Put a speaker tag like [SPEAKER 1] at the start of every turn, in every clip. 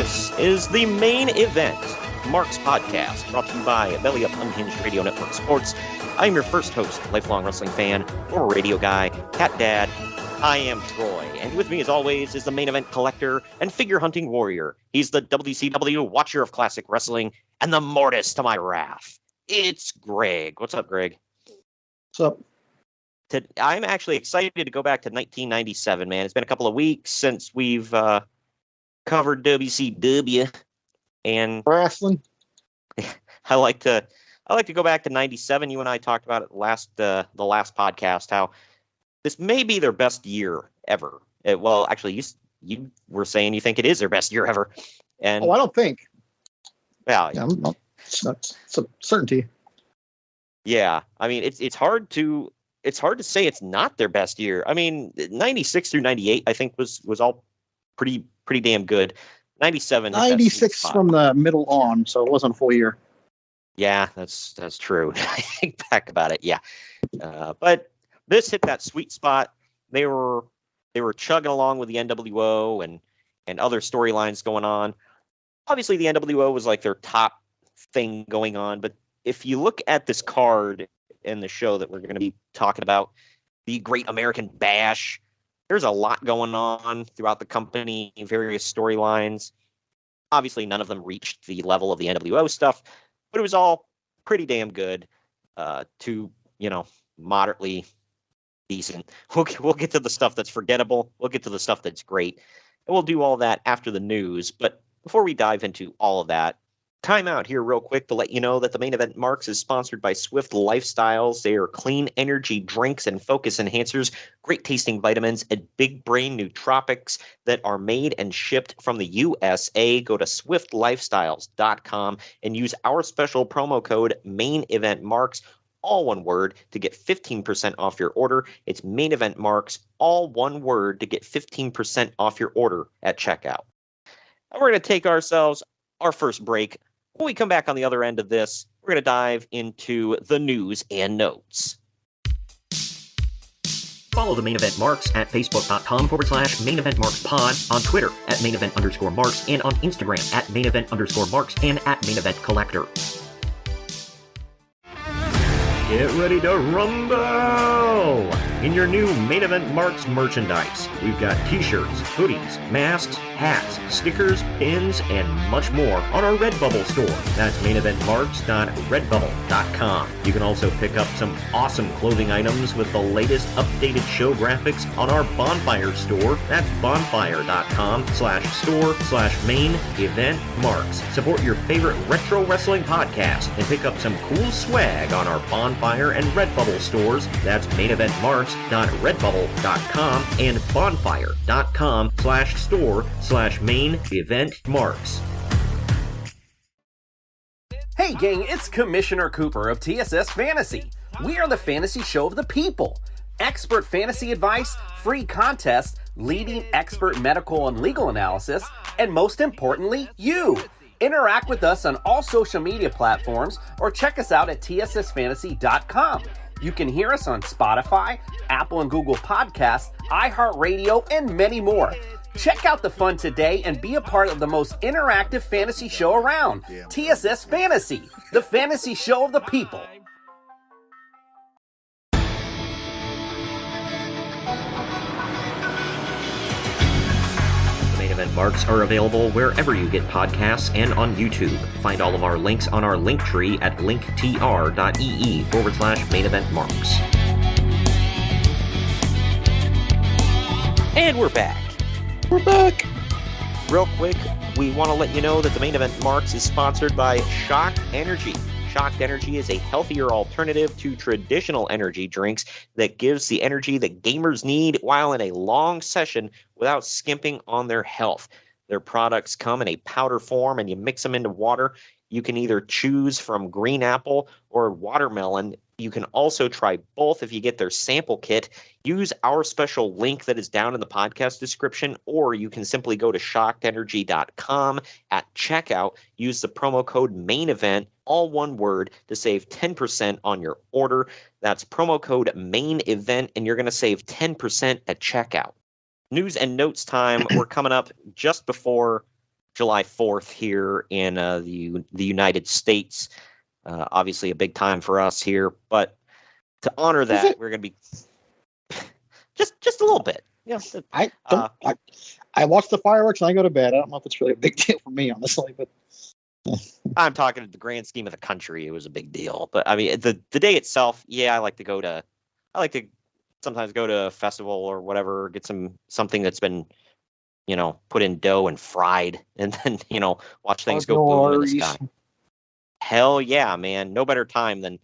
[SPEAKER 1] This is the Main Event Marks podcast, brought to you by Belly Up Unhinged Radio Network Sports. I'm your first host, lifelong wrestling fan, former radio guy, cat dad. I am Troy, and with me as always is the main event collector and figure hunting warrior. He's the WCW watcher of classic wrestling and the mortis to my wrath. It's Greg. What's up, Greg?
[SPEAKER 2] What's up?
[SPEAKER 1] I'm actually excited to go back to 1997, man. It's been a couple of weeks since we've covered WCW, and
[SPEAKER 2] wrestling.
[SPEAKER 1] I like to go back to 97. You and I talked about it the last podcast, how this may be their best year ever. Well, actually, you were saying you think it is their best year ever. And
[SPEAKER 2] I don't think.
[SPEAKER 1] Yeah,
[SPEAKER 2] it's a certainty.
[SPEAKER 1] Yeah, I mean, it's hard to say it's not their best year. I mean, 96 through 98, I think was all pretty damn good. 97.
[SPEAKER 2] 96 from the middle on, so it wasn't a full year.
[SPEAKER 1] Yeah, that's true. I think back about it. Yeah, but this hit that sweet spot. They were chugging along with the NWO and other storylines going on. Obviously, the NWO was like their top thing going on. But if you look at this card in the show that we're going to be talking about, the Great American Bash, there's a lot going on throughout the company, various storylines. Obviously, none of them reached the level of the NWO stuff, but it was all pretty damn good to, moderately decent. We'll get to the stuff that's forgettable. We'll get to the stuff that's great. And we'll do all that after the news. But before we dive into all of that, time out here real quick to let you know that the Main Event Marks is sponsored by Swift Lifestyles. They are clean energy drinks and focus enhancers, great tasting vitamins, and big brain nootropics that are made and shipped from the USA. Go to swiftlifestyles.com and use our special promo code Main Event Marks, all one word, to get 15% off your order. It's Main Event Marks, all one word, to get 15% off your order at checkout. And we're going to take ourselves our first break. When we come back on the other end of this, we're going to dive into the news and notes. Follow the Main Event Marks at facebook.com/Main Event Marks Pod, on Twitter at Main Event _Marks, and on Instagram at Main Event _Marks and at Main Event Collector. Get ready to rumble in your new Main Event Marks merchandise. We've got t-shirts, hoodies, masks, hats, stickers, pins, and much more on our Redbubble store. That's maineventmarks.redbubble.com. You can also pick up some awesome clothing items with the latest updated show graphics on our Bonfire store. That's bonfire.com/store/main event marks. Support your favorite retro wrestling podcast and pick up some cool swag on our Bonfire and Redbubble stores. That's maineventmarks.redbubble.com and bonfire.com/store/main event marks.
[SPEAKER 3] Hey gang, it's Commissioner Cooper of TSS Fantasy. We are the fantasy show of the people. Expert fantasy advice, free contests, leading expert medical and legal analysis, and most importantly, you. Interact with us on all social media platforms or check us out at tssfantasy.com. You can hear us on Spotify, Apple and Google Podcasts, iHeartRadio, and many more. Check out the fun today and be a part of the most interactive fantasy show around. TSS Fantasy, the fantasy show of the people.
[SPEAKER 1] Main Event Marks are available wherever you get podcasts and on YouTube. Find all of our links on our link tree at linktr.ee/Main Event Marks. And we're back.
[SPEAKER 2] We're back.
[SPEAKER 1] Real quick, we want to let you know that the Main Event Marks is sponsored by Shock Energy. Shock Energy is a healthier alternative to traditional energy drinks that gives the energy that gamers need while in a long session without skimping on their health. Their products come in a powder form and you mix them into water. You can either choose from green apple or watermelon. You can also try both if you get their sample kit. Use our special link that is down in the podcast description, or you can simply go to shockedenergy.com at checkout. Use the promo code MAINEVENT, all one word, to save 10% on your order. That's promo code MAINEVENT, and you're going to save 10% at checkout. News and notes time. We're coming up just before July 4th here in the United States. Obviously, a big time for us here, but to honor that, we're going to be just a little bit. Yeah,
[SPEAKER 2] I watch the fireworks and I go to bed. I don't know if it's really a big deal for me, honestly, but
[SPEAKER 1] I'm talking to the grand scheme of the country. It was a big deal, but I mean the day itself. Yeah, I like to sometimes go to a festival or whatever, get something that's been put in dough and fried, and then watch things go boom in the sky. Hell yeah, man! No better time than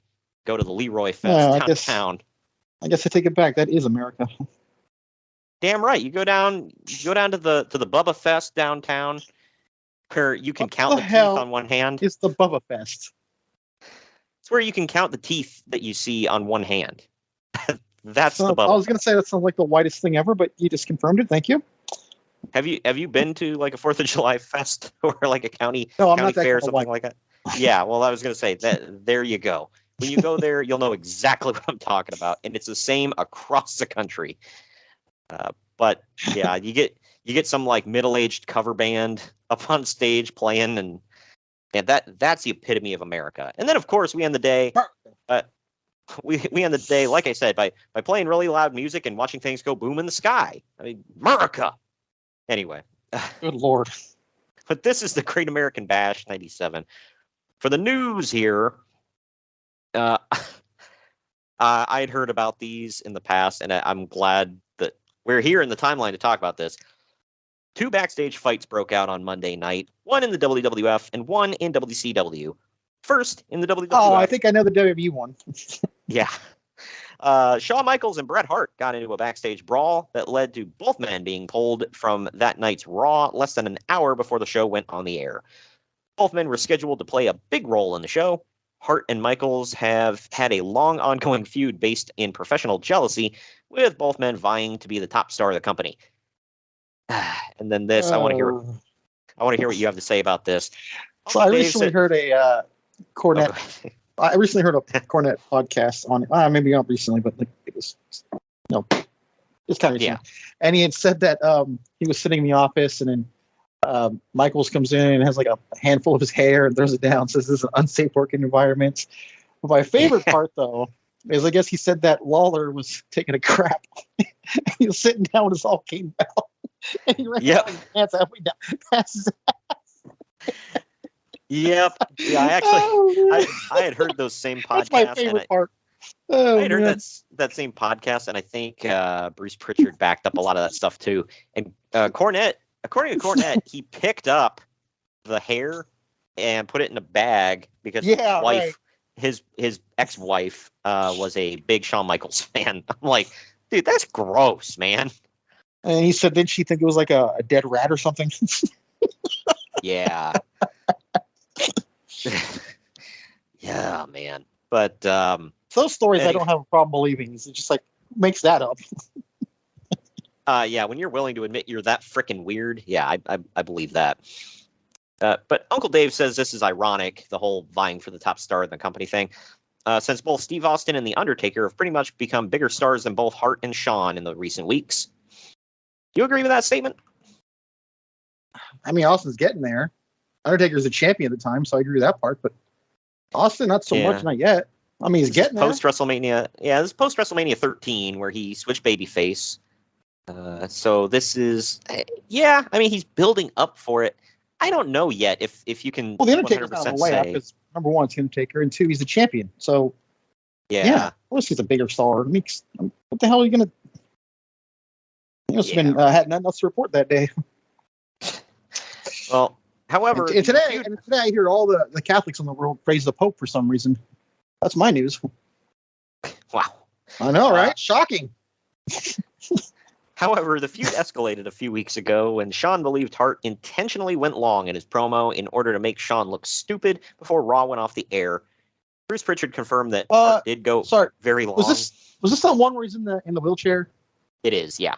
[SPEAKER 1] go to the Leroy Fest downtown.
[SPEAKER 2] I guess I take it back. That is America.
[SPEAKER 1] Damn right. You go down to the Bubba Fest downtown, where you can count the teeth on one hand.
[SPEAKER 2] It's the Bubba Fest.
[SPEAKER 1] It's where you can count the teeth that you see on one hand. That's the Bubba.
[SPEAKER 2] I was going to say that sounds like the whitest thing ever, but you just confirmed it. Thank you.
[SPEAKER 1] Have you been to like a 4th of July fest or like a county
[SPEAKER 2] not
[SPEAKER 1] fair or something like that? Yeah, well, I was going to say that. There you go. When you go there, you'll know exactly what I'm talking about, and it's the same across the country. But yeah, you get some like middle-aged cover band up on stage playing, and that's the epitome of America. And then of course we end the day. We end the day, like I said, by playing really loud music and watching things go boom in the sky. I mean, America. Anyway.
[SPEAKER 2] Good Lord.
[SPEAKER 1] But this is the Great American Bash 97. For the news here, I had heard about these in the past, and I'm glad that we're here in the timeline to talk about this. 2 backstage fights broke out on Monday night, one in the WWF and one in WCW. First, in the WWF.
[SPEAKER 2] Oh, I think I know the WWE one.
[SPEAKER 1] Yeah. Shawn Michaels and Bret Hart got into a backstage brawl that led to both men being pulled from that night's Raw less than an hour before the show went on the air. Both men were scheduled to play a big role in the show. Hart and Michaels have had a long ongoing feud based in professional jealousy, with both men vying to be the top star of the company. And then this, I want to hear what you have to say about this.
[SPEAKER 2] So I recently heard a Cornette. I recently heard a Cornette podcast on maybe not recently, but like it was it's kind of recent.
[SPEAKER 1] Yeah.
[SPEAKER 2] And he had said that he was sitting in the office, and then Michaels comes in and has like a handful of his hair and throws it down, says this is an unsafe working environment. But my favorite part though is I guess he said that Lawler was taking a crap. He was sitting down when this all came out. And he ran out his pants halfway down past his ass.
[SPEAKER 1] Yep. Yeah, I had heard those same podcasts.
[SPEAKER 2] That's my favorite part.
[SPEAKER 1] I had heard that same podcast, and I think Bruce Pritchard backed up a lot of that stuff too. And Cornette, according to Cornette, he picked up the hair and put it in a bag because his ex-wife was a big Shawn Michaels fan. I'm like, dude, that's gross, man.
[SPEAKER 2] And he said, didn't she think it was like a dead rat or something?
[SPEAKER 1] Yeah. Yeah, man. But
[SPEAKER 2] those stories I don't have a problem believing. It just like makes that up.
[SPEAKER 1] Yeah, when you're willing to admit you're that freaking weird, yeah, I believe that. But Uncle Dave says this is ironic, the whole vying for the top star of the company thing, since both Steve Austin and The Undertaker have pretty much become bigger stars than both Hart and Shawn in the recent weeks. Do you agree with that statement?
[SPEAKER 2] I mean, Austin's getting there. Undertaker's a champion at the time, so I agree with that part. But Austin, not so much, not yet. I mean, he's getting there.
[SPEAKER 1] Post-WrestleMania. Yeah, this is post-WrestleMania 13 where he switched babyface. So this is, I mean, he's building up for it. I don't know yet if you can.
[SPEAKER 2] Well, the Undertaker's not on the way up because number one, it's Undertaker, and two, he's a champion. So yeah, of course he's a bigger star. I mean, what the hell are you gonna? He must have been had nothing else to report that day.
[SPEAKER 1] Well, however,
[SPEAKER 2] and today I hear all the Catholics in the world praise the Pope for some reason. That's my news.
[SPEAKER 1] Wow,
[SPEAKER 2] I know, right? Shocking.
[SPEAKER 1] However, the feud escalated a few weeks ago when Shawn believed Hart intentionally went long in his promo in order to make Shawn look stupid before Raw went off the air. Bruce Pritchard confirmed that Hart did go very long.
[SPEAKER 2] Was this the one where he's in the wheelchair?
[SPEAKER 1] It is, yeah.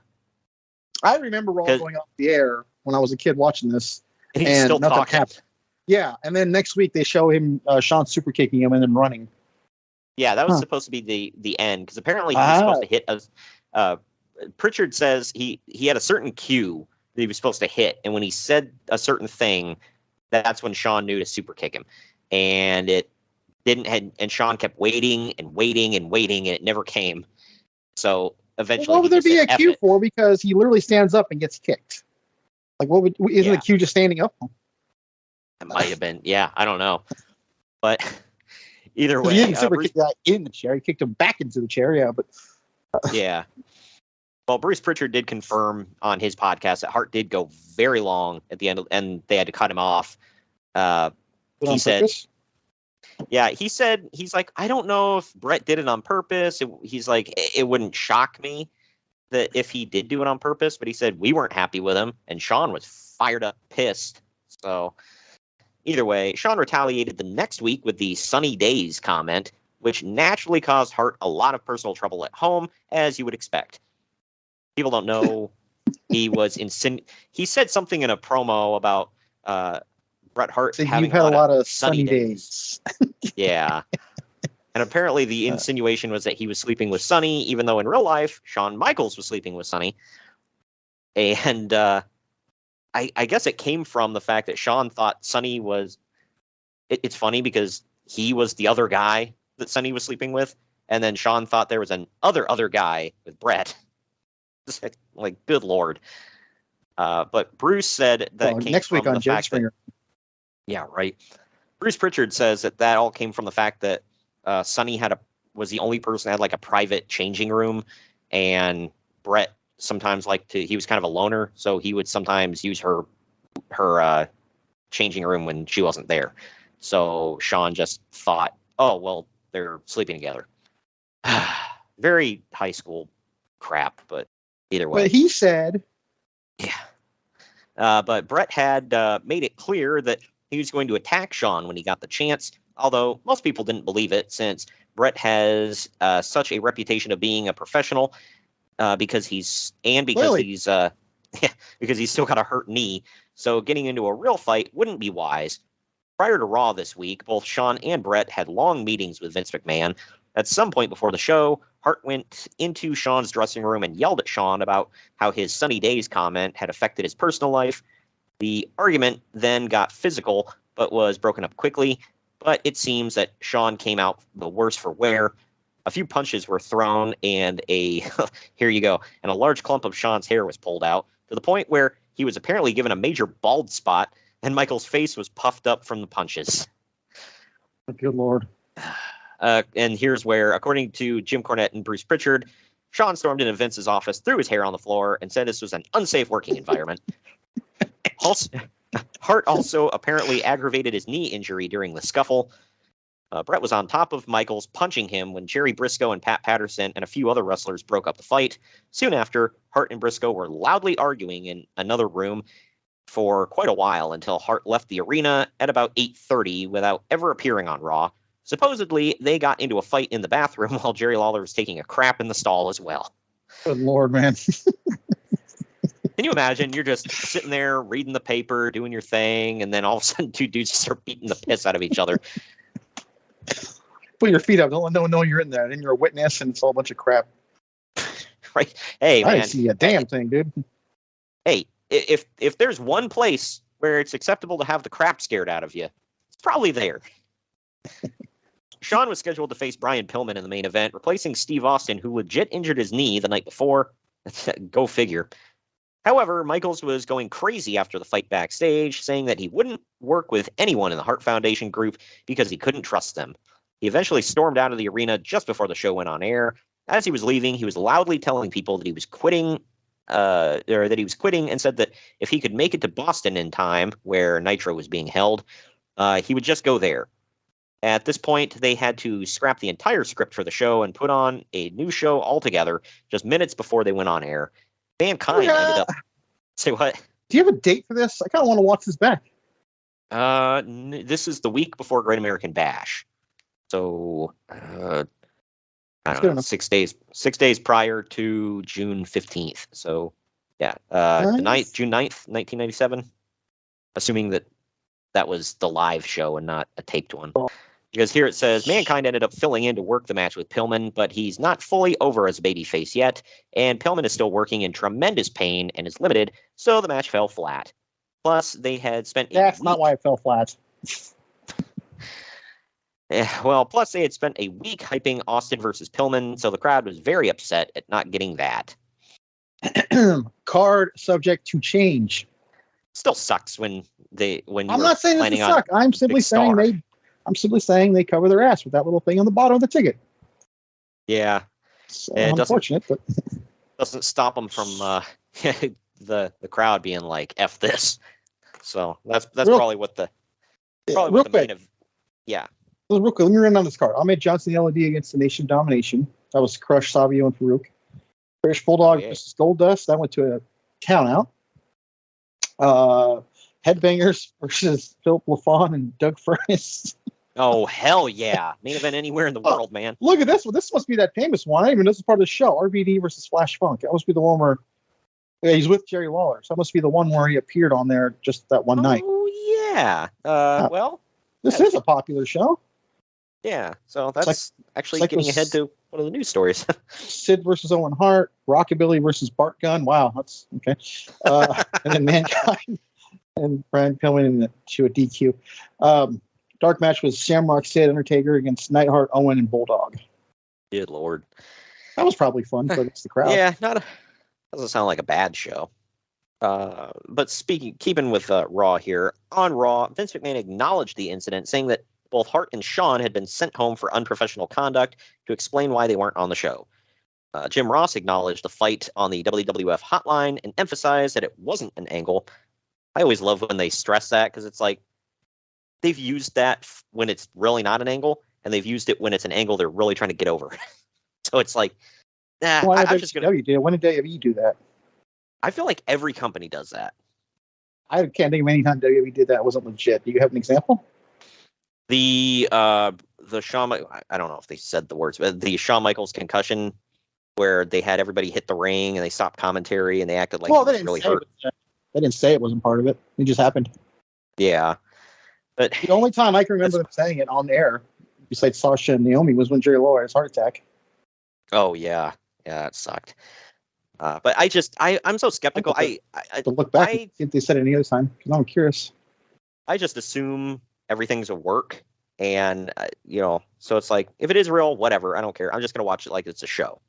[SPEAKER 2] I remember Raw going off the air when I was a kid watching this.
[SPEAKER 1] And he's still talking.
[SPEAKER 2] Yeah, and then next week they show him Shawn super kicking him and then running.
[SPEAKER 1] Yeah, that was supposed to be the end because apparently he was supposed to hit us. Pritchard says he had a certain cue he was supposed to hit. And when he said a certain thing, that's when Shawn knew to super kick him. And it didn't, and Shawn kept waiting and waiting and waiting, and it never came. So eventually,
[SPEAKER 2] What would there be a cue for? Because he literally stands up and gets kicked. Like, isn't the cue just standing up?
[SPEAKER 1] It might have been. Yeah, I don't know. But either way,
[SPEAKER 2] he didn't super kick that in the chair. He kicked him back into the chair. Yeah, but
[SPEAKER 1] yeah. Well, Bruce Pritchard did confirm on his podcast that Hart did go very long at the end, and they had to cut him off. He said,
[SPEAKER 2] purpose?
[SPEAKER 1] Yeah, he's like, I don't know if Bret did it on purpose. He's like, it wouldn't shock me that if he did do it on purpose, but he said we weren't happy with him, and Shawn was fired up, pissed. So either way, Shawn retaliated the next week with the sunny days comment, which naturally caused Hart a lot of personal trouble at home, as you would expect. People don't know he was he said something in a promo about Bret Hart having
[SPEAKER 2] had a lot of sunny days.
[SPEAKER 1] Yeah. And apparently the insinuation was that he was sleeping with Sonny, even though in real life, Shawn Michaels was sleeping with Sonny. And I guess it came from the fact that Shawn thought Sonny was... It's funny because he was the other guy that Sonny was sleeping with, and then Shawn thought there was an other guy with Bret. Like, good Lord. But Bruce said that came
[SPEAKER 2] next
[SPEAKER 1] from
[SPEAKER 2] week on
[SPEAKER 1] the
[SPEAKER 2] Jim
[SPEAKER 1] fact
[SPEAKER 2] Springer.
[SPEAKER 1] Yeah, right. Bruce Pritchard says that all came from the fact that Sonny was the only person that had like a private changing room, and Bret sometimes he was kind of a loner, so he would sometimes use her changing room when she wasn't there. So Shawn just thought, oh, well, they're sleeping together. Very high school crap, but either way.
[SPEAKER 2] But he said...
[SPEAKER 1] Yeah. But Bret had made it clear that he was going to attack Shawn when he got the chance, although most people didn't believe it, since Bret has such a reputation of being a professional because he's still got a hurt knee. So getting into a real fight wouldn't be wise. Prior to Raw this week, both Shawn and Bret had long meetings with Vince McMahon. At some point before the show, Hart went into Shawn's dressing room and yelled at Shawn about how his sunny days comment had affected his personal life. The argument then got physical, but was broken up quickly. But it seems that Shawn came out the worse for wear. A few punches were thrown, and here you go, and a large clump of Shawn's hair was pulled out, to the point where he was apparently given a major bald spot, and Michael's face was puffed up from the punches.
[SPEAKER 2] Good Lord.
[SPEAKER 1] And here's where, according to Jim Cornette and Bruce Pritchard, Shawn stormed into Vince's office, threw his hair on the floor, and said this was an unsafe working environment. Hart also apparently aggravated his knee injury during the scuffle. Bret was on top of Michaels, punching him when Jerry Briscoe and Pat Patterson and a few other wrestlers broke up the fight. Soon after, Hart and Briscoe were loudly arguing in another room for quite a while until Hart left the arena at about 8:30 without ever appearing on Raw. Supposedly, they got into a fight in the bathroom while Jerry Lawler was taking a crap in the stall as well.
[SPEAKER 2] Good Lord, man.
[SPEAKER 1] Can you imagine? You're just sitting there reading the paper, doing your thing, and then all of a sudden two dudes start beating the piss out of each other.
[SPEAKER 2] Put your feet up. Don't let no one know you're in there. And you're a witness, and it's all a bunch of crap.
[SPEAKER 1] Right? Hey, man.
[SPEAKER 2] I didn't see a damn thing, dude.
[SPEAKER 1] Hey, if there's one place where it's acceptable to have the crap scared out of you, it's probably there. Shawn was scheduled to face Brian Pillman in the main event, replacing Steve Austin, who legit injured his knee the night before. Go figure. However, Michaels was going crazy after the fight backstage, saying that he wouldn't work with anyone in the Hart Foundation group because he couldn't trust them. He eventually stormed out of the arena just before the show went on air. As he was leaving, he was loudly telling people that he was quitting, and said that if he could make it to Boston in time, where Nitro was being held, he would just go there. At this point, they had to scrap the entire script for the show and put on a new show altogether just minutes before they went on air. Mankind ended up... Say what?
[SPEAKER 2] Do you have a date for this? I kind of want to watch this back.
[SPEAKER 1] This is the week before Great American Bash. So, I don't know, 6 days prior to June 15th. So, yeah, nice. June 9th, 1997. Assuming that was the live show and not a taped one. Because here it says, Mankind ended up filling in to work the match with Pillman, but he's not fully over as a babyface yet, and Pillman is still working in tremendous pain and is limited, so the match fell flat. Plus, they had spent
[SPEAKER 2] That's not why it fell flat.
[SPEAKER 1] Plus they had spent a week hyping Austin versus Pillman, so the crowd was very upset at not getting that.
[SPEAKER 2] Card subject to change.
[SPEAKER 1] Still sucks when
[SPEAKER 2] I'm not saying it's a suck. I'm simply saying they cover their ass with that little thing on the bottom of the ticket.
[SPEAKER 1] Yeah,
[SPEAKER 2] so unfortunate, but
[SPEAKER 1] doesn't stop them from the crowd being like "F this." So that's probably what the main of. Yeah.
[SPEAKER 2] Real quick, let me run down this card. Ahmed Johnson LOD against the Nation Domination. That was Crush, Savio, and Farouk. British Bulldog versus Goldust. That went to a count out. Headbangers versus Philip LaFawn and Doug Furnace.
[SPEAKER 1] Oh, hell yeah. Main event anywhere in the world, man.
[SPEAKER 2] Look at this one. This must be that famous one. I didn't even know this is part of the show. RVD versus Flash Funk. That must be the one where he's with Jerry Lawler. So that must be the one where he appeared on there just that one night.
[SPEAKER 1] Oh, yeah. Well,
[SPEAKER 2] this is a popular show.
[SPEAKER 1] Yeah. So that's actually getting ahead to one of the news stories.
[SPEAKER 2] Sid versus Owen Hart. Rockabilly versus Bart Gunn. Wow. That's okay. And then Mankind and Brian Pillman to a DQ. Dark match was Shamrock Sid Undertaker against Neidhart, Owen, and Bulldog.
[SPEAKER 1] Good Lord.
[SPEAKER 2] That was probably fun for the crowd.
[SPEAKER 1] Yeah, doesn't sound like a bad show. But keeping with Raw here, on Raw, Vince McMahon acknowledged the incident, saying that both Hart and Shawn had been sent home for unprofessional conduct to explain why they weren't on the show. Jim Ross acknowledged the fight on the WWF hotline and emphasized that it wasn't an angle. I always love when they stress that, because it's like they've used that when it's really not an angle, and they've used it when it's an angle they're really trying to get over. So it's like, I'm just going
[SPEAKER 2] to... When did WWE do that?
[SPEAKER 1] I feel like every company does that.
[SPEAKER 2] I can't think of any time WWE did that. It wasn't legit. Do you have an example?
[SPEAKER 1] The Shawn, I don't know if they said the words, but the Shawn Michaels concussion, where they had everybody hit the ring and they stopped commentary and they acted like it was really hurt.
[SPEAKER 2] They didn't say it wasn't part of it. It just happened.
[SPEAKER 1] Yeah. But
[SPEAKER 2] the only time I can remember them saying it on air, besides Sasha and Naomi, was when Jerry Lawler had his heart attack.
[SPEAKER 1] Oh yeah, that sucked. But I'm so skeptical. I
[SPEAKER 2] look back and see if they said it any other time. I'm curious.
[SPEAKER 1] I just assume everything's a work, and so it's like, if it is real, whatever. I don't care. I'm just gonna watch it like it's a show.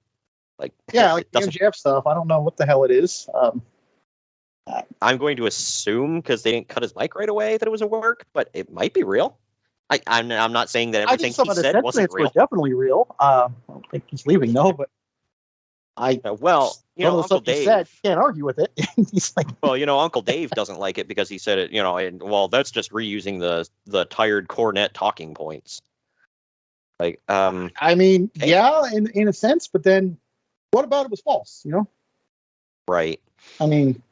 [SPEAKER 1] Like,
[SPEAKER 2] yeah, like the MJF stuff. I don't know what the hell it is.
[SPEAKER 1] I'm going to assume, because they didn't cut his mic right away, that it was a work, but it might be real. I'm not saying that everything he said wasn't real.
[SPEAKER 2] Was definitely real. I don't think he's leaving, no, but
[SPEAKER 1] Uncle Dave
[SPEAKER 2] said, can't argue with it. He's like,
[SPEAKER 1] Uncle Dave doesn't like it because he said it, and that's just reusing the tired cornet talking points. Like,
[SPEAKER 2] yeah, in a sense, but then what about it was false,
[SPEAKER 1] Right.
[SPEAKER 2] I mean,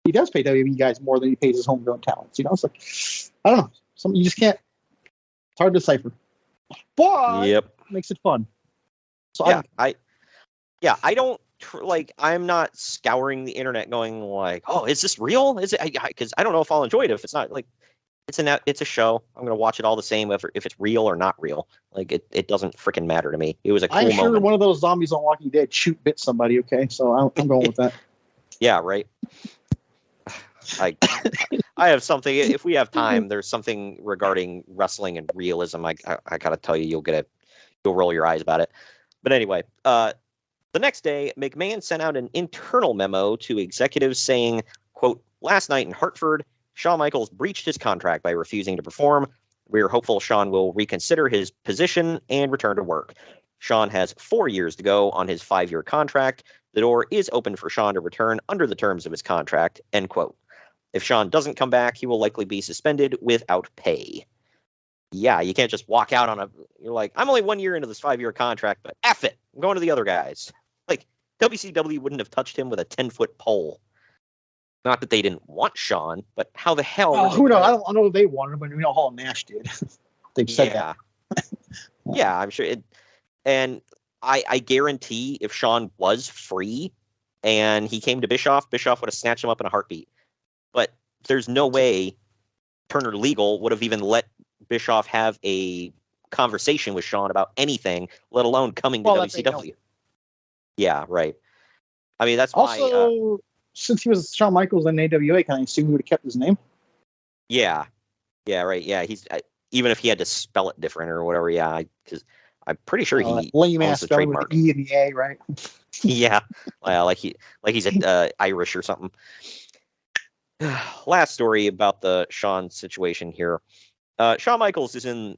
[SPEAKER 2] he does pay WWE guys more than he pays his homegrown talents, It's like, I don't know. Something you just can't. It's hard to decipher. But
[SPEAKER 1] yep,
[SPEAKER 2] makes it fun. So
[SPEAKER 1] yeah, I don't I'm not scouring the internet going like, oh, is this real? Is it? Because I don't know if I'll enjoy it if it's not. Like, it's a show. I'm gonna watch it all the same if it's real or not real. Like, it doesn't freaking matter to me. It was a cool moment. I'm sure
[SPEAKER 2] one of those zombies on Walking Dead bit somebody. Okay, so I'm going with that.
[SPEAKER 1] Yeah, right. I have something. If we have time, there's something regarding wrestling and realism. I gotta tell you, you'll roll your eyes about it. But anyway, the next day, McMahon sent out an internal memo to executives saying, quote, "Last night in Hartford, Shawn Michaels breached his contract by refusing to perform. We are hopeful Shawn will reconsider his position and return to work. Shawn has 4 years to go on his 5-year contract. The door is open for Shawn to return under the terms of his contract," end quote. If Shawn doesn't come back, he will likely be suspended without pay. Yeah, you can't just walk out you're like, I'm only 1 year into this 5-year contract, but F it, I'm going to the other guys. Like, WCW wouldn't have touched him with a 10-foot pole. Not that they didn't want Shawn, but how the hell?
[SPEAKER 2] Oh, who knows? I don't know if they wanted him, but we know Hall and Nash did. They've said that.
[SPEAKER 1] Yeah, I'm sure. And I guarantee if Shawn was free and he came to Bischoff would have snatched him up in a heartbeat. But there's no way Turner Legal would have even let Bischoff have a conversation with Shawn about anything, let alone coming to WCW. Yeah, right. I mean, that's why.
[SPEAKER 2] Also, since he was Shawn Michaels in AWA, can I assume he would have kept his name?
[SPEAKER 1] Yeah, right. Yeah, he's even if he had to spell it different or whatever. Yeah, because I'm pretty sure he
[SPEAKER 2] lame
[SPEAKER 1] owns
[SPEAKER 2] ass
[SPEAKER 1] the
[SPEAKER 2] spelling with
[SPEAKER 1] trademark.
[SPEAKER 2] the E and the A, right?
[SPEAKER 1] Yeah, well, like he's Irish or something. Last story about the Shawn situation here. Shawn Michaels is and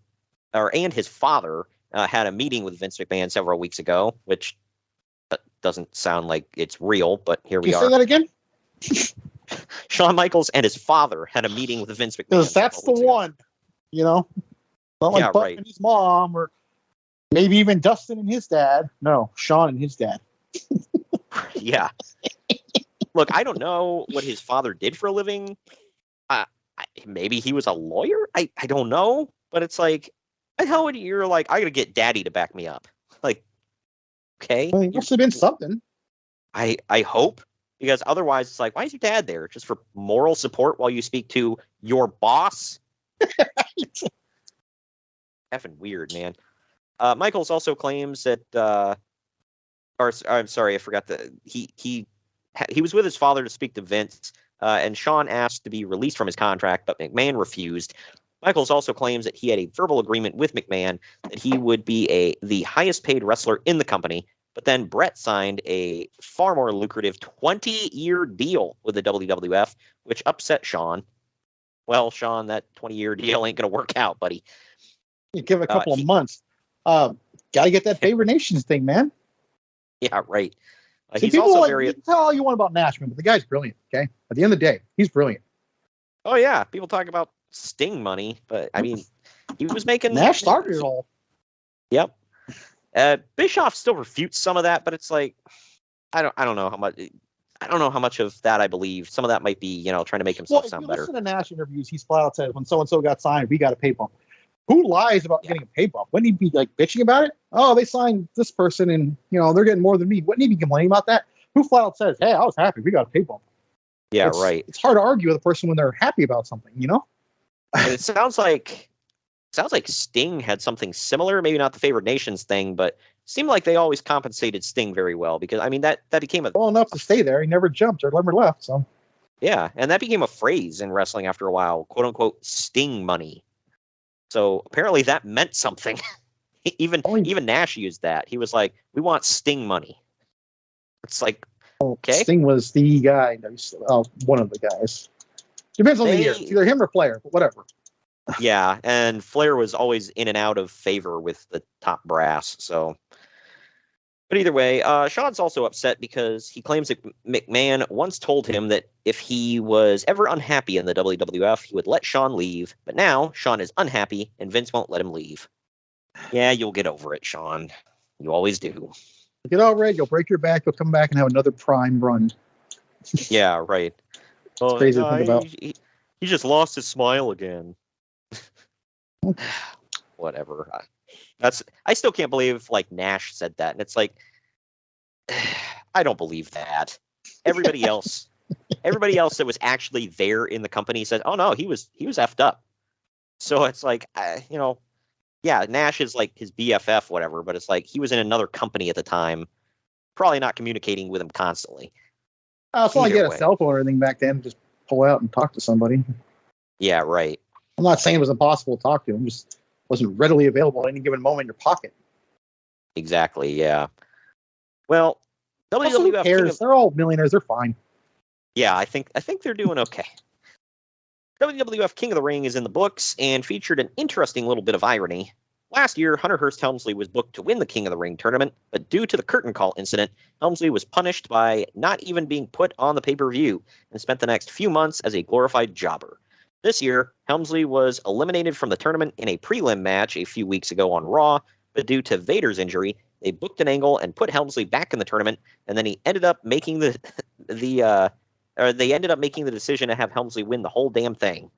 [SPEAKER 1] his father had a meeting with Vince McMahon several weeks ago, which doesn't sound like it's real, but here we are.
[SPEAKER 2] Can you say that again?
[SPEAKER 1] Shawn Michaels and his father had a meeting with Vince McMahon.
[SPEAKER 2] Because that's the one, not like Buck and his mom, or maybe even Dustin and his dad. No, Shawn and his dad.
[SPEAKER 1] Yeah. Look, I don't know what his father did for a living. Maybe he was a lawyer. I don't know, but it's like, the hell would you're like, I gotta get daddy to back me up. Like, okay,
[SPEAKER 2] Well, it must have been something.
[SPEAKER 1] I hope, because otherwise it's like, why is your dad there? Just for moral support while you speak to your boss? Effing weird, man. Michaels also claims that, I'm sorry, I forgot that he was with his father to speak to Vince, and Shawn asked to be released from his contract, but McMahon refused. Michaels also claims that he had a verbal agreement with McMahon that he would be the highest paid wrestler in the company, but then Brett signed a far more lucrative 20-year deal with the WWF, which upset Shawn. Well, Shawn, that 20-year deal ain't going to work out, buddy.
[SPEAKER 2] You give it a couple of months. Got to get that Favorite Nations thing, man.
[SPEAKER 1] Yeah, right.
[SPEAKER 2] See,
[SPEAKER 1] he's
[SPEAKER 2] people
[SPEAKER 1] also
[SPEAKER 2] you can tell all you want about Nashman, but the guy's brilliant, okay? At the end of the day, he's brilliant.
[SPEAKER 1] Oh, yeah. People talk about Sting money, but, I mean, he was making...
[SPEAKER 2] Nash started it all.
[SPEAKER 1] Yep. Bischoff still refutes some of that, but it's like, I don't know how much... I don't know how much of that I believe. Some of that might be, trying to make himself sound better.
[SPEAKER 2] Listen to Nash interviews, he's flat out said, when so-and-so got signed, we got a pay bump. Who lies about getting a pay bump? Wouldn't he be like bitching about it? Oh, they signed this person and, they're getting more than me. Wouldn't he be complaining about that? Who flat out says, hey, I was happy, we got a pay bump?
[SPEAKER 1] Yeah, right.
[SPEAKER 2] It's hard to argue with a person when they're happy about something,
[SPEAKER 1] And it sounds like Sting had something similar, maybe not the Favorite Nations thing, but seemed like they always compensated Sting very well, because I mean that became
[SPEAKER 2] well enough to stay there. He never jumped or never left. So
[SPEAKER 1] yeah, and that became a phrase in wrestling after a while, quote unquote Sting money. So apparently that meant something. even Nash used that. He was like, "We want Sting money." It's like, okay,
[SPEAKER 2] Sting was the guy. One of the guys. Depends on the year. It's either him or Flair, but whatever.
[SPEAKER 1] Yeah, and Flair was always in and out of favor with the top brass. So, but either way, Shawn's also upset because he claims that McMahon once told him that if he was ever unhappy in the WWF, he would let Shawn leave. But now Shawn is unhappy, and Vince won't let him leave. Yeah, you'll get over it, Shawn. You always do.
[SPEAKER 2] Get over it. You'll break your back. You'll come back and have another prime run.
[SPEAKER 1] Yeah, right.
[SPEAKER 2] It's crazy to think about.
[SPEAKER 1] He just lost his smile again. Whatever. I still can't believe like Nash said that, and it's like, I don't believe that. Everybody else that was actually there in the company said, "Oh no, he was effed up." So it's like, yeah, Nash is like his BFF, whatever, but it's like he was in another company at the time, probably not communicating with him constantly.
[SPEAKER 2] It's not like you had a cell phone or anything back then. Just pull out and talk to somebody.
[SPEAKER 1] Yeah, right.
[SPEAKER 2] I'm not saying it was impossible to talk to him. Just wasn't readily available at any given moment in your pocket.
[SPEAKER 1] Exactly. Yeah. Well,
[SPEAKER 2] Also, who cares? They're all millionaires. They're fine.
[SPEAKER 1] Yeah, I think they're doing okay. WWF King of the Ring is in the books and featured an interesting little bit of irony. Last year, Hunter Hearst Helmsley was booked to win the King of the Ring tournament, but due to the curtain call incident, Helmsley was punished by not even being put on the pay-per-view and spent the next few months as a glorified jobber. This year, Helmsley was eliminated from the tournament in a prelim match a few weeks ago on Raw, but due to Vader's injury, they booked an angle and put Helmsley back in the tournament, and then he ended up making they ended up making the decision to have Helmsley win the whole damn thing.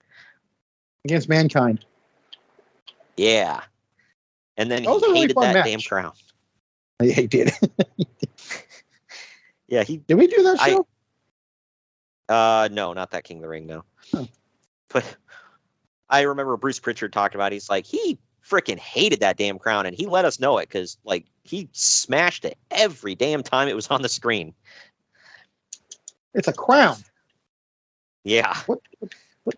[SPEAKER 2] Against Mankind.
[SPEAKER 1] Yeah. And then he hated that damn crown.
[SPEAKER 2] He did.
[SPEAKER 1] Yeah,
[SPEAKER 2] did we do that show?
[SPEAKER 1] No, not that King of the Ring, no. Oh. But I remember Bruce Pritchard talking about it. He's like, he freaking hated that damn crown, and he let us know it because, like, he smashed it every damn time it was on the screen.
[SPEAKER 2] It's a crown.
[SPEAKER 1] Yeah.
[SPEAKER 2] What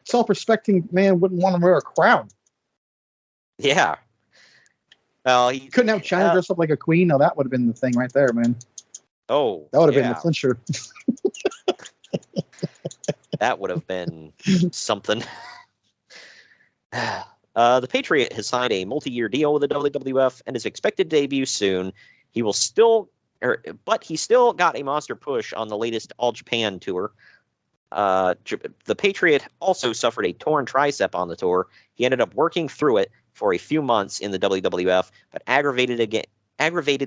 [SPEAKER 2] self-respecting man wouldn't want to wear a crown?
[SPEAKER 1] Yeah. Well, he
[SPEAKER 2] Couldn't have China dress up like a queen. No, that would have been the thing right there, man.
[SPEAKER 1] Oh,
[SPEAKER 2] that would have been the clincher.
[SPEAKER 1] That would have been something. The Patriot has signed a multi-year deal with the WWF and is expected to debut soon. But he still got a monster push on the latest All Japan tour. The Patriot also suffered a torn tricep on the tour. He ended up working through it for a few months in the WWF, but aggravated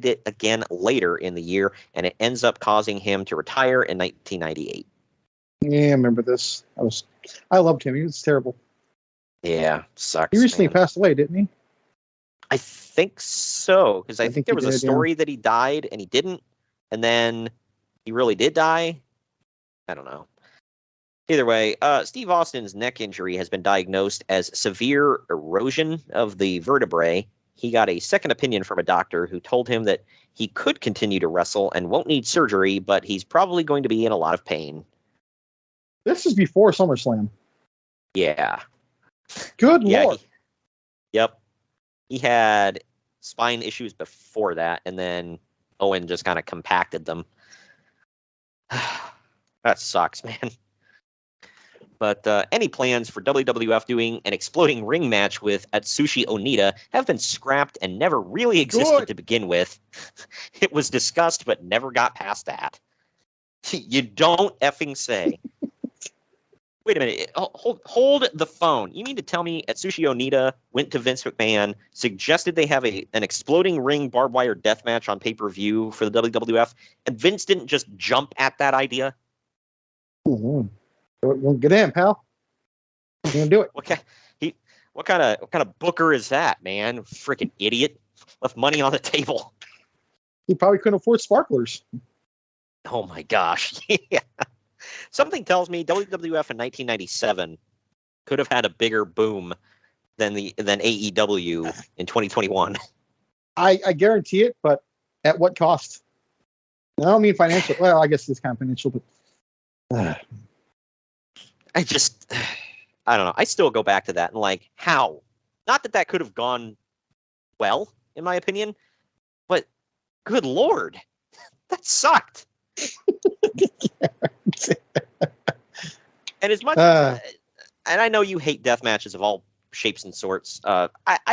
[SPEAKER 1] it again later in the year, and it ends up causing him to retire in 1998.
[SPEAKER 2] Yeah, I remember this. I loved him. He was terrible.
[SPEAKER 1] Yeah, sucks.
[SPEAKER 2] He recently
[SPEAKER 1] man.
[SPEAKER 2] passed away, didn't he?
[SPEAKER 1] I think so, because I think there was a
[SPEAKER 2] did,
[SPEAKER 1] story that he died and he didn't, and then he really did die. I don't know. Either way, Steve Austin's neck injury has been diagnosed as severe erosion of the vertebrae. He got a second opinion from a doctor who told him that he could continue to wrestle and won't need surgery, but he's probably going to be in a lot of pain.
[SPEAKER 2] This is before SummerSlam.
[SPEAKER 1] Yeah.
[SPEAKER 2] Good Lord.
[SPEAKER 1] Yep. He had spine issues before that, and then Owen just kind of compacted them. That sucks, man. But any plans for WWF doing an exploding ring match with Atsushi Onita have been scrapped and never really existed to begin with. It was discussed, but never got past that. You don't effing say. Wait a minute. Hold the phone. You mean to tell me Atsushi Onita went to Vince McMahon, suggested they have an exploding ring barbed wire death match on pay-per-view for the WWF, and Vince didn't just jump at that idea?
[SPEAKER 2] Mm-hmm. Well, get in, pal. I'm gonna do it.
[SPEAKER 1] What kind of booker is that, man? Freaking idiot! Left money on the table.
[SPEAKER 2] He probably couldn't afford sparklers.
[SPEAKER 1] Oh my gosh! Yeah. Something tells me WWF in 1997 could have had a bigger boom than AEW in 2021.
[SPEAKER 2] I guarantee it, but at what cost? I don't mean financial. Well, I guess it's kind of financial, but.
[SPEAKER 1] I don't know. I still go back to that and like, how? Not that could have gone well, in my opinion, but good Lord, that sucked. And as much as, and I know you hate death matches of all shapes and sorts, I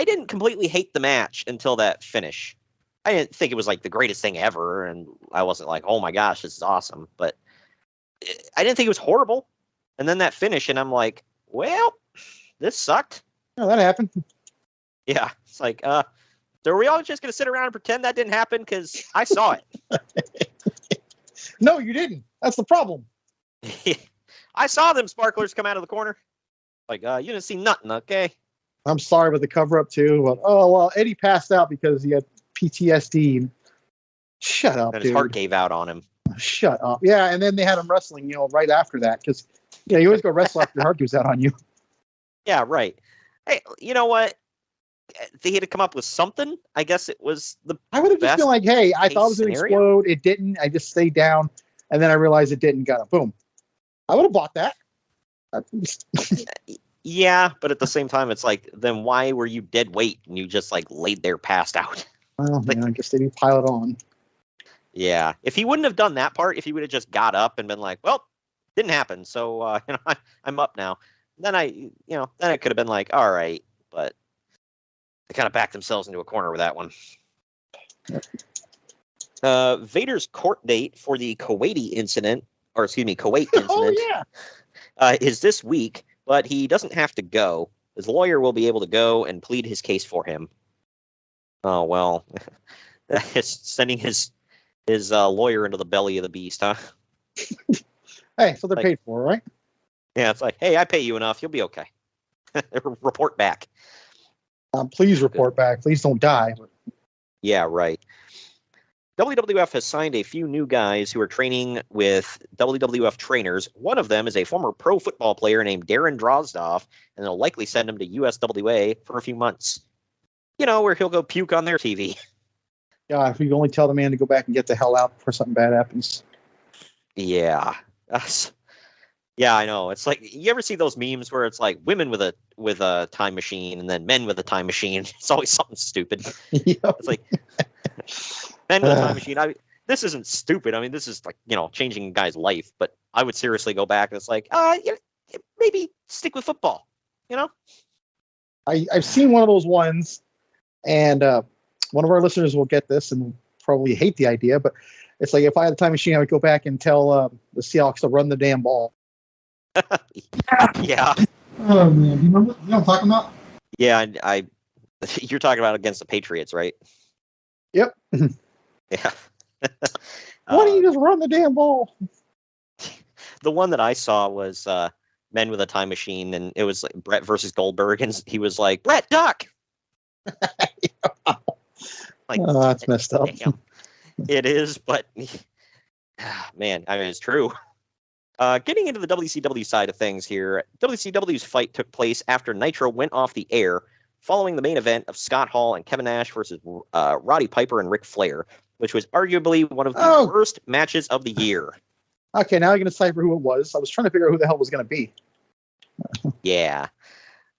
[SPEAKER 1] didn't completely hate the match until that finish. I didn't think it was like the greatest thing ever, and I wasn't like, oh my gosh, this is awesome. But I didn't think it was horrible. And then that finish, and I'm like, well, this sucked.
[SPEAKER 2] No, that happened.
[SPEAKER 1] Yeah, it's like, so are we all just going to sit around and pretend that didn't happen? Because I saw it.
[SPEAKER 2] No, you didn't. That's the problem.
[SPEAKER 1] I saw them sparklers come out of the corner. Like, you didn't see nothing, okay?
[SPEAKER 2] I'm sorry with the cover-up, too. But, well, Eddie passed out because he had PTSD. Shut up,
[SPEAKER 1] and
[SPEAKER 2] dude.
[SPEAKER 1] His heart gave out on him.
[SPEAKER 2] Shut up. Yeah, and then they had him wrestling, right after that. Because, you always go wrestle after your heart goes out on you.
[SPEAKER 1] Yeah, right. Hey, you know what? They had to come up with something. I guess it was the
[SPEAKER 2] I would have just been like, hey, I thought it was going to explode. It didn't. I just stayed down. And then I realized it didn't. Got it. Boom. I would have bought that.
[SPEAKER 1] Yeah, but at the same time, it's like, then why were you dead weight and you just like laid there passed out?
[SPEAKER 2] Well, I guess they didn't pile it on.
[SPEAKER 1] Yeah. If he wouldn't have done that part, if he would have just got up and been like, well, didn't happen. So, I'm up now. Then then it could have been like, all right, but they kind of backed themselves into a corner with that one. Vader's court date for the Kuwait incident,
[SPEAKER 2] Oh, yeah.
[SPEAKER 1] is this week, but he doesn't have to go. His lawyer will be able to go and plead his case for him. Oh, well, sending his lawyer into the belly of the beast, huh?
[SPEAKER 2] Hey, so they're paid for, right?
[SPEAKER 1] Yeah, it's like, hey, I pay you enough. You'll be okay. Report back.
[SPEAKER 2] Please report back. Please don't die.
[SPEAKER 1] Yeah, right. WWF has signed a few new guys who are training with WWF trainers. One of them is a former pro football player named Darren Drozdoff, and they'll likely send him to USWA for a few months. Where he'll go puke on their TV.
[SPEAKER 2] Yeah, if you only tell the man to go back and get the hell out before something bad happens.
[SPEAKER 1] Yeah. Yeah, I know. It's like, you ever see those memes where it's like women with a time machine and then men with a time machine? It's always something stupid.
[SPEAKER 2] Yep.
[SPEAKER 1] It's like men with a time machine. This isn't stupid. I mean, this is like, changing a guy's life, but I would seriously go back and it's like, maybe stick with football,
[SPEAKER 2] I've seen one of those ones, and one of our listeners will get this and will probably hate the idea, but it's like, if I had a time machine, I would go back and tell the Seahawks to run the damn ball.
[SPEAKER 1] Yeah.
[SPEAKER 2] Oh man, do you remember? You know what I'm talking about?
[SPEAKER 1] Yeah, you're talking about against the Patriots, right?
[SPEAKER 2] Yep.
[SPEAKER 1] Yeah.
[SPEAKER 2] Why don't you just run the damn ball?
[SPEAKER 1] The one that I saw was Men with a Time Machine, and it was like Brett versus Goldberg, and he was like, Brett, duck! Like,
[SPEAKER 2] that's messed up.
[SPEAKER 1] Damn. It is, but man, I mean, it's true. Getting into the WCW side of things here, WCW's fight took place after Nitro went off the air, following the main event of Scott Hall and Kevin Nash versus Roddy Piper and Ric Flair, which was arguably one of the worst matches of the year.
[SPEAKER 2] Okay, now I can decipher who it was. I was trying to figure out who the hell it was going to be.
[SPEAKER 1] Yeah.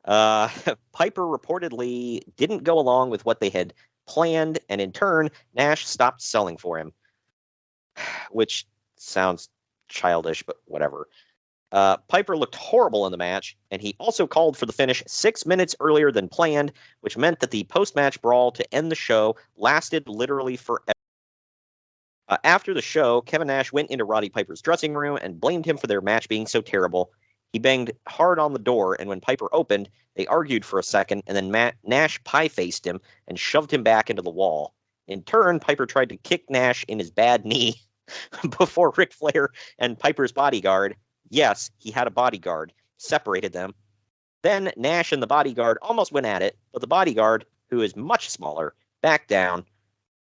[SPEAKER 1] Piper reportedly didn't go along with what they had planned, and in turn, Nash stopped selling for him, which sounds childish, but whatever. Piper looked horrible in the match, and he also called for the finish 6 minutes earlier than planned, which meant that the post-match brawl to end the show lasted literally forever. After the show, Kevin Nash went into Roddy Piper's dressing room and blamed him for their match being so terrible. He banged hard on the door, and when Piper opened, they argued for a second, and then Nash pie-faced him and shoved him back into the wall. In turn, Piper tried to kick Nash in his bad knee before Ric Flair and Piper's bodyguard, yes, he had a bodyguard, separated them. Then Nash and the bodyguard almost went at it, but the bodyguard, who is much smaller, backed down.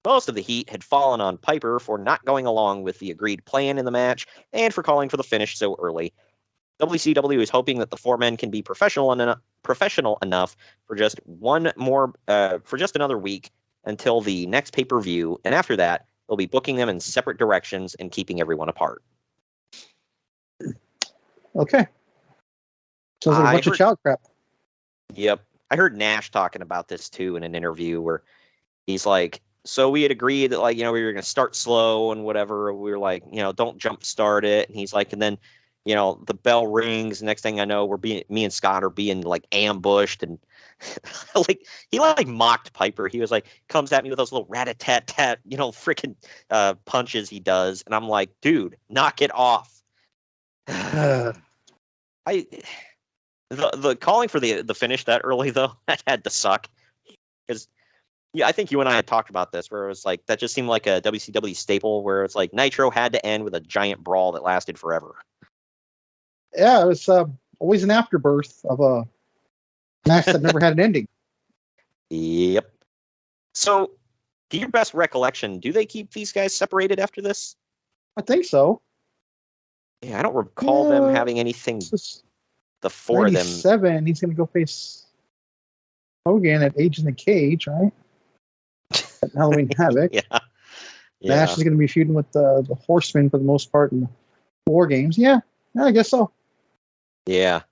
[SPEAKER 1] Most of the heat had fallen on Piper for not going along with the agreed plan in the match and for calling for the finish so early. WCW is hoping that the four men can be professional enough for just another week until the next pay-per-view, and after that, they'll be booking them in separate directions and keeping everyone apart.
[SPEAKER 2] Okay. Sounds like a bunch of child crap.
[SPEAKER 1] Yep. I heard Nash talking about this too in an interview where he's like, so we had agreed that, like, we were going to start slow and whatever. We were like, don't jump start it. And he's like, and then, the bell rings. Next thing I know, me and Scott are being like ambushed, and he mocked Piper. He was like, comes at me with those little rat-a-tat-tat, freaking punches he does. And I'm like, dude, knock it off. The calling for the finish that early though, that had to suck, because I think you and I had talked about this, where it was like, that just seemed like a WCW staple, where it's like Nitro had to end with a giant brawl that lasted forever.
[SPEAKER 2] Yeah, it was always an afterbirth of a match that never had an ending.
[SPEAKER 1] Yep. So, to your best recollection, do they keep these guys separated after this?
[SPEAKER 2] I think so.
[SPEAKER 1] Yeah, I don't recall them having anything. The four of them.
[SPEAKER 2] 97, he's going to go face Hogan at Age in the Cage, right? At Halloween Havoc.
[SPEAKER 1] Yeah.
[SPEAKER 2] Nash is going to be feuding with the Horsemen for the most part in the War Games. Yeah, I guess so.
[SPEAKER 1] Yeah.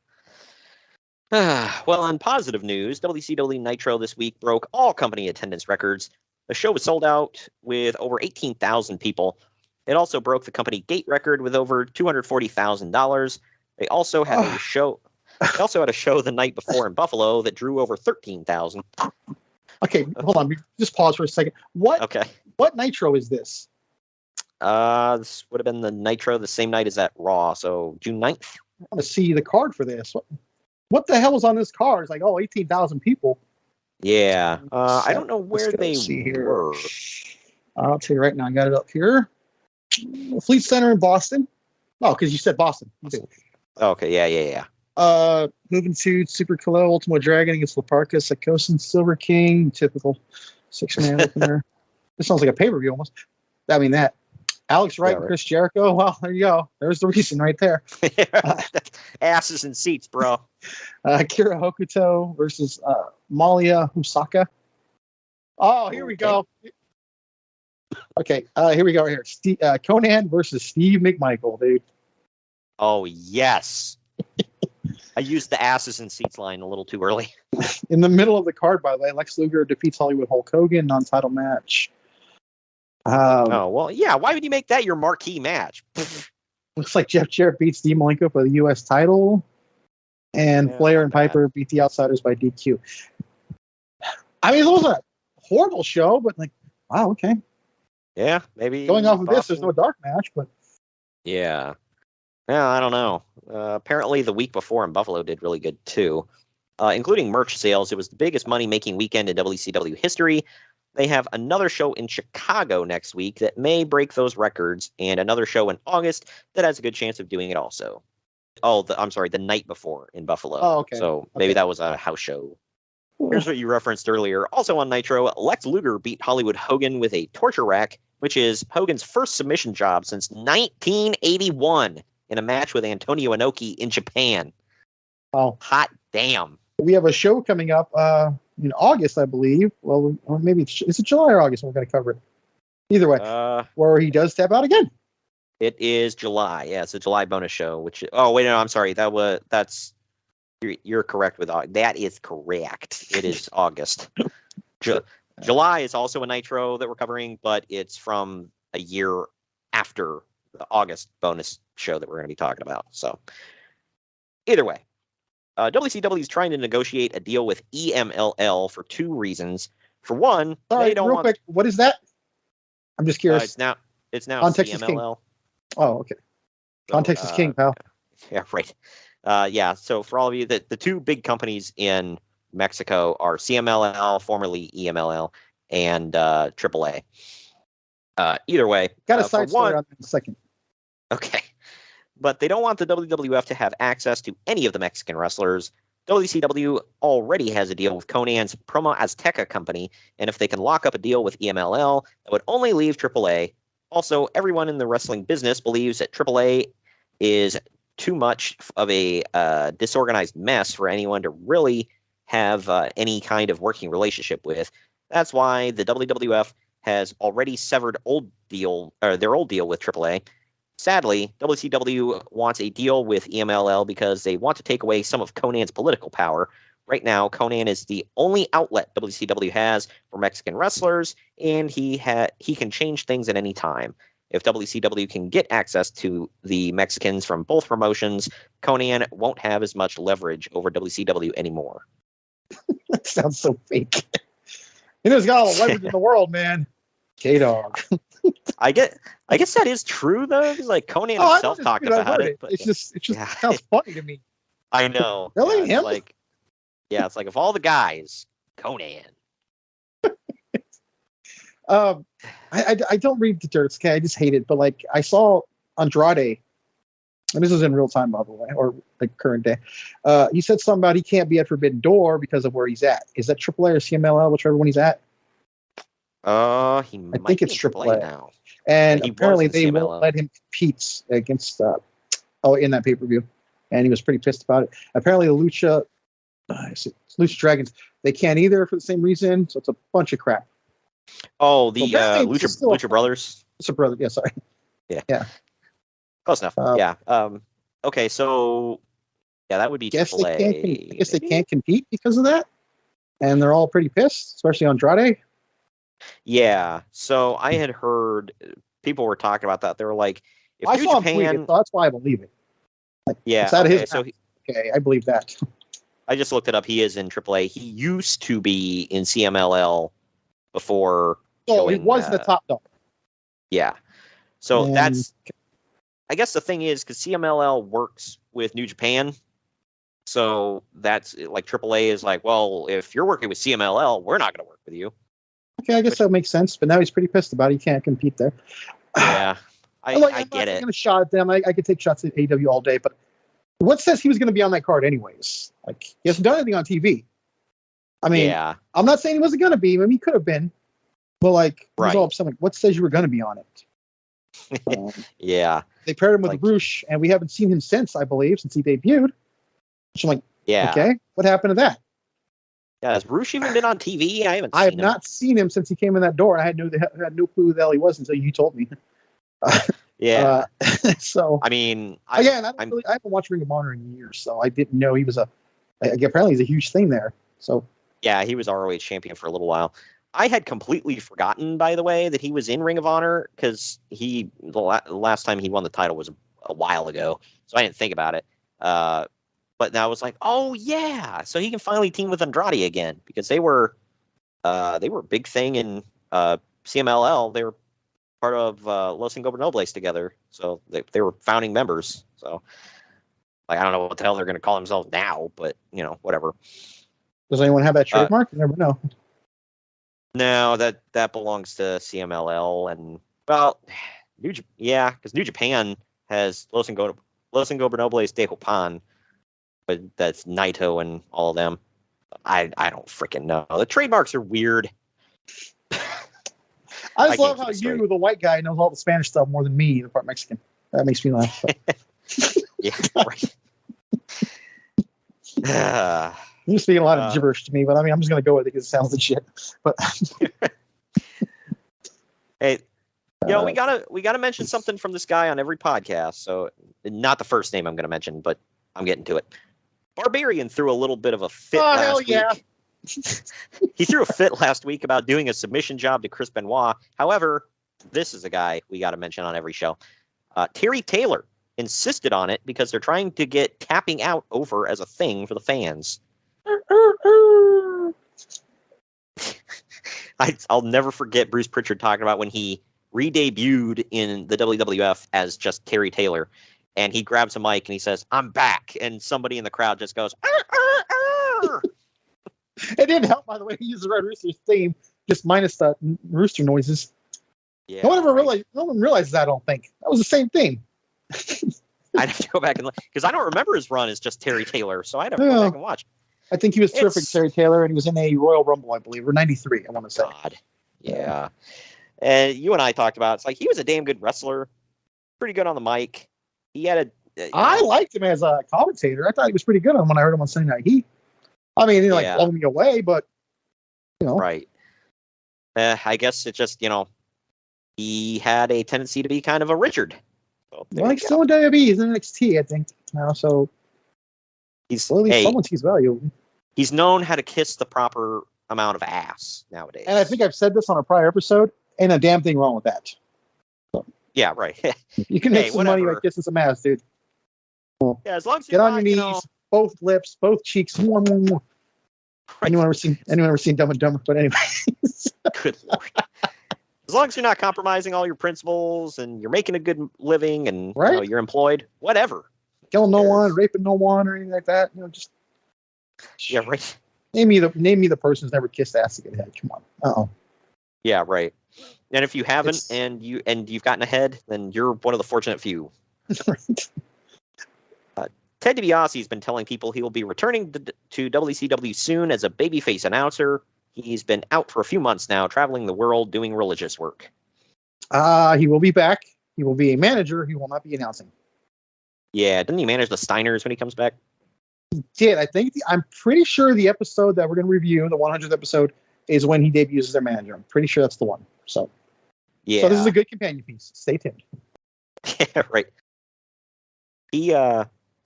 [SPEAKER 1] Well, on positive news, WCW Nitro this week broke all company attendance records. The show was sold out with over 18,000 people. It also broke the company gate record with over $240,000. They also had a show. They also had a show the night before in Buffalo that drew over 13,000.
[SPEAKER 2] Okay, hold on. Just pause for a second. What Nitro is this?
[SPEAKER 1] This would have been the Nitro the same night as that Raw, so June 9th.
[SPEAKER 2] I want to see the card for this. What the hell was on this card? It's like, 18,000 people.
[SPEAKER 1] Yeah. I don't know where they were.
[SPEAKER 2] I'll tell you right now. I got it up here. Fleet Center in Boston. Oh, because you said Boston.
[SPEAKER 1] Okay, yeah.
[SPEAKER 2] Moving to Super Kalo, Ultimo Dragon against Laparca, Psychosis, Silver King, typical 6-man opener. This sounds like a pay-per-view almost. I mean, that Alex Wright
[SPEAKER 1] Yeah,
[SPEAKER 2] and
[SPEAKER 1] right.
[SPEAKER 2] Chris Jericho. Well, there you go. There's the reason right there.
[SPEAKER 1] Asses and seats, bro.
[SPEAKER 2] Kira Hokuto versus Malia Husaka. Oh, here we go. Okay, here we go. Here, Conan versus Steve McMichael, dude.
[SPEAKER 1] Oh yes. I used the asses and seats line a little too early.
[SPEAKER 2] In the middle of the card, by the way, Lex Luger defeats Hollywood Hulk Hogan, non-title match.
[SPEAKER 1] Oh well, yeah. Why would you make that your marquee match?
[SPEAKER 2] Looks like Jeff Jarrett beats Dean Malenko for the U.S. title, and
[SPEAKER 1] Yeah,
[SPEAKER 2] Flair
[SPEAKER 1] not
[SPEAKER 2] and
[SPEAKER 1] bad.
[SPEAKER 2] Piper beat the Outsiders by DQ. I mean, it was a horrible show, but like, wow, okay.
[SPEAKER 1] Yeah, maybe
[SPEAKER 2] Going off of this, there's
[SPEAKER 1] Boston-
[SPEAKER 2] no dark match, but
[SPEAKER 1] Yeah. Yeah, I don't know. Apparently, the week before in Buffalo did really good too, including merch sales. It was the biggest money-making weekend in WCW history. They have another show in Chicago next week that may break those records, and another show in August that has a good chance of doing it also. Oh, I'm sorry, the night before in Buffalo.
[SPEAKER 2] Oh, okay.
[SPEAKER 1] So maybe that was a house show. Here's what you referenced earlier. Also on Nitro, Lex Luger beat Hollywood Hogan with a torture rack, which is Hogan's first submission job since 1981 in a match with Antonio Inoki in Japan.
[SPEAKER 2] Oh,
[SPEAKER 1] hot damn.
[SPEAKER 2] We have a show coming up in August, I believe. Well, or maybe is it July or August? We're going to cover it. Either way, where he does tap out again.
[SPEAKER 1] It is July. Yeah, it's a July bonus show. Which no, I'm sorry. You're correct with that. Is correct. It is August. July is also a Nitro that we're covering, but it's from a year after the August bonus show that we're going to be talking about. So either way, WCW is trying to negotiate a deal with EMLL for two reasons. For one,
[SPEAKER 2] Sorry,
[SPEAKER 1] they don't
[SPEAKER 2] real
[SPEAKER 1] want.
[SPEAKER 2] quick, what is that? I'm just curious.
[SPEAKER 1] It's now
[SPEAKER 2] Context is king.
[SPEAKER 1] CMLL.
[SPEAKER 2] Oh, okay. Context is king, pal.
[SPEAKER 1] Yeah, right. Yeah. So for all of you, the two big companies in Mexico are CMLL, formerly EMLL, and AAA. Either way,
[SPEAKER 2] Got a side story
[SPEAKER 1] one,
[SPEAKER 2] on that in a second.
[SPEAKER 1] Okay. But they don't want the WWF to have access to any of the Mexican wrestlers. WCW already has a deal with Konan's Promo Azteca company, and if they can lock up a deal with EMLL, that would only leave AAA. Also, everyone in the wrestling business believes that AAA is too much of a disorganized mess for anyone to really have any kind of working relationship with. That's why the WWF has already severed their old deal with AAA. Sadly, WCW wants a deal with EMLL because they want to take away some of Konan's political power. Right now, Konnan is the only outlet WCW has for Mexican wrestlers, and he can change things at any time. If WCW can get access to the Mexicans from both promotions, Konnan won't have as much leverage over WCW anymore.
[SPEAKER 2] That sounds so fake. He's got all the leverage in the world, man. K-Dog.
[SPEAKER 1] I guess that is true though. Because like Konnan himself talked about it, but
[SPEAKER 2] it just sounds funny to me.
[SPEAKER 1] I know.
[SPEAKER 2] Really,
[SPEAKER 1] yeah,
[SPEAKER 2] him?
[SPEAKER 1] It's like of all the guys, Konnan.
[SPEAKER 2] I don't read the dirt. Okay, I just hate it. But like I saw Andrade, and this is in real time, by the way, or like current day. He said something about he can't be at Forbidden Door because of where he's at. Is that AAA or CMLL, whichever one he's at?
[SPEAKER 1] I
[SPEAKER 2] think it's
[SPEAKER 1] AAA
[SPEAKER 2] AAA
[SPEAKER 1] now.
[SPEAKER 2] And
[SPEAKER 1] He
[SPEAKER 2] apparently
[SPEAKER 1] was in
[SPEAKER 2] they
[SPEAKER 1] CMLL.
[SPEAKER 2] won't let him compete against in that pay-per-view, and he was pretty pissed about it. Apparently the Lucha Dragons, they can't either for the same reason, so it's a bunch of crap.
[SPEAKER 1] Oh, the
[SPEAKER 2] So apparently it's still
[SPEAKER 1] Lucha Brothers.
[SPEAKER 2] It's a brother. Yeah, sorry.
[SPEAKER 1] Yeah. Close enough. Yeah. Okay, so yeah, that would be AAA.
[SPEAKER 2] I guess they can't compete because of that, and they're all pretty pissed, especially Andrade.
[SPEAKER 1] Yeah. So I had heard people were talking about that. They were like, if
[SPEAKER 2] I
[SPEAKER 1] New
[SPEAKER 2] saw him
[SPEAKER 1] Japan,
[SPEAKER 2] tweet it, so that's why I believe it.
[SPEAKER 1] yeah.
[SPEAKER 2] It's out of
[SPEAKER 1] Okay,
[SPEAKER 2] his
[SPEAKER 1] so
[SPEAKER 2] mouth. Okay, I believe that.
[SPEAKER 1] I just looked it up. He is in AAA. He used to be in CMLL before.
[SPEAKER 2] So he
[SPEAKER 1] going,
[SPEAKER 2] was the top dog.
[SPEAKER 1] Yeah. So
[SPEAKER 2] And-
[SPEAKER 1] that's. I guess the thing is because CMLL works with New Japan, so that's like AAA is like, well, if you're working with CMLL, we're not going to work with you.
[SPEAKER 2] Okay, I guess that makes sense. But now he's pretty pissed about it. He can't compete there.
[SPEAKER 1] Yeah, I
[SPEAKER 2] I'm
[SPEAKER 1] get
[SPEAKER 2] not
[SPEAKER 1] it.
[SPEAKER 2] taking a shot at them. I could take shots at AW all day, but what says he was going to be on that card anyways? Like he hasn't done anything on TV. I mean,
[SPEAKER 1] Yeah,
[SPEAKER 2] I'm not saying he wasn't going to be. I mean, he could have been, Well, like, he was
[SPEAKER 1] Right.
[SPEAKER 2] all upset. Like, what says you were going to be on it?
[SPEAKER 1] Yeah.
[SPEAKER 2] They paired him with
[SPEAKER 1] Like-
[SPEAKER 2] Roosh, and we haven't seen him since, I believe, since he debuted. So I'm like,
[SPEAKER 1] Yeah.
[SPEAKER 2] okay, what happened to that?
[SPEAKER 1] Yeah. Has Roosh even been on TV? I haven't
[SPEAKER 2] I have
[SPEAKER 1] seen him.
[SPEAKER 2] not seen him since he came in that door. I had no clue who the hell he was until you told me.
[SPEAKER 1] Yeah.
[SPEAKER 2] So
[SPEAKER 1] I mean,
[SPEAKER 2] again, I haven't watched Ring of Honor in years, so I didn't know he was apparently he's a huge thing there. So
[SPEAKER 1] yeah, he was ROH champion for a little while. I had completely forgotten, by the way, that he was in Ring of Honor because the last time he won the title was a while ago, so I didn't think about it. But now I was like, oh yeah, so he can finally team with Andrade again because they were a big thing in CMLL. They were part of Los Ingobernables together, so they were founding members. So like, I don't know what the hell they're going to call themselves now, but whatever.
[SPEAKER 2] does anyone have that trademark? You never know.
[SPEAKER 1] No, that belongs to CMLL and because New Japan has Los Ingobernables de Japan, but that's Naito and all of them. I don't freaking know. The trademarks are weird.
[SPEAKER 2] I just
[SPEAKER 1] I
[SPEAKER 2] love
[SPEAKER 1] can't
[SPEAKER 2] how
[SPEAKER 1] keep it straight.
[SPEAKER 2] you, the white guy, knows all the Spanish stuff more than me, the part Mexican. That makes me laugh.
[SPEAKER 1] Yeah, right.
[SPEAKER 2] You're speaking a lot of
[SPEAKER 1] Uh,
[SPEAKER 2] gibberish to me, but I mean, I'm just going to go with it because it sounds legit. But
[SPEAKER 1] Hey, we gotta mention something from this guy on every podcast. So not the first name I'm gonna mention, but I'm getting to it. Barbarian threw a little bit of a fit
[SPEAKER 2] Oh,
[SPEAKER 1] last
[SPEAKER 2] hell
[SPEAKER 1] week.
[SPEAKER 2] yeah.
[SPEAKER 1] He threw a fit last week about doing a submission job to Chris Benoit. However, this is a guy we got to mention on every show. Terry Taylor insisted on it because they're trying to get tapping out over as a thing for the fans. I'll never forget Bruce Pritchard talking about when he re-debuted in the WWF as just Terry Taylor, and he grabs a mic and he says, "I'm back," and somebody in the crowd just goes, "Arr, arr, arr."
[SPEAKER 2] It didn't help, by the way. He used the Red Rooster's theme, just minus the rooster noises.
[SPEAKER 1] Yeah,
[SPEAKER 2] No one realizes that, I don't think. That was the same thing.
[SPEAKER 1] I'd have to go back and look because I don't remember his run as just Terry Taylor, so I'd have to go
[SPEAKER 2] Yeah.
[SPEAKER 1] back and watch.
[SPEAKER 2] I think he was terrific,
[SPEAKER 1] It's-
[SPEAKER 2] Terry Taylor, and he was in a Royal Rumble, I believe, or 93, I want to say.
[SPEAKER 1] God, yeah. And you and I talked about it's like he was a damn good wrestler, pretty good on the mic. He had
[SPEAKER 2] I liked him as a commentator. I thought he was pretty good when I heard him on Sunday Night Heat. I mean, he didn't
[SPEAKER 1] Yeah.
[SPEAKER 2] blow me away, but
[SPEAKER 1] right. I guess it just he had a tendency to be kind of a Richard. So there
[SPEAKER 2] well,
[SPEAKER 1] you
[SPEAKER 2] he's
[SPEAKER 1] go.
[SPEAKER 2] still in WWE. He's in NXT, I think, now. So
[SPEAKER 1] He's
[SPEAKER 2] well, at least
[SPEAKER 1] hey,
[SPEAKER 2] someone sees value.
[SPEAKER 1] he's known how to kiss the proper amount of ass nowadays.
[SPEAKER 2] And I think I've said this on a prior episode. Ain't a damn thing wrong with that.
[SPEAKER 1] yeah, right.
[SPEAKER 2] You can make
[SPEAKER 1] Hey,
[SPEAKER 2] some money
[SPEAKER 1] whatever.
[SPEAKER 2] by kissing some ass, dude.
[SPEAKER 1] yeah, as long as
[SPEAKER 2] Get
[SPEAKER 1] you're
[SPEAKER 2] on
[SPEAKER 1] not,
[SPEAKER 2] your knees, both lips, both cheeks, more.
[SPEAKER 1] right.
[SPEAKER 2] Anyone ever seen Dumb and Dumber? But anyway,
[SPEAKER 1] Good lord. As long as you're not compromising all your principles and you're making a good living and
[SPEAKER 2] Right.
[SPEAKER 1] you're employed, whatever.
[SPEAKER 2] killing no
[SPEAKER 1] Yes.
[SPEAKER 2] one, raping no one, or anything like that. Just
[SPEAKER 1] Yeah, right.
[SPEAKER 2] name me the person who's never kissed ass to get ahead. Come on. Uh-oh.
[SPEAKER 1] Yeah, right. And if you haven't
[SPEAKER 2] It's-
[SPEAKER 1] and you've gotten ahead, then you're one of the fortunate few.
[SPEAKER 2] Right.
[SPEAKER 1] Ted DiBiase has been telling people he will be returning to WCW soon as a babyface announcer. He's been out for a few months now, traveling the world doing religious work.
[SPEAKER 2] He will be back. He will be a manager. He will not be announcing.
[SPEAKER 1] Yeah, didn't he manage the Steiners when he comes back?
[SPEAKER 2] I think I'm pretty sure the episode that we're going to review, the 100th episode, is when he debuts as their manager. I'm pretty sure that's the one. So
[SPEAKER 1] Yeah.
[SPEAKER 2] this is a good companion piece. Stay tuned.
[SPEAKER 1] Yeah, right. He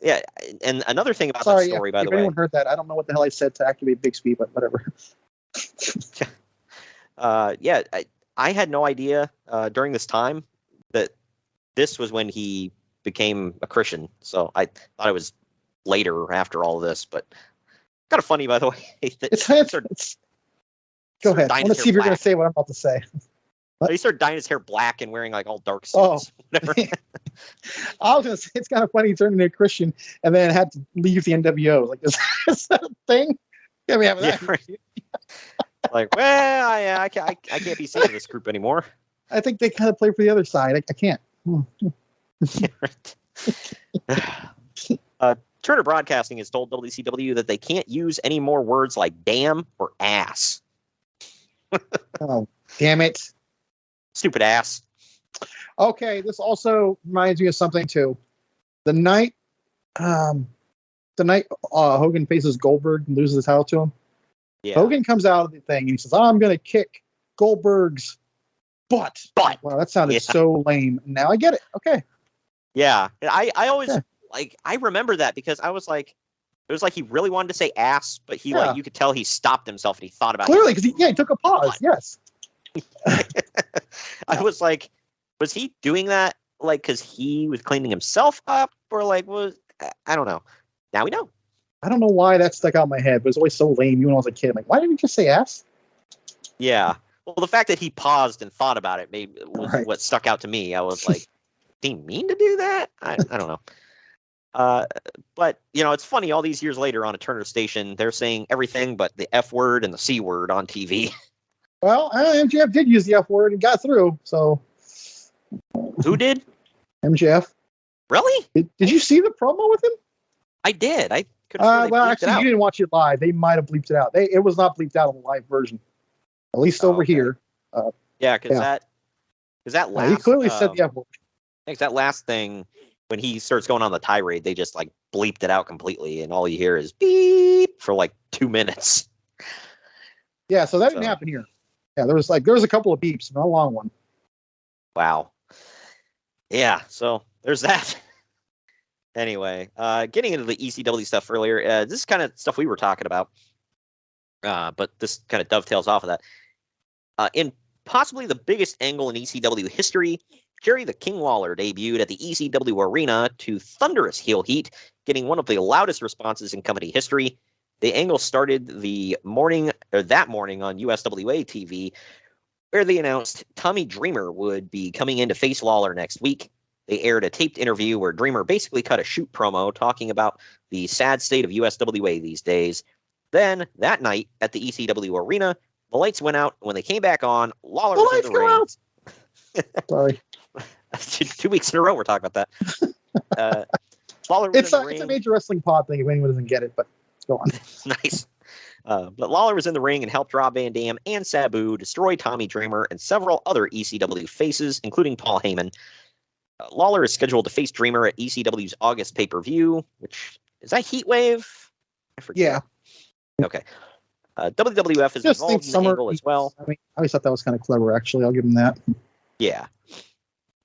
[SPEAKER 1] yeah, and another thing about
[SPEAKER 2] Sorry,
[SPEAKER 1] that story, by
[SPEAKER 2] if
[SPEAKER 1] the way.
[SPEAKER 2] anyone heard that, I don't know what the hell I said to activate Bixby, but whatever.
[SPEAKER 1] Yeah, I had no idea during this time that this was when he became a Christian. So I thought it was later after all of this, but kind of funny, by the way. that
[SPEAKER 2] It's
[SPEAKER 1] he started-
[SPEAKER 2] Go
[SPEAKER 1] started
[SPEAKER 2] ahead. I
[SPEAKER 1] dyeing
[SPEAKER 2] want to
[SPEAKER 1] his
[SPEAKER 2] see if
[SPEAKER 1] hair
[SPEAKER 2] you're going
[SPEAKER 1] black.
[SPEAKER 2] to say what I'm about to say.
[SPEAKER 1] He started dyeing his hair black and wearing like all dark
[SPEAKER 2] Oh.
[SPEAKER 1] suits. Whatever.
[SPEAKER 2] I was going to say it's kind of funny he turned into a Christian and then had to leave the NWO. Like, is that a thing? Yeah, we have
[SPEAKER 1] Yeah,
[SPEAKER 2] that.
[SPEAKER 1] right. Like, well, I can't be seen in this group anymore.
[SPEAKER 2] I think they kind of play for the other side. I can't.
[SPEAKER 1] Turner Broadcasting has told WCW that they can't use any more words like damn or ass.
[SPEAKER 2] Oh, Damn it.
[SPEAKER 1] Stupid ass.
[SPEAKER 2] Okay, this also reminds me of something too. The night Hogan faces Goldberg and loses the title to him.
[SPEAKER 1] Yeah.
[SPEAKER 2] Hogan comes out of the thing and he says, "I'm going to kick Goldberg's butt." Wow, that sounded so lame. Now I get it. Okay.
[SPEAKER 1] Yeah. I always I remember that because I was like, it was like he really wanted to say ass, but he you could tell he stopped himself and he thought about
[SPEAKER 2] clearly
[SPEAKER 1] it.
[SPEAKER 2] Because he took a pause. Butt. Yes.
[SPEAKER 1] I was like, was he doing that like because he was cleaning himself up, or like I don't know. Now we know.
[SPEAKER 2] I don't know why that stuck out in my head, but it was always so lame. Even when I was a kid, I'm like, why didn't you just say ass?
[SPEAKER 1] Yeah. Well, the fact that he paused and thought about it was what stuck out to me. I was like, did he mean to do that? I don't know. But it's funny. All these years later on a Turner station, they're saying everything but the F word and the C word on TV.
[SPEAKER 2] Well, MJF did use the F word and got through. So
[SPEAKER 1] who did?
[SPEAKER 2] MJF.
[SPEAKER 1] Really?
[SPEAKER 2] Did you see the promo with him?
[SPEAKER 1] I did. I could.
[SPEAKER 2] Well, actually, you didn't watch it live. They might have bleeped it out. It was not bleeped out on the live version, at least over here.
[SPEAKER 1] Because that last.
[SPEAKER 2] He clearly said the F word.
[SPEAKER 1] That last thing when he starts going on the tirade, they just like bleeped it out completely, and all you hear is beep for like 2 minutes.
[SPEAKER 2] Yeah, so that didn't happen here. Yeah, there was a couple of beeps, not a long one.
[SPEAKER 1] Wow. Yeah, so there's that. Anyway, getting into the ECW stuff earlier, this is kind of stuff we were talking about, but this kind of dovetails off of that. In possibly the biggest angle in ECW history, Jerry the King Lawler debuted at the ECW arena to thunderous heel heat, getting one of the loudest responses in company history. The angle started that morning on USWA TV, where they announced Tommy Dreamer would be coming in to face Lawler next week. They aired a taped interview where Dreamer basically cut a shoot promo talking about the sad state of USWA these days. Then, that night, at the ECW arena, the lights went out. When they came back on, Lawler was in the ring.
[SPEAKER 2] Sorry.
[SPEAKER 1] 2 weeks in a row we're talking about that. Lawler was in the ring.
[SPEAKER 2] It's a major wrestling pod thing if anyone doesn't get it, but go on.
[SPEAKER 1] Nice. But Lawler was in the ring and helped Rob Van Dam and Sabu destroy Tommy Dreamer and several other ECW faces, including Paul Heyman. Lawler is scheduled to face Dreamer at ECW's August pay-per-view, which is that Heatwave? I forget.
[SPEAKER 2] Yeah.
[SPEAKER 1] Okay. WWF is involved in the angle as well.
[SPEAKER 2] I always thought that was kind of clever, actually. I'll give him that.
[SPEAKER 1] Yeah.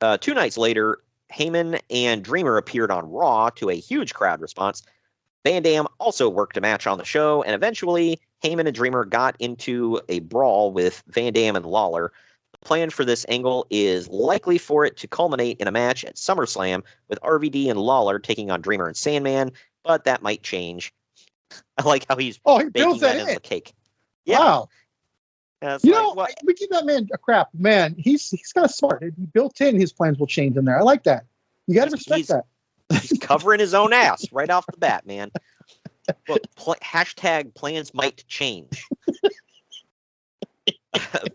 [SPEAKER 1] 2 nights later, Heyman and Dreamer appeared on Raw to a huge crowd response. Van Dam also worked a match on the show, and eventually Heyman and Dreamer got into a brawl with Van Dam and Lawler. The plan for this angle is likely for it to culminate in a match at SummerSlam with RVD and Lawler taking on Dreamer and Sandman, but that might change. I like how he's baking that into the cake. Yeah.
[SPEAKER 2] Wow. We give that man a crap. Man, he's kind of smart. He built in his plans will change in there. I like that. You got to respect that.
[SPEAKER 1] He's covering his own ass right off the bat, man. Look, hashtag plans might change. But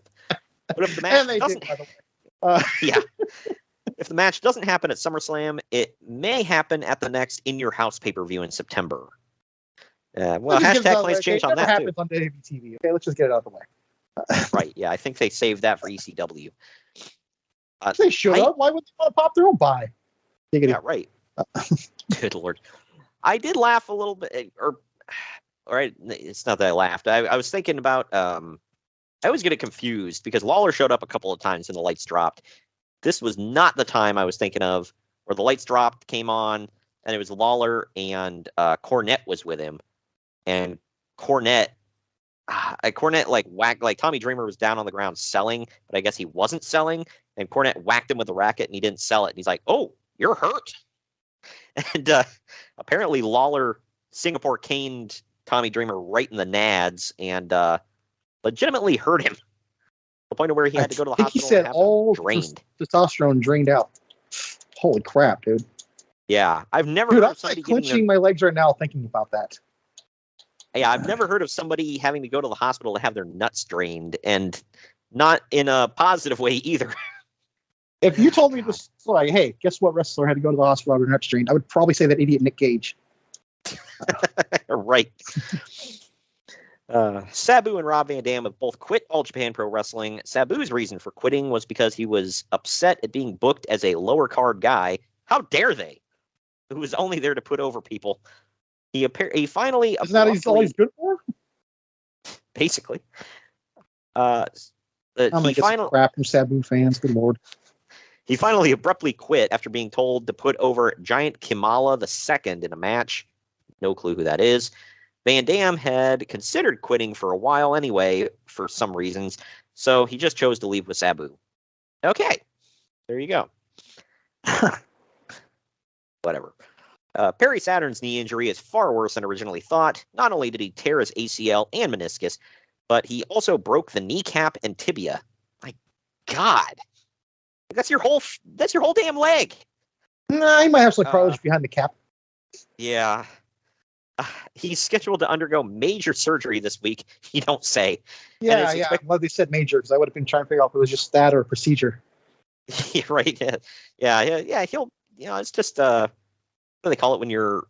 [SPEAKER 1] if the match doesn't, if the match doesn't happen at SummerSlam, it may happen at the next In Your House pay-per-view in September. Hashtag plans change on that too.
[SPEAKER 2] Happens on WWF. Okay, let's just get it out of the way.
[SPEAKER 1] Right? Yeah, I think they saved that for ECW.
[SPEAKER 2] They should have. Why would they want to pop their own pie?
[SPEAKER 1] Yeah, right. Good Lord. I did laugh a little bit, all right, it's not that I laughed. I was thinking about, I always get it confused because Lawler showed up a couple of times and the lights dropped. This was not the time I was thinking of where the lights dropped, came on, and it was Lawler and Cornette was with him. And Cornette like whacked, like Tommy Dreamer was down on the ground selling, but I guess he wasn't selling. And Cornette whacked him with the racket and he didn't sell it. And he's like, "Oh, you're hurt." And apparently Lawler Singapore caned Tommy Dreamer right in the nads and legitimately hurt him. The point of where he had to go to the hospital.
[SPEAKER 2] He said all testosterone drained out. Holy crap, dude.
[SPEAKER 1] Yeah, I've never heard of somebody
[SPEAKER 2] clenching my legs right now thinking about that.
[SPEAKER 1] Yeah, I've never heard of somebody having to go to the hospital to have their nuts drained, and not in a positive way either.
[SPEAKER 2] If you told me this, like, hey, guess what wrestler had to go to the hospital to have their nuts drained, I would probably say that idiot Nick Gage.
[SPEAKER 1] Right. Sabu and Rob Van Dam have both quit All Japan Pro Wrestling. Sabu's reason for quitting was because he was upset at being booked as a lower card guy. How dare they? Who was only there to put over people. He finally
[SPEAKER 2] Isn't that all he's good for?
[SPEAKER 1] Basically.
[SPEAKER 2] I'm gonna get some crap from Sabu fans. Good lord.
[SPEAKER 1] He finally abruptly quit after being told to put over Giant Kimala II in a match. No clue who that is. Van Dam had considered quitting for a while anyway, for some reasons, so he just chose to leave with Sabu. Okay, there you go. Whatever. Perry Saturn's knee injury is far worse than originally thought. Not only did he tear his ACL and meniscus, but he also broke the kneecap and tibia. My God, that's your whole damn leg.
[SPEAKER 2] Nah, he might have some cartilage behind the cap.
[SPEAKER 1] Yeah. He's scheduled to undergo major surgery this week. You don't say.
[SPEAKER 2] Yeah. Well, they said major because I would have been trying to figure out if it was just that or a procedure.
[SPEAKER 1] Right. Yeah. He'll. It's just what do they call it when you're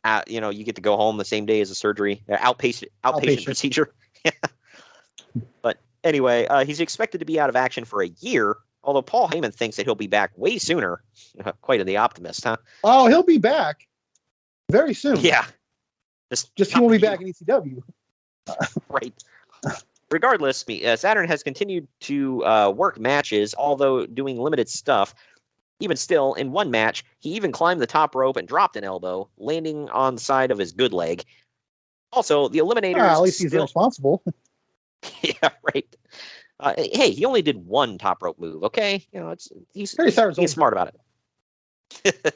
[SPEAKER 1] at? You get to go home the same day as a surgery. Outpatient procedure. But anyway, he's expected to be out of action for a year. Although Paul Heyman thinks that he'll be back way sooner. Quite the optimist, huh?
[SPEAKER 2] Oh, he'll be back very soon.
[SPEAKER 1] Yeah.
[SPEAKER 2] Just he won't be back in ECW.
[SPEAKER 1] Right. Regardless, Saturn has continued to work matches, although doing limited stuff. Even still, in one match, he even climbed the top rope and dropped an elbow, landing on the side of his good leg. Also, the Eliminators...
[SPEAKER 2] at least he's responsible.
[SPEAKER 1] Yeah, right. Hey, he only did one top rope move, okay? He's smart about it.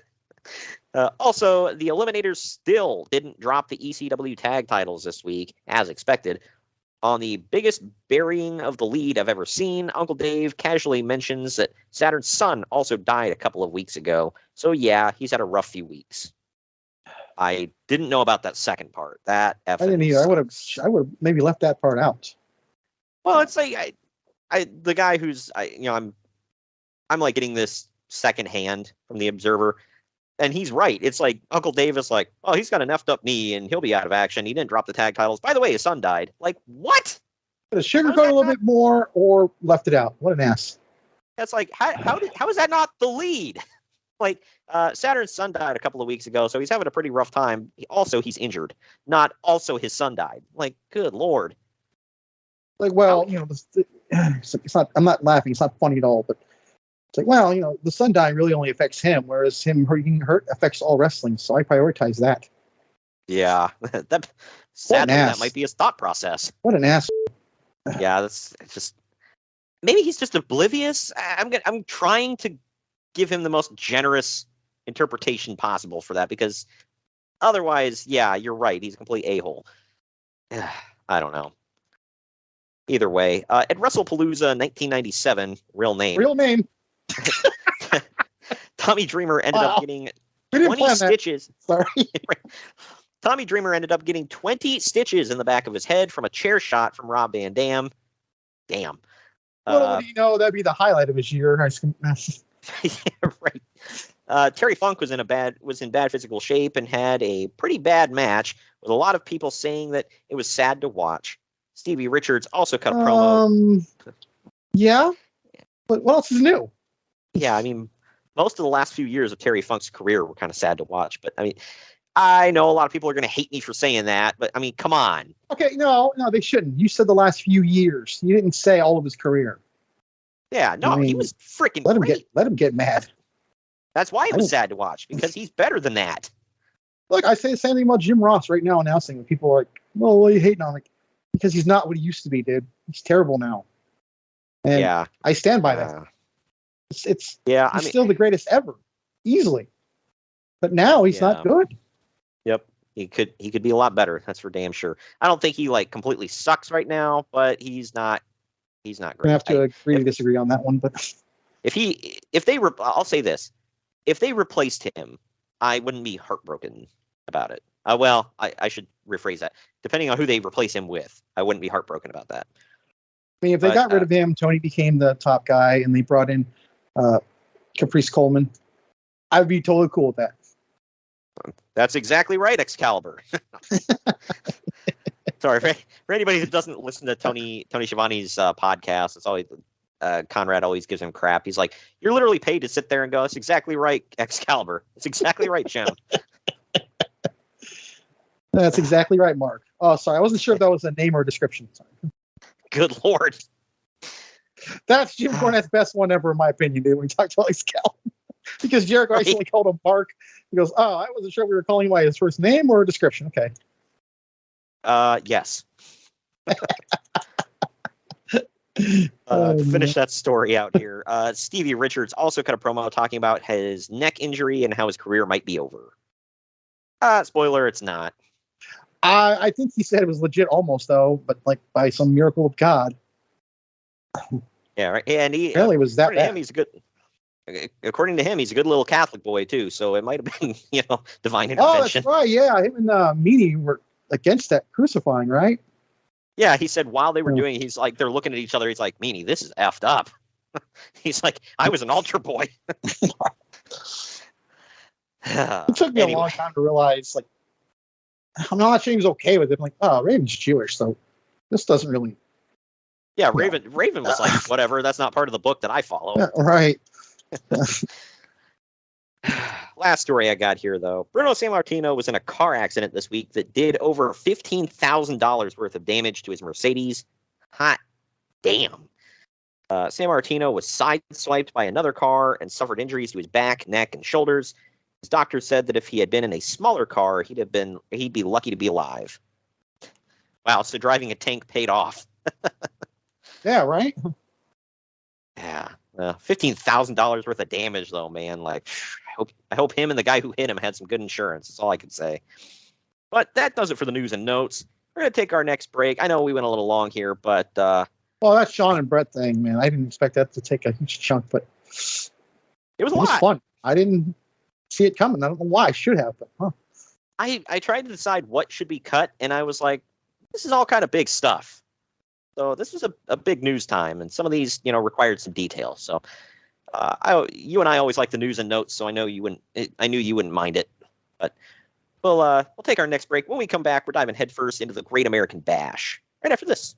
[SPEAKER 1] Also, the Eliminators still didn't drop the ECW tag titles this week, as expected. On the biggest burying of the lead I've ever seen, Uncle Dave casually mentions that Saturn's son also died a couple of weeks ago. So yeah, he's had a rough few weeks. I didn't know about that second part. I
[SPEAKER 2] didn't either. I would have maybe left that part out.
[SPEAKER 1] Well, it's like the guy who's I'm like getting this secondhand from the Observer. And he's right. It's like Uncle Dave is like, oh, he's got an effed up knee and he'll be out of action. He didn't drop the tag titles. By the way, his son died. Like, what?
[SPEAKER 2] Could have sugarcoated a little bit more or left it out. What an ass.
[SPEAKER 1] That's like, how is that not the lead? Like, Saturn's son died a couple of weeks ago, so he's having a pretty rough time. He's injured. Not also his son died. Like, good Lord.
[SPEAKER 2] Like, well, it's not, I'm not laughing. It's not funny at all, but it's like, well, the son dying really only affects him, whereas him getting hurt affects all wrestling. So I prioritize that.
[SPEAKER 1] Yeah, sadly, that might be his thought process.
[SPEAKER 2] What an ass.
[SPEAKER 1] Yeah, it's just maybe he's just oblivious. I'm trying to give him the most generous interpretation possible for that, because otherwise, yeah, you're right. He's a complete a-hole. I don't know. Either way, at WrestlePalooza 1997, real name. Tommy Dreamer ended up getting 20 stitches.
[SPEAKER 2] Sorry.
[SPEAKER 1] Tommy Dreamer ended up getting 20 stitches in the back of his head from a chair shot from Rob Van Dam. Damn.
[SPEAKER 2] Well, do you know, that'd be the highlight of his year.
[SPEAKER 1] Yeah, right. Terry Funk was in bad physical shape and had a pretty bad match, with a lot of people saying that it was sad to watch. Stevie Richards also cut a promo.
[SPEAKER 2] Yeah, but what else is new?
[SPEAKER 1] Yeah, I mean, most of the last few years of Terry Funk's career were kind of sad to watch. But I mean, I know a lot of people are going to hate me for saying that, but I mean, come on.
[SPEAKER 2] Okay, no, they shouldn't. You said the last few years. You didn't say all of his career.
[SPEAKER 1] Yeah, no, he was freaking great.
[SPEAKER 2] Let him get mad.
[SPEAKER 1] That's why it was sad to watch, because he's better than that.
[SPEAKER 2] Look, I say the same thing about Jim Ross right now announcing. When people are like, well, what are you hating on? Like, because he's not what he used to be, dude. He's terrible now. And yeah, I stand by that. He's still the greatest ever, easily. But now he's not good.
[SPEAKER 1] Yep, he could be a lot better. That's for damn sure. I don't think he completely sucks right now, but he's not great.
[SPEAKER 2] I have to agree to disagree on that one, but
[SPEAKER 1] I'll say this: if they replaced him, I wouldn't be heartbroken about it. Well, I should rephrase that. Depending on who they replace him with, I wouldn't be heartbroken about that.
[SPEAKER 2] I mean, if they got rid of him, Tony became the top guy, and they brought in Caprice Coleman, I would be totally cool with that.
[SPEAKER 1] Sorry for anybody who doesn't listen to Tony Schiavone's podcast. It's always Conrad always gives him crap. He's like, "You're literally paid to sit there and go, that's exactly right, Excalibur. That's exactly right, Jim."
[SPEAKER 2] That's exactly right, Mark. Oh, sorry, I wasn't sure if that was a name or a description. Sorry.
[SPEAKER 1] Good Lord.
[SPEAKER 2] That's Jim Cornette's best one ever, in my opinion, dude. When we talked about Excalibur, because Jericho recently called him Mark. He goes, "Oh, I wasn't sure we were calling him by his first name or a description." Okay.
[SPEAKER 1] Yes. Finish that story out here. Stevie Richards also cut a promo talking about his neck injury and how his career might be over. Spoiler, it's not.
[SPEAKER 2] I think he said it was legit almost, though, but like by some miracle of God.
[SPEAKER 1] Yeah, right. And he
[SPEAKER 2] apparently was that bad.
[SPEAKER 1] According to him, he's a good little Catholic boy, too. So it might have been, divine intervention.
[SPEAKER 2] Oh, that's right. Yeah, him and Meanie were against that crucifying, right?
[SPEAKER 1] Yeah, he said while they were doing it, he's like, they're looking at each other. He's like, Meanie, this is effed up. He's like, I was an altar boy.
[SPEAKER 2] It took me a long time to realize, like, I'm not saying he's okay with it. I'm like, oh, Raven's Jewish, so this doesn't really.
[SPEAKER 1] Yeah, Raven was like, whatever. That's not part of the book that I follow.
[SPEAKER 2] Yeah, right.
[SPEAKER 1] Last story I got here, though. Bruno Sammartino was in a car accident this week that did over $15,000 worth of damage to his Mercedes. Hot damn. Sammartino was sideswiped by another car and suffered injuries to his back, neck, and shoulders. His doctor said that if he had been in a smaller car, he'd be lucky to be alive. Wow, so driving a tank paid off.
[SPEAKER 2] Yeah, right?
[SPEAKER 1] Yeah. $15,000 worth of damage, though, man. Like, I hope him and the guy who hit him had some good insurance. That's all I can say. But that does it for the news and notes. We're going to take our next break. I know we went a little long here, but...
[SPEAKER 2] well, that Sean and Brett thing, man. I didn't expect that to take a huge chunk, but...
[SPEAKER 1] It was
[SPEAKER 2] fun. I didn't see it coming. I don't know why. I should have, but...
[SPEAKER 1] I tried to decide what should be cut, and I was like, this is all kind of big stuff. So this was a big news time, and some of these, required some detail. So you and I always like the news and notes, so I knew you wouldn't mind it. But we'll take our next break. When we come back, we're diving headfirst into the Great American Bash. Right after this.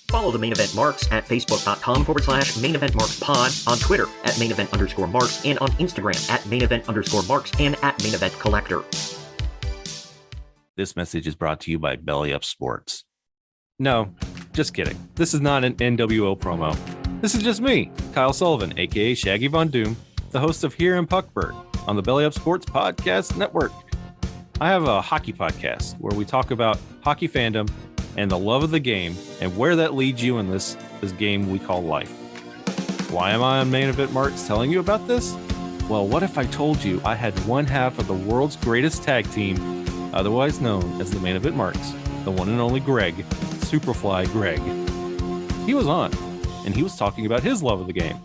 [SPEAKER 1] Follow the Main Event Marks at Facebook.com/Main Event Marks Pod, on Twitter at Main Event _Marks, and on Instagram at Main Event _Marks and at Main Event Collector.
[SPEAKER 4] This message is brought to you by Belly Up Sports. No, just kidding. This is not an NWO promo. This is just me, Kyle Sullivan, aka Shaggy Von Doom, the host of Here in Puckburg on the Belly Up Sports Podcast Network. I have a hockey podcast where we talk about hockey fandom and the love of the game and where that leads you in this game we call life. Why am I on Main Event Marks telling you about this? Well, what if I told you I had one half of the world's greatest tag team, otherwise known as the Main Event Marks, the one and only Greg, Superfly Greg. He was on, and he was talking about his love of the game.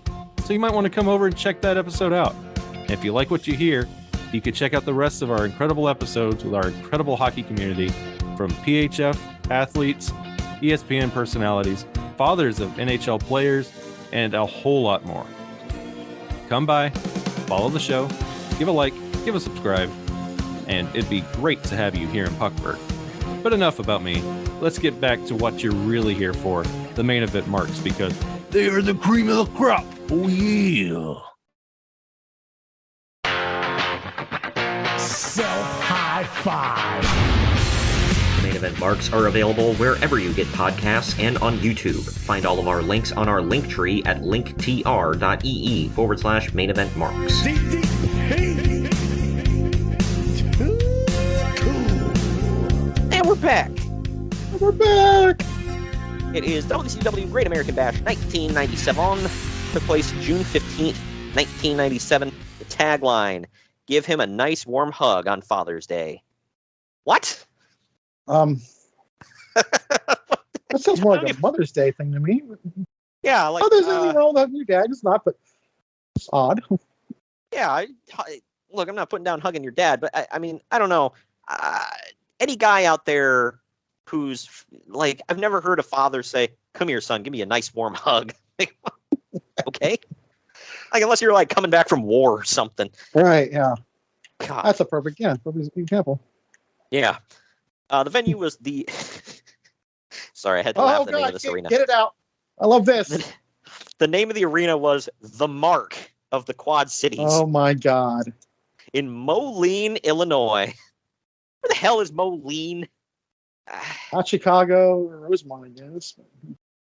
[SPEAKER 4] So you might want to come over and check that episode out. And if you like what you hear, you can check out the rest of our incredible episodes with our incredible hockey community, from PHF athletes, ESPN personalities, fathers of NHL players, and a whole lot more. Come by, follow the show, give a like, give a subscribe, and it'd be great to have you here in Puckburg. But enough about me. Let's get back to what you're really here for, the Main Event Marks, because they are the cream of the crop. Oh, yeah.
[SPEAKER 5] Self-high five.
[SPEAKER 1] Main Event Marks are available wherever you get podcasts and on YouTube. Find all of our links on our link tree at linktr.ee/Main Event Marks. And we're back.
[SPEAKER 2] We're back.
[SPEAKER 1] It is WCW Great American Bash 1997. Took place June 15th, 1997. The tagline, give him a nice warm hug on Father's Day. What?
[SPEAKER 2] That sounds more like a Mother's Day thing to me.
[SPEAKER 1] Yeah, like
[SPEAKER 2] there's nothing wrong with your dad. It's not, but it's odd.
[SPEAKER 1] Yeah, look, I'm not putting down hugging your dad, but I mean, I don't know. Any guy out there who's like, I've never heard a father say, "Come here, son, give me a nice warm hug." Okay, like unless you're like coming back from war or something.
[SPEAKER 2] Right? Yeah.
[SPEAKER 1] God.
[SPEAKER 2] That's a perfect example.
[SPEAKER 1] Yeah. The venue was the. Sorry, I had to laugh at the name of this arena.
[SPEAKER 2] Get it out. I love this.
[SPEAKER 1] The name of the arena was the Mark of the Quad Cities.
[SPEAKER 2] Oh my God.
[SPEAKER 1] In Moline, Illinois. Where the hell is Moline?
[SPEAKER 2] Not Chicago or Rosemont, I guess.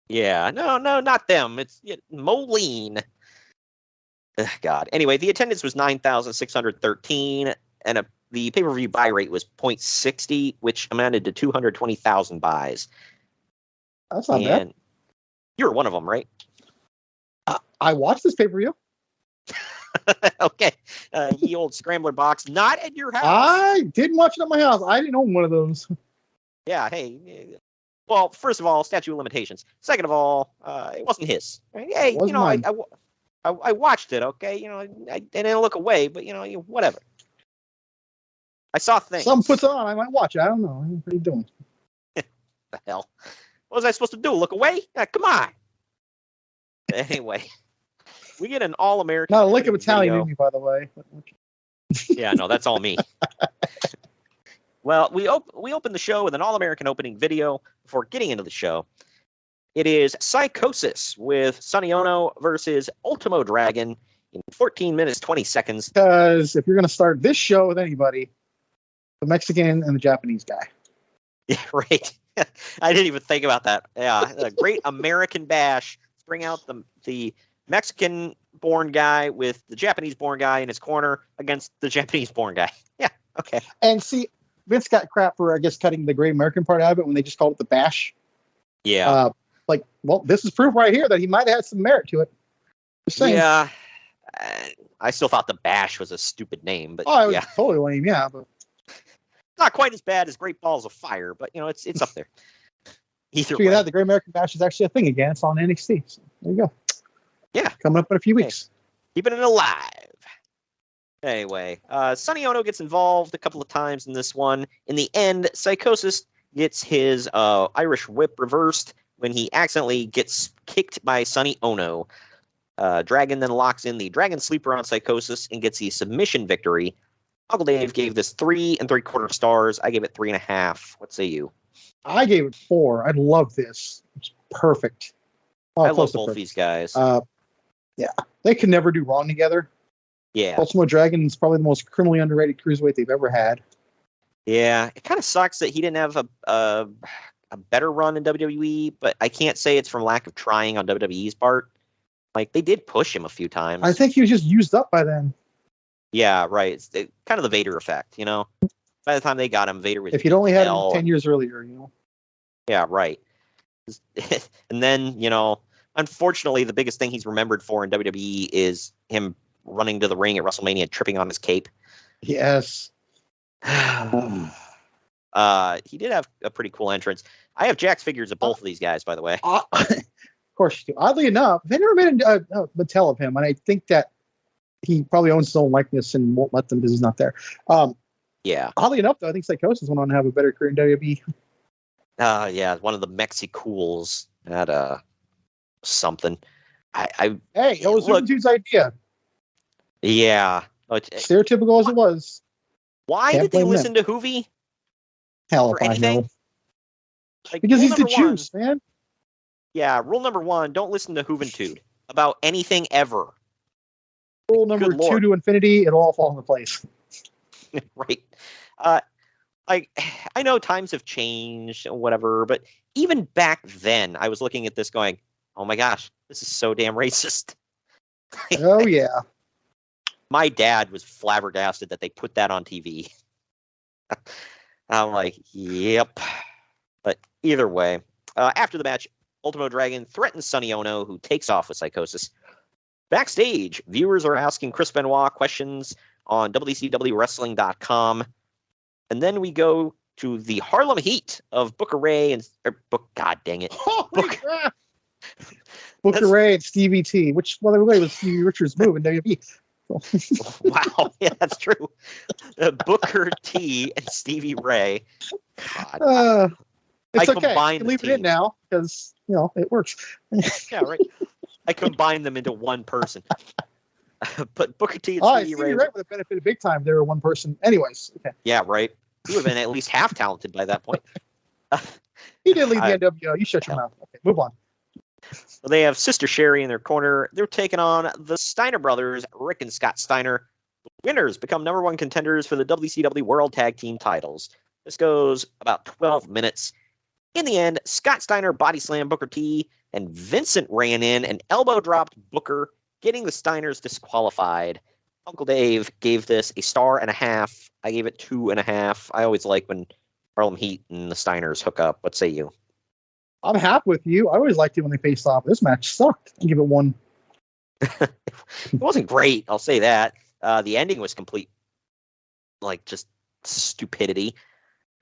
[SPEAKER 1] Yeah, no, not them. It's Moline. Ugh, God. Anyway, the attendance was 9,613, and the pay-per-view buy rate was 0.60, which amounted to 220,000 buys.
[SPEAKER 2] That's not bad.
[SPEAKER 1] You were one of them, right?
[SPEAKER 2] I watched this pay-per-view.
[SPEAKER 1] Okay. Ye old scrambler box, not at your house.
[SPEAKER 2] I didn't watch it at my house. I didn't own one of those.
[SPEAKER 1] Yeah, hey. Well, first of all, statute of limitations. Second of all, it wasn't his. Hey, I watched it, okay? I didn't look away, but, whatever. I saw things.
[SPEAKER 2] Someone puts it on, I might watch it. I don't know. What are you doing?
[SPEAKER 1] The hell? What was I supposed to do? Look away? Come on. Anyway, we get an all-American.
[SPEAKER 2] Not a lick of Italian in me, by the way.
[SPEAKER 1] Yeah, no, that's all me. Well, we open the show with an all-American opening video before getting into the show. It is Psychosis with Sonny Ono versus Ultimo Dragon in 14 minutes, 20 seconds.
[SPEAKER 2] Because if you're going to start this show with anybody, the Mexican and the Japanese guy.
[SPEAKER 1] Yeah, right. I didn't even think about that. Yeah, a great American bash. Bring out the Mexican-born guy with the Japanese-born guy in his corner against the Japanese-born guy. Yeah, okay.
[SPEAKER 2] And see, Vince got crap for, I guess, cutting the great American part out of it when they just called it the bash.
[SPEAKER 1] Yeah.
[SPEAKER 2] This is proof right here that he might have had some merit to it. Just saying.
[SPEAKER 1] Yeah. I still thought the bash was a stupid name, but
[SPEAKER 2] it was totally lame, yeah. But
[SPEAKER 1] not quite as bad as Great Balls of Fire, but it's up there. Either
[SPEAKER 2] way.
[SPEAKER 1] That,
[SPEAKER 2] the Great American Bash is actually a thing again. It's on NXT. So there you go.
[SPEAKER 1] Yeah.
[SPEAKER 2] Coming up in a few weeks.
[SPEAKER 1] Keeping it alive. Anyway, Sonny Ono gets involved a couple of times in this one. In the end, Psychosis gets his Irish whip reversed when he accidentally gets kicked by Sonny Ono. Dragon then locks in the Dragon Sleeper on Psychosis and gets the submission victory. Uncle Dave gave this 3 3/4 stars. I gave it 3.5. What say you?
[SPEAKER 2] I gave it 4. I love this. It's perfect.
[SPEAKER 1] I love both these guys.
[SPEAKER 2] Yeah, they could never do wrong together.
[SPEAKER 1] Yeah.
[SPEAKER 2] Ultimo Dragon is probably the most criminally underrated cruiserweight they've ever had.
[SPEAKER 1] Yeah, it kind of sucks that he didn't have a better run in WWE, but I can't say it's from lack of trying on WWE's part. Like, they did push him a few times.
[SPEAKER 2] I think he was just used up by then.
[SPEAKER 1] Yeah, right. It's kind of the Vader effect, By the time they got him, Vader was...
[SPEAKER 2] If he'd only had him 10 years earlier,
[SPEAKER 1] Yeah, right. And then, unfortunately, the biggest thing he's remembered for in WWE is him running to the ring at WrestleMania, tripping on his cape.
[SPEAKER 2] Yes.
[SPEAKER 1] He did have a pretty cool entrance. I have Jack's figures of both of these guys, by the way.
[SPEAKER 2] Of course you do. Oddly enough, they never made a Mattel of him, and I think that he probably owns his own likeness and won't let them because he's not there.
[SPEAKER 1] Yeah.
[SPEAKER 2] Oddly enough, though, I think Psychosis went on to have a better career in WWE.
[SPEAKER 1] Yeah, one of the Mexicools at something.
[SPEAKER 2] Hey, it was Dude's idea.
[SPEAKER 1] Yeah.
[SPEAKER 2] Stereotypical as it was.
[SPEAKER 1] Why did they listen to Hoovy?
[SPEAKER 2] Hell
[SPEAKER 1] for
[SPEAKER 2] if
[SPEAKER 1] anything?
[SPEAKER 2] I know.
[SPEAKER 1] Like,
[SPEAKER 2] because he's the
[SPEAKER 1] one,
[SPEAKER 2] juice, man.
[SPEAKER 1] Yeah, rule number 1, don't listen to Hooventude about anything ever.
[SPEAKER 2] Rule number 2 to infinity, it'll all fall into place.
[SPEAKER 1] Right. I know times have changed or whatever, but even back then, I was looking at this going, oh my gosh, this is so damn racist.
[SPEAKER 2] Oh, yeah.
[SPEAKER 1] My dad was flabbergasted that they put that on TV. I'm like, yep. But either way, after the match, Ultimo Dragon threatens Sonny Ono, who takes off with Psychosis. Backstage, viewers are asking Chris Benoit questions on WCWWrestling.com. And then we go to the Harlem Heat of Booker Ray and... God dang it.
[SPEAKER 2] Booker Ray and Stevie T, which, by the way, was Stevie Richards' move in WWE.
[SPEAKER 1] Wow, yeah, that's true. Booker T and Stevie Ray. God.
[SPEAKER 2] It's okay.
[SPEAKER 1] Combined
[SPEAKER 2] You can leave it in now because, it works.
[SPEAKER 1] Yeah, right. I combined them into one person. But Booker T and Stevie
[SPEAKER 2] Stevie
[SPEAKER 1] Ray
[SPEAKER 2] Ray would have benefited big time. They were one person. Anyways. Okay.
[SPEAKER 1] Yeah, right. He would have been at least half talented by that point.
[SPEAKER 2] He did leave the NWO. You shut your mouth. Okay, move on.
[SPEAKER 1] So they have Sister Sherry in their corner. They're taking on the Steiner brothers, Rick and Scott Steiner. The winners become number one contenders for the WCW World Tag Team titles. This goes about 12 minutes. In the end, Scott Steiner body slammed Booker T, and Vincent ran in and elbow dropped Booker, getting the Steiners disqualified. Uncle Dave gave this a 1.5 stars. I gave it 2.5. I always like when Harlem Heat and the Steiners hook up. What say you?
[SPEAKER 2] I'm happy with you. I always liked it when they faced off. This match sucked. I'll give it 1.
[SPEAKER 1] It wasn't great, I'll say that. The ending was complete, just stupidity.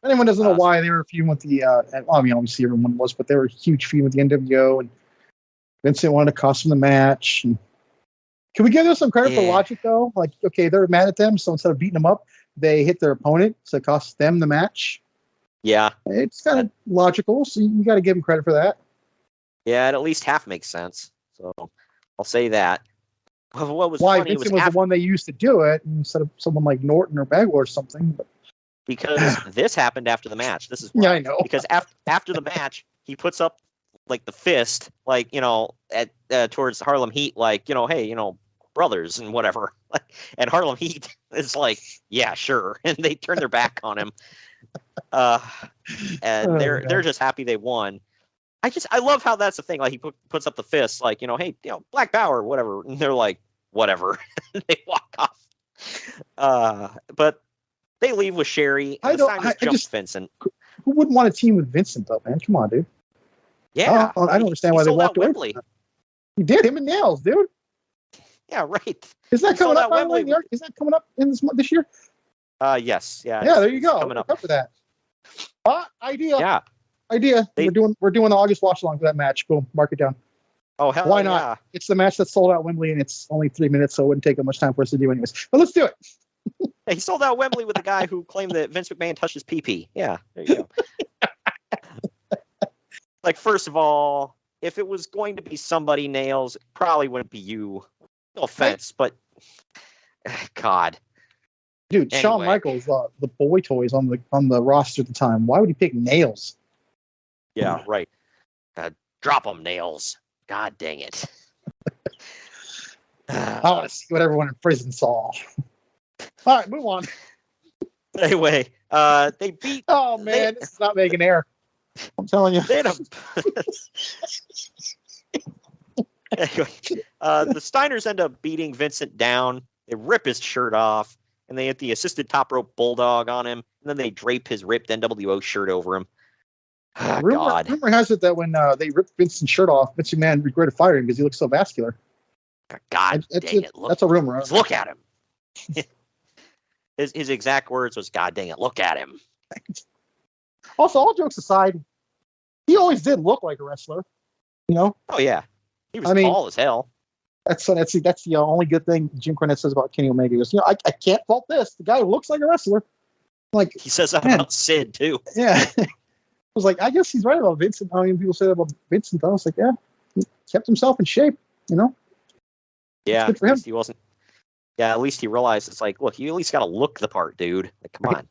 [SPEAKER 2] Anyone doesn't know why they were feuding with the, obviously everyone was, but they were a huge feud with the NWO, and Vincent wanted to cost them the match. And can we give them some credit for logic, though? Like, okay, they're mad at them, so instead of beating them up, they hit their opponent, so it costs them the match.
[SPEAKER 1] Yeah.
[SPEAKER 2] It's kind of logical, so you got to give them credit for that.
[SPEAKER 1] Yeah, it at least half makes sense. So I'll say that. What was
[SPEAKER 2] why
[SPEAKER 1] funny
[SPEAKER 2] Vincent was the one they used to do it instead of someone like Norton or Bagwell or something. But.
[SPEAKER 1] Because this happened after the match. This is why.
[SPEAKER 2] Yeah, I know.
[SPEAKER 1] Because after the match, he puts up the fist, at towards Harlem Heat, hey, brothers and whatever. And Harlem Heat is like, yeah, sure, and they turn their back on him. And they're just happy they won. I love how that's the thing. Like, he puts up the fist, hey, Black Power, whatever. And they're like, whatever. They walk off. But they leave with Sherry. And the Steiners jump Vincent.
[SPEAKER 2] Who wouldn't want a team with Vincent, though, man? Come on, dude.
[SPEAKER 1] Yeah.
[SPEAKER 2] I don't understand why they walked away.
[SPEAKER 1] Wembley.
[SPEAKER 2] He did. Him and Nails, dude.
[SPEAKER 1] Yeah, right.
[SPEAKER 2] Is that coming up, by the way? Is that coming up in this year?
[SPEAKER 1] Yes. Yeah.
[SPEAKER 2] Yeah, there you go.
[SPEAKER 1] Coming up.
[SPEAKER 2] For that. Idea.
[SPEAKER 1] Yeah.
[SPEAKER 2] Idea. We're doing the August watch along for that match. Boom. Mark it down.
[SPEAKER 1] Oh, hell
[SPEAKER 2] why not? Yeah. It's the match that sold out Wembley, and it's only 3 minutes, so it wouldn't take that much time for us to do anyways. But let's do it.
[SPEAKER 1] Yeah, he sold out Wembley with the guy who claimed that Vince McMahon touched his pee-pee. Yeah, there you go. First of all, if it was going to be somebody, Nails, it probably wouldn't be you. No offense, but God.
[SPEAKER 2] Dude, anyway. Shawn Michaels, the boy toys on the roster at the time. Why would he pick Nails?
[SPEAKER 1] Yeah, right. Drop them, Nails. God dang it.
[SPEAKER 2] I want to see what everyone in prison saw. All right, move on.
[SPEAKER 1] Anyway, they beat.
[SPEAKER 2] Oh man, this is not making air. I'm telling you.
[SPEAKER 1] Anyway, the Steiners end up beating Vincent down. They rip his shirt off, and they hit the assisted top rope bulldog on him, and then they drape his ripped NWO shirt over him.
[SPEAKER 2] Rumor has it that when they ripped Vincent's shirt off, Vince McMahon regretted firing him because he looked so vascular.
[SPEAKER 1] God dang it.
[SPEAKER 2] That's a rumor.
[SPEAKER 1] Look at him. His exact words was, God dang it, look at him.
[SPEAKER 2] Also, all jokes aside, he always did look like a wrestler. Oh,
[SPEAKER 1] yeah. He was tall as hell.
[SPEAKER 2] That's the only good thing Jim Cornette says about Kenny Omega. He goes, I can't fault this. The guy looks like a wrestler.
[SPEAKER 1] He says that about Sid, too.
[SPEAKER 2] Yeah. I was like, I guess he's right about Vincent. I mean, people say that about Vincent. I was like, yeah, he kept himself in shape,
[SPEAKER 1] Yeah,
[SPEAKER 2] good for him.
[SPEAKER 1] He wasn't. Yeah, at least he realized it's look, you at least got to look the part, dude. Come on.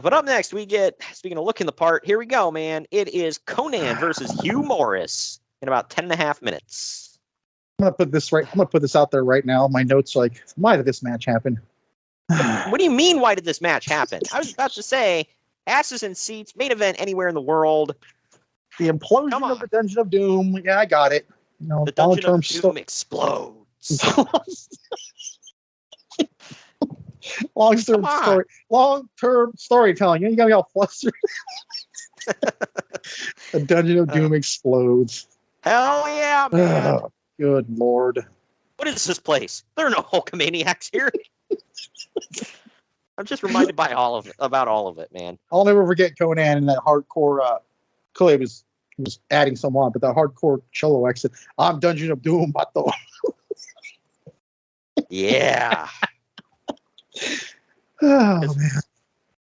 [SPEAKER 1] But up next, we get, speaking of looking the part, here we go, man. It is Conan versus Hugh Morris in about 10.5 minutes.
[SPEAKER 2] I'm going to put this out there right now. My notes are like, why did this match happen?
[SPEAKER 1] What do you mean, why did this match happen? I was about to say, asses and seats, main event anywhere in the world.
[SPEAKER 2] The implosion of the Dungeon of Doom. Yeah, I got it.
[SPEAKER 1] The Dungeon of Doom explodes.
[SPEAKER 2] Long-term storytelling. You got me all flustered. The Dungeon of Doom explodes.
[SPEAKER 1] Hell yeah, man.
[SPEAKER 2] Oh, good Lord.
[SPEAKER 1] What is this place? There are no Hulkamaniacs here. I'm just reminded about all of it, man.
[SPEAKER 2] I'll never forget Conan and that hardcore. Clearly, was adding some on, but that hardcore Cholo exit. I'm Dungeon of Doom, Bato.
[SPEAKER 1] Yeah.
[SPEAKER 2] Oh man.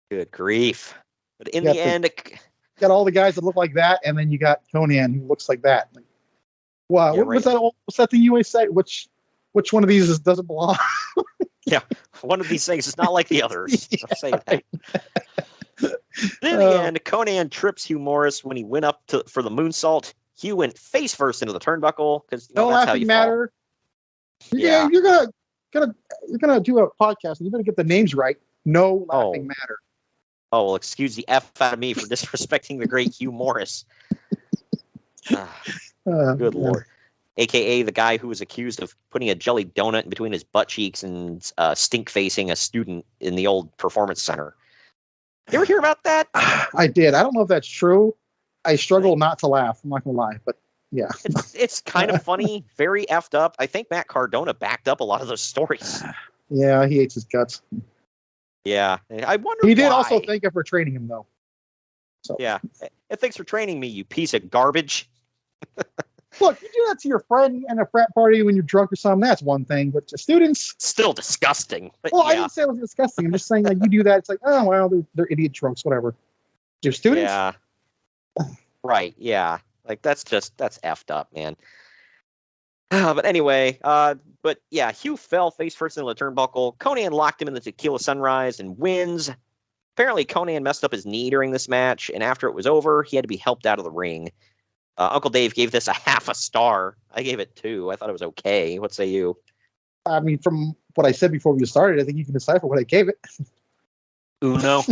[SPEAKER 1] Good grief. But in the end,
[SPEAKER 2] you got all the guys that look like that, and then you got Conan who looks like that. Wow,
[SPEAKER 1] yeah,
[SPEAKER 2] what's that the UA site? Which which one of these doesn't belong.
[SPEAKER 1] Yeah, one of these things is not like the others. I'll say that. Then in the end, Conan trips Hugh Morris when he went up for the moonsault. Hugh went face first into the turnbuckle because
[SPEAKER 2] No
[SPEAKER 1] that's how
[SPEAKER 2] laughing
[SPEAKER 1] you
[SPEAKER 2] matter.
[SPEAKER 1] Yeah.
[SPEAKER 2] You're gonna do a podcast and you better get the names right. No laughing matter.
[SPEAKER 1] Oh, well, excuse the F out of me for disrespecting the great Hugh Morris. Good Lord. AKA the guy who was accused of putting a jelly donut in between his butt cheeks and stink-facing a student in the old performance center. You ever hear about that?
[SPEAKER 2] I did. I don't know if that's true. I struggle not to laugh. I'm not gonna lie, but yeah.
[SPEAKER 1] It's kind of funny, very effed up. I think Matt Cardona backed up a lot of those stories.
[SPEAKER 2] Yeah, he hates his guts.
[SPEAKER 1] Yeah. I wonder
[SPEAKER 2] He did
[SPEAKER 1] why.
[SPEAKER 2] also thank him for training him, though. So
[SPEAKER 1] Yeah. Thanks for training me, you piece of garbage.
[SPEAKER 2] Look, you do that to your friend in a frat party when you're drunk or something, that's one thing. But to students,
[SPEAKER 1] Still disgusting. But
[SPEAKER 2] well, I
[SPEAKER 1] yeah.
[SPEAKER 2] didn't say it was disgusting. I'm just saying, like, you do that, it's like, oh, well, they're idiot drunks, whatever. To students?
[SPEAKER 1] Yeah. Right. Yeah. Like that's effed up, man. But anyway, but yeah, Hugh fell face first into the turnbuckle. Conan locked him in the Tequila Sunrise and wins. Apparently, Conan messed up his knee during this match, and after it was over, he had to be helped out of the ring. Uncle Dave gave this a half a star. I gave it 2. I thought it was okay. What say you?
[SPEAKER 2] I mean, from what I said before we started, I think you can decipher what I gave it.
[SPEAKER 1] Uno.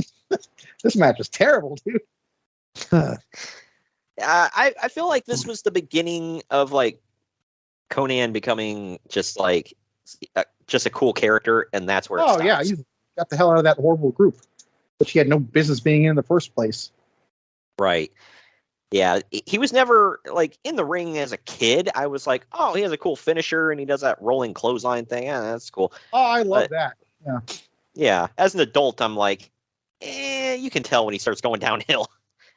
[SPEAKER 2] This match is terrible, dude.
[SPEAKER 1] I feel like this was the beginning of like Conan becoming just like just a cool character, and that's where it stops.
[SPEAKER 2] Yeah, you got the hell out of that horrible group, which he had no business being in the first place.
[SPEAKER 1] Right. Yeah, he was never like in the ring as a kid. I was like, oh, he has a cool finisher and he does that rolling clothesline thing. Yeah, that's cool.
[SPEAKER 2] Oh, I love that. Yeah.
[SPEAKER 1] Yeah. As an adult, I'm like, you can tell when he starts going downhill.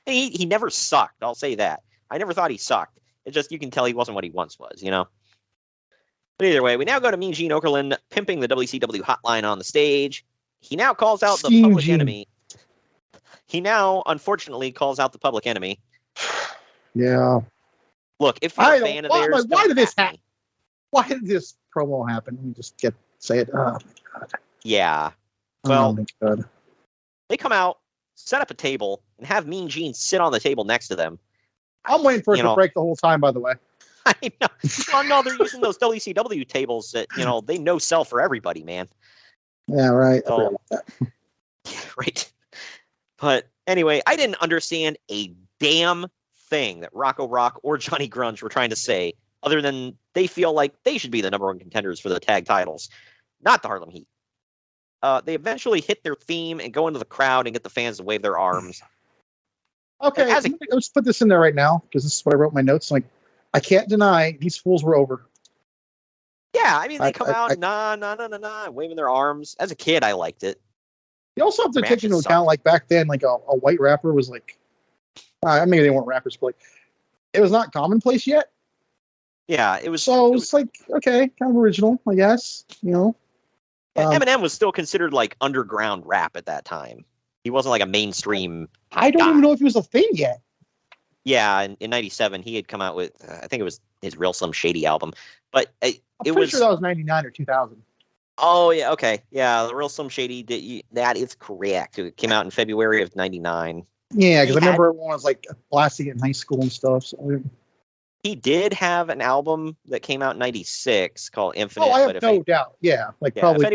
[SPEAKER 1] He never sucked. I'll say that. I never thought he sucked. It's just you can tell he wasn't what he once was, you know? But either way, we now go to Mean Gene Okerlund pimping the WCW hotline on the stage. He now calls out the public enemy. He now, unfortunately, calls out the public enemy.
[SPEAKER 2] Yeah.
[SPEAKER 1] Look, if you're a fan of theirs,
[SPEAKER 2] why did this happen? Why did this promo happen? Let me just say it. Oh my god.
[SPEAKER 1] Yeah. Well,
[SPEAKER 2] oh my god.
[SPEAKER 1] They come out, set up a table, and have Mean Gene sit on the table next to them.
[SPEAKER 2] I'm waiting for it to break the whole time, by the way.
[SPEAKER 1] I know. Well, no, they're using those WCW tables that, they no sell for everybody, man.
[SPEAKER 2] Yeah, right.
[SPEAKER 1] So, yeah, right. But anyway, I didn't understand a damn thing that Rocco Rock or Johnny Grunge were trying to say, other than they feel like they should be the number 1 contenders for the tag titles, not the Harlem Heat. They eventually hit their theme and go into the crowd and get the fans to wave their arms.
[SPEAKER 2] Okay, let's put this in there right now, because this is what I wrote in my notes. Like, I can't deny these fools were over.
[SPEAKER 1] Yeah, I mean, they come out, nah, waving their arms. As a kid, I liked it.
[SPEAKER 2] You also have to take into account, like, back then, like, a white rapper was, like, maybe they weren't rappers, but, like, it was not commonplace yet.
[SPEAKER 1] Yeah, it was.
[SPEAKER 2] So it's like, okay, kind of original, I guess,
[SPEAKER 1] Eminem was still considered, like, underground rap at that time. He wasn't, like, a mainstream
[SPEAKER 2] I don't even know if he was a thing yet.
[SPEAKER 1] Yeah, in 97, he had come out with, I think it was his Real Slim Shady album. But
[SPEAKER 2] I'm pretty sure that was 99 or 2000.
[SPEAKER 1] Oh, yeah, okay. Yeah, the Real Slim Shady, that is correct. It came out in February of 99.
[SPEAKER 2] Yeah, because I remember everyone was, like, blasting it in high school and stuff. So.
[SPEAKER 1] He did have an album that came out in 96 called Infinite.
[SPEAKER 2] Oh, I have no doubt. Yeah, like, probably.
[SPEAKER 1] If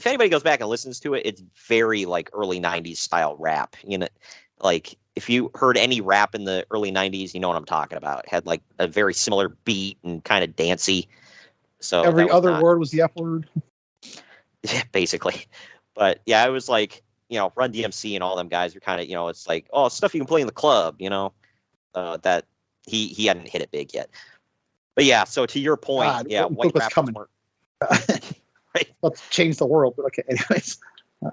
[SPEAKER 1] anybody goes back and listens to it, it's very, like, early 90s style rap. Like, if you heard any rap in the early 90s, you know what I'm talking about. It had, like, a very similar beat and kind of dancey. So
[SPEAKER 2] every other word was the F word.
[SPEAKER 1] Yeah, basically. But, yeah, it was like, Run DMC and all them guys are kind of, it's like, oh, stuff you can play in the club, that he hadn't hit it big yet. But, yeah, so to your point, white rappers weren't. Right.
[SPEAKER 2] Let's change the world, but okay, anyways.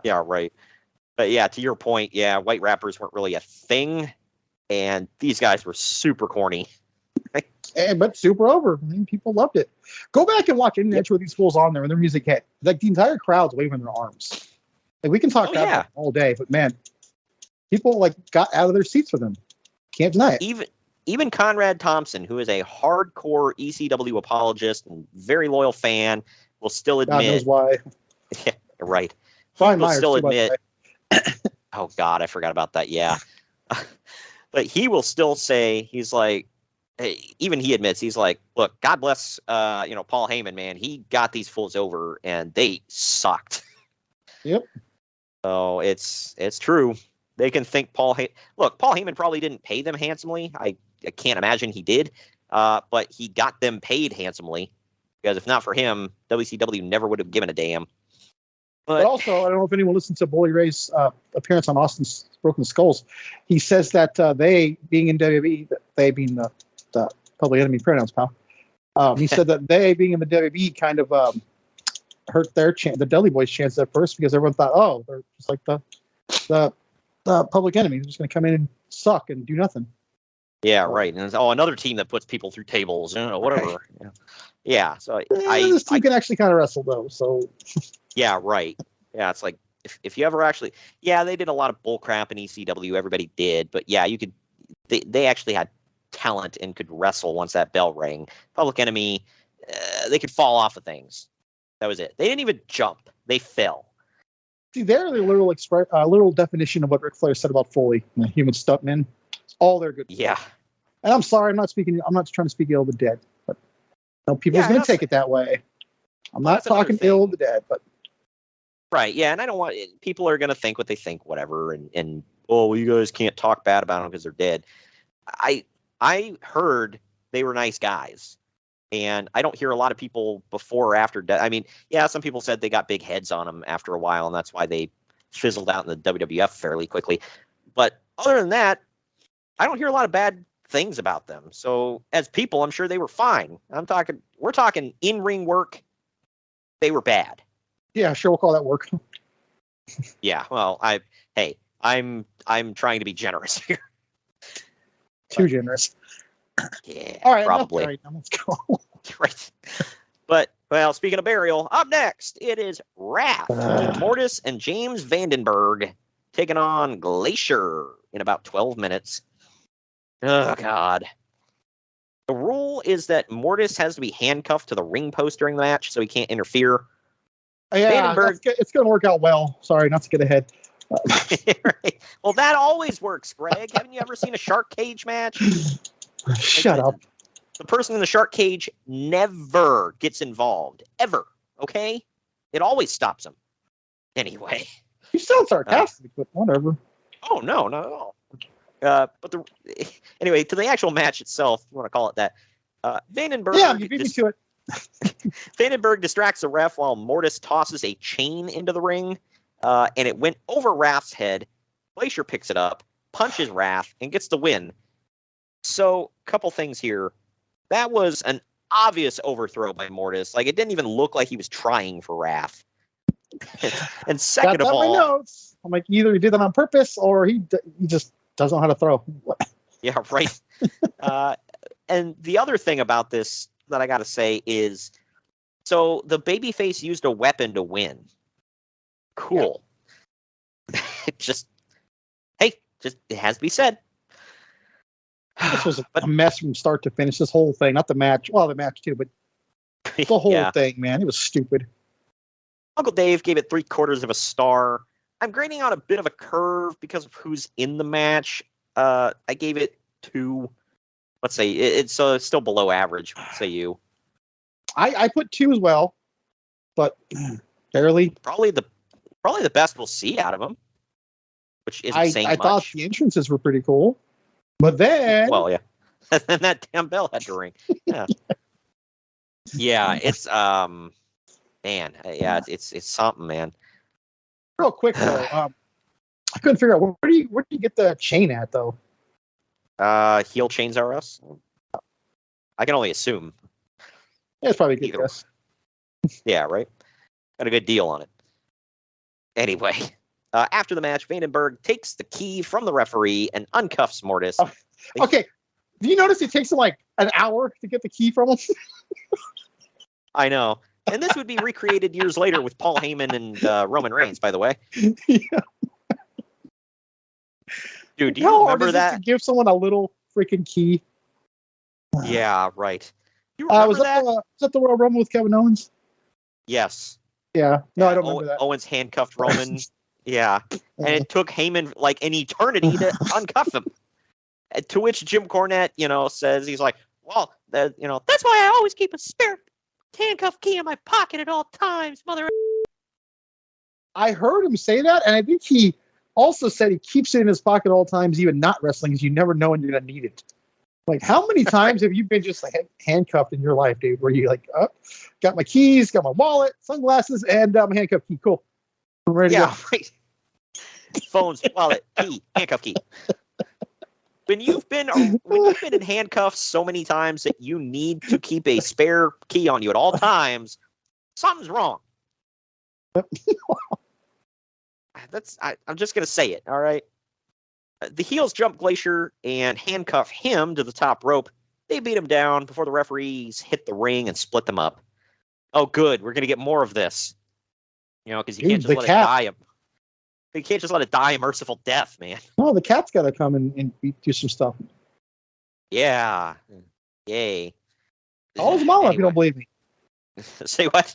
[SPEAKER 1] Yeah, right. But yeah, to your point, white rappers weren't really a thing, and these guys were super corny.
[SPEAKER 2] But super over. I mean, people loved it. Go back and watch any match with these fools on there and their music hit. Like, the entire crowd's waving their arms. Like, we can talk about it all day, but man, people, like, got out of their seats for them. Can't deny it.
[SPEAKER 1] even Conrad Thompson, who is a hardcore ECW apologist and very loyal fan, will still
[SPEAKER 2] God knows
[SPEAKER 1] admit.
[SPEAKER 2] why.
[SPEAKER 1] Yeah, right.
[SPEAKER 2] Brian
[SPEAKER 1] He will
[SPEAKER 2] Myers,
[SPEAKER 1] still
[SPEAKER 2] too, by the
[SPEAKER 1] admit.
[SPEAKER 2] way.
[SPEAKER 1] Oh God, I forgot about that. Yeah, but he will still say he's like. Even he admits he's like, look, God bless, Paul Heyman, man. He got these fools over, and they sucked.
[SPEAKER 2] Yep.
[SPEAKER 1] So it's true. They can think Paul Heyman probably didn't pay them handsomely. I can't imagine he did. But he got them paid handsomely, because if not for him, WCW never would have given a damn.
[SPEAKER 2] But also, I don't know if anyone listened to Bully Ray's appearance on Austin's Broken Skulls. He says that they, being in WWE, they being the Public Enemy pronouns, pal. He said that they, being in the WWE, kind of hurt their the Dudley Boys' chances at first, because everyone thought, oh, they're just like the Public Enemy. They're just going to come in and suck and do nothing.
[SPEAKER 1] Yeah, right. And another team that puts people through tables, whatever. Right. Yeah. So
[SPEAKER 2] this team can actually kind of wrestle, though. So.
[SPEAKER 1] Yeah, right. Yeah, it's like if you ever actually, they did a lot of bull crap in ECW. Everybody did, but yeah, you could. They actually had talent and could wrestle once that bell rang. Public Enemy, they could fall off of things. That was it. They didn't even jump. They fell.
[SPEAKER 2] See, they're the literal definition of what Ric Flair said about Foley, the human stuntman. It's all they're good for.
[SPEAKER 1] Yeah.
[SPEAKER 2] And I'm sorry, I'm not trying to speak ill of the dead, but people's going to take it that way. I'm not talking ill of the dead, but.
[SPEAKER 1] Right, yeah, and I don't want people are going to think what they think, whatever, and well, you guys can't talk bad about them because they're dead. I heard they were nice guys, and I don't hear a lot of people before or after death. I mean, yeah, some people said they got big heads on them after a while, and that's why they fizzled out in the WWF fairly quickly. But other than that, I don't hear a lot of bad things about them. So as people, I'm sure they were fine. We're talking in-ring work. They were bad.
[SPEAKER 2] Yeah, sure, we'll call that work.
[SPEAKER 1] Yeah, well, I'm trying to be generous here.
[SPEAKER 2] Too generous.
[SPEAKER 1] Yeah,
[SPEAKER 2] all right,
[SPEAKER 1] probably.
[SPEAKER 2] All right, now let's go.
[SPEAKER 1] Right. But, well, speaking of burial, up next, it is Wrath with Mortis and James Vandenberg taking on Glacier in about 12 minutes. Oh, God. The rule is that Mortis has to be handcuffed to the ring post during the match, so he can't interfere.
[SPEAKER 2] Yeah, it's going to work out well. Sorry, not to get ahead.
[SPEAKER 1] Right. Well, that always works, Greg. Haven't you ever seen a shark cage match?
[SPEAKER 2] Shut up.
[SPEAKER 1] The person in the shark cage never gets involved. Ever. Okay? It always stops him. Anyway.
[SPEAKER 2] You sound sarcastic, but whatever.
[SPEAKER 1] Oh, no, not at all. Anyway, to the actual match itself, if you want to call it that, Vandenberg...
[SPEAKER 2] Yeah, you beat me to it.
[SPEAKER 1] Vandenberg distracts the ref while Mortis tosses a chain into the ring, and it went over Wrath's head. Glacier picks it up, punches Wrath, and gets the win. So, couple things here. That was an obvious overthrow by Mortis. Like, it didn't even look like he was trying for Wrath. And second of all...
[SPEAKER 2] my notes. I'm like, either he did that on purpose, or he just doesn't know how to throw.
[SPEAKER 1] Yeah, right. And the other thing about this that I got to say is, so the babyface used a weapon to win. Cool. Yeah. It has to be said.
[SPEAKER 2] This was a mess from start to finish. This whole thing, not the match. Well, the match too, but the whole thing, man, it was stupid.
[SPEAKER 1] Uncle Dave gave it 3/4 of a star. I'm grading on a bit of a curve because of who's in the match. I gave it 2. Let's say it's still below average. Say you.
[SPEAKER 2] I put 2 as well, but barely.
[SPEAKER 1] Probably the best we'll see out of him, which isn't saying much.
[SPEAKER 2] I thought the entrances were pretty cool, but then.
[SPEAKER 1] Well, yeah. And then that damn bell had to ring. Yeah. Yeah, it's man. Yeah, it's something, man.
[SPEAKER 2] Real quick though, I couldn't figure out where do you get the chain at though?
[SPEAKER 1] Heel Chains R Us. I can only assume.
[SPEAKER 2] Yeah, it's probably a good guess.
[SPEAKER 1] Yeah, right. Got a good deal on it. Anyway, after the match, Vandenberg takes the key from the referee and uncuffs Mortis.
[SPEAKER 2] Okay, do you notice it takes him like an hour to get the key from him?
[SPEAKER 1] I know. And this would be recreated years later with Paul Heyman and Roman Reigns, by the way.
[SPEAKER 2] Yeah.
[SPEAKER 1] Dude, do you remember that?
[SPEAKER 2] To give someone a little freaking key
[SPEAKER 1] Yeah, right. You remember
[SPEAKER 2] Was that the Royal Rumble with Kevin Owens?
[SPEAKER 1] Yes.
[SPEAKER 2] Yeah. No, I don't remember that.
[SPEAKER 1] Owens handcuffed Roman. Yeah. And it took Heyman like an eternity to uncuff him. To which Jim Cornette, says, he's like, well, that's why I always keep a spare handcuff key in my pocket at all times, mother.
[SPEAKER 2] I heard him say that, and I think he also said he keeps it in his pocket at all times, even not wrestling, because you never know when you're going to need it. Like, how many times have you been just like handcuffed in your life, dude, where you like, got my keys, got my wallet, sunglasses, and my handcuff key. Cool. I'm ready to go.
[SPEAKER 1] Right. Phones, wallet, key, handcuff key. When you've been in handcuffs so many times that you need to keep a spare key on you at all times, something's wrong. I'm just gonna say it. All right. The heels jump Glacier and handcuff him to the top rope. They beat him down before the referees hit the ring and split them up. Oh, good. We're gonna get more of this. Because you can't just let it die. You can't just let it die a merciful death, man.
[SPEAKER 2] No, the cat's got to come and do some stuff.
[SPEAKER 1] Yeah. Yay.
[SPEAKER 2] Call his mama if you don't believe me.
[SPEAKER 1] Say what?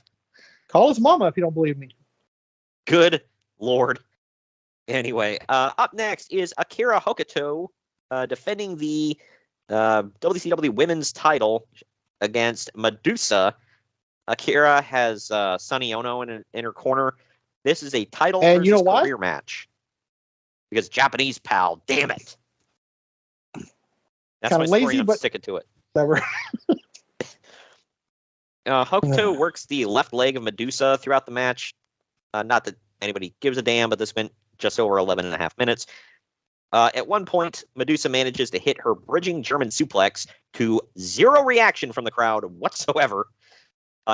[SPEAKER 2] Call his mama if you don't believe me.
[SPEAKER 1] Good Lord. Anyway, up next is Akira Hokuto defending the WCW Women's title against Medusa. Akira has Sonny Ono in her corner. This is a title
[SPEAKER 2] and
[SPEAKER 1] versus career match. Because Japanese pal, damn it. That's my story, I'm sticking to it. Hokuto works the left leg of Medusa throughout the match. Not that anybody gives a damn, but this went just over 11 and a half minutes. At one point, Medusa manages to hit her bridging German suplex to zero reaction from the crowd whatsoever.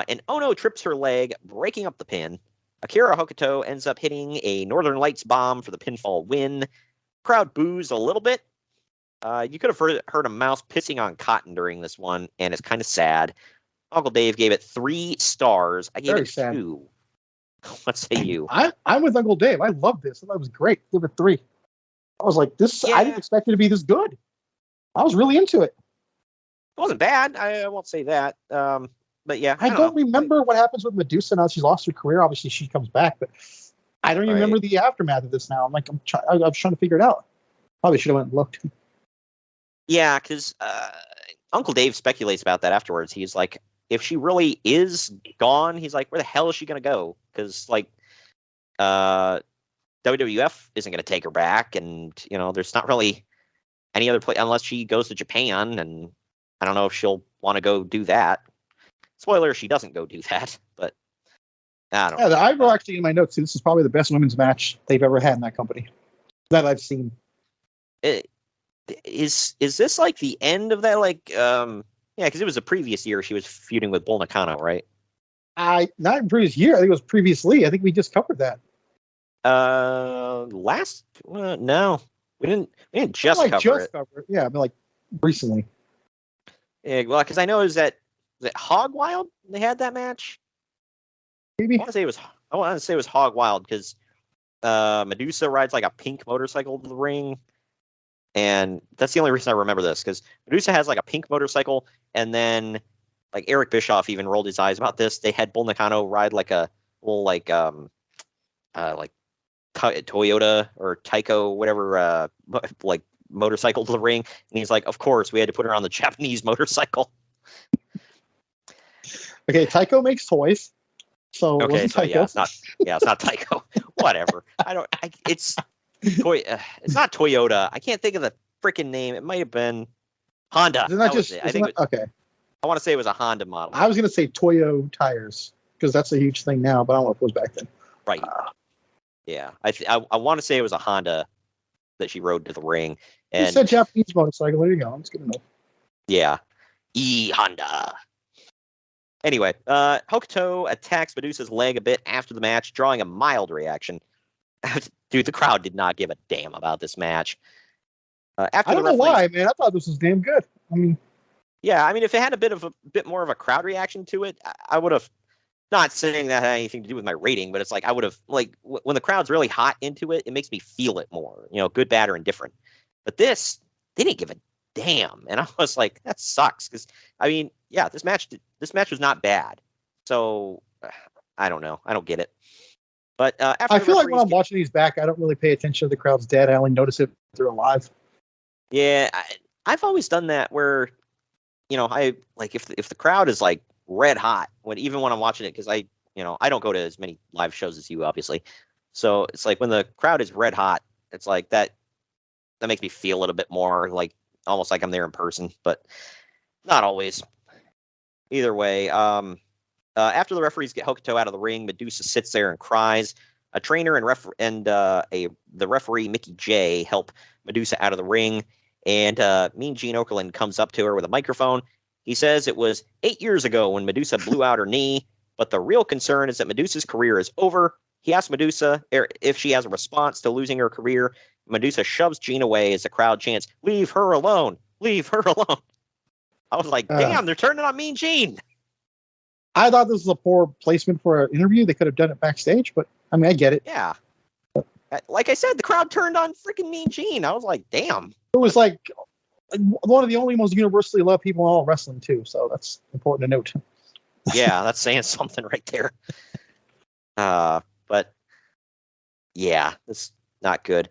[SPEAKER 1] And Ono trips her leg, breaking up the pin. Akira Hokuto ends up hitting a Northern Lights bomb for the pinfall win. Crowd boos a little bit. You could have heard a mouse pissing on cotton during this one, and it's kind of sad. Uncle Dave gave it 3 stars. I gave it 2. What say you?
[SPEAKER 2] I'm with Uncle Dave. I love this. I thought it was great. Give it 3. I was like, this. Yeah. I didn't expect it to be this good. I was really into it.
[SPEAKER 1] It wasn't bad. I won't say that. But yeah,
[SPEAKER 2] I don't remember what happens with Medusa now. She's lost her career. Obviously, she comes back, but I don't even remember the aftermath of this now. I'm like, I was trying to figure it out. Probably should have went and looked.
[SPEAKER 1] Yeah, because Uncle Dave speculates about that afterwards. He's like, if she really is gone, he's like, where the hell is she going to go? Because like, WWF isn't going to take her back, and there's not really any other place unless she goes to Japan, and I don't know if she'll want to go do that. Spoiler, she doesn't go do that, but I don't know.
[SPEAKER 2] I wrote actually in my notes, this is probably the best women's match they've ever had in that company that I've seen.
[SPEAKER 1] Is this like the end of that? Like, yeah, because it was the previous year she was feuding with Bull Nakano, right?
[SPEAKER 2] Not in previous year. I think it was previously. I think we just covered that.
[SPEAKER 1] No, we didn't just cover it.
[SPEAKER 2] Yeah, I mean, like recently.
[SPEAKER 1] Yeah, well, because I know is that Hog Wild they had that match.
[SPEAKER 2] Maybe
[SPEAKER 1] I want to say it was Hog Wild because Medusa rides like a pink motorcycle to the ring, and that's the only reason I remember this because Medusa has like a pink motorcycle, and then like Eric Bischoff even rolled his eyes about this. They had Bull Nakano ride like a little like Toyota or Tyco whatever like motorcycle to the ring, and he's like, of course we had to put her on the Japanese motorcycle.
[SPEAKER 2] Okay, Tyco makes toys. So
[SPEAKER 1] okay, so yeah, it's not Tyco. Whatever. It's not Toyota. I can't think of the freaking name. It might have been Honda.
[SPEAKER 2] Isn't that just? Okay.
[SPEAKER 1] I want to say it was a Honda model.
[SPEAKER 2] I was going to say Toyo tires because that's a huge thing now, but I don't know if it was back then.
[SPEAKER 1] Right. Yeah, I want to say it was a Honda that she rode to the ring. And
[SPEAKER 2] you said Japanese motorcycle. There you go. It's good enough.
[SPEAKER 1] Yeah, Honda. Anyway, Hokuto attacks Medusa's leg a bit after the match, drawing a mild reaction. Dude, the crowd did not give a damn about this match. I don't know
[SPEAKER 2] why, man. I thought this was damn good. I mean,
[SPEAKER 1] yeah, I mean, if it had a bit more of a crowd reaction to it, I would have. Not saying that had anything to do with my rating, but it's like I would have when the crowd's really hot into it, it makes me feel it more. Good, bad, or indifferent. But this, they didn't give a damn. And I was like, that sucks. Because, I mean, yeah, this match was not bad. So, I don't know. I don't get it. But after
[SPEAKER 2] I feel like when I'm watching these back, I don't really pay attention to the crowd's dead. I only notice it if they're alive.
[SPEAKER 1] Yeah, I've always done that where, I like if the crowd is like red hot even when I'm watching it, because I don't go to as many live shows as you, obviously. So it's like when the crowd is red hot, it's like that makes me feel a little bit more like almost like I'm there in person, but not always. Either way, after the referees get Hokuto out of the ring, Medusa sits there and cries. A trainer and the referee Mickey J help Medusa out of the ring, and Mean Gene Okerlund comes up to her with a microphone. He says it was 8 years ago when Medusa blew out her knee, but the real concern is that Medusa's career is over. He asks Medusa if she has a response to losing her career. Medusa shoves Gene away as the crowd chants, "Leave her alone! Leave her alone!" I was like, damn, they're turning on Mean Gene.
[SPEAKER 2] I thought this was a poor placement for an interview. They could have done it backstage, but I mean, I get it.
[SPEAKER 1] Yeah. Like I said, the crowd turned on freaking Mean Gene. I was like, damn.
[SPEAKER 2] It was like one of the only most universally loved people in all of wrestling, too. So that's important to note.
[SPEAKER 1] Yeah, that's saying something right there. But yeah, that's not good.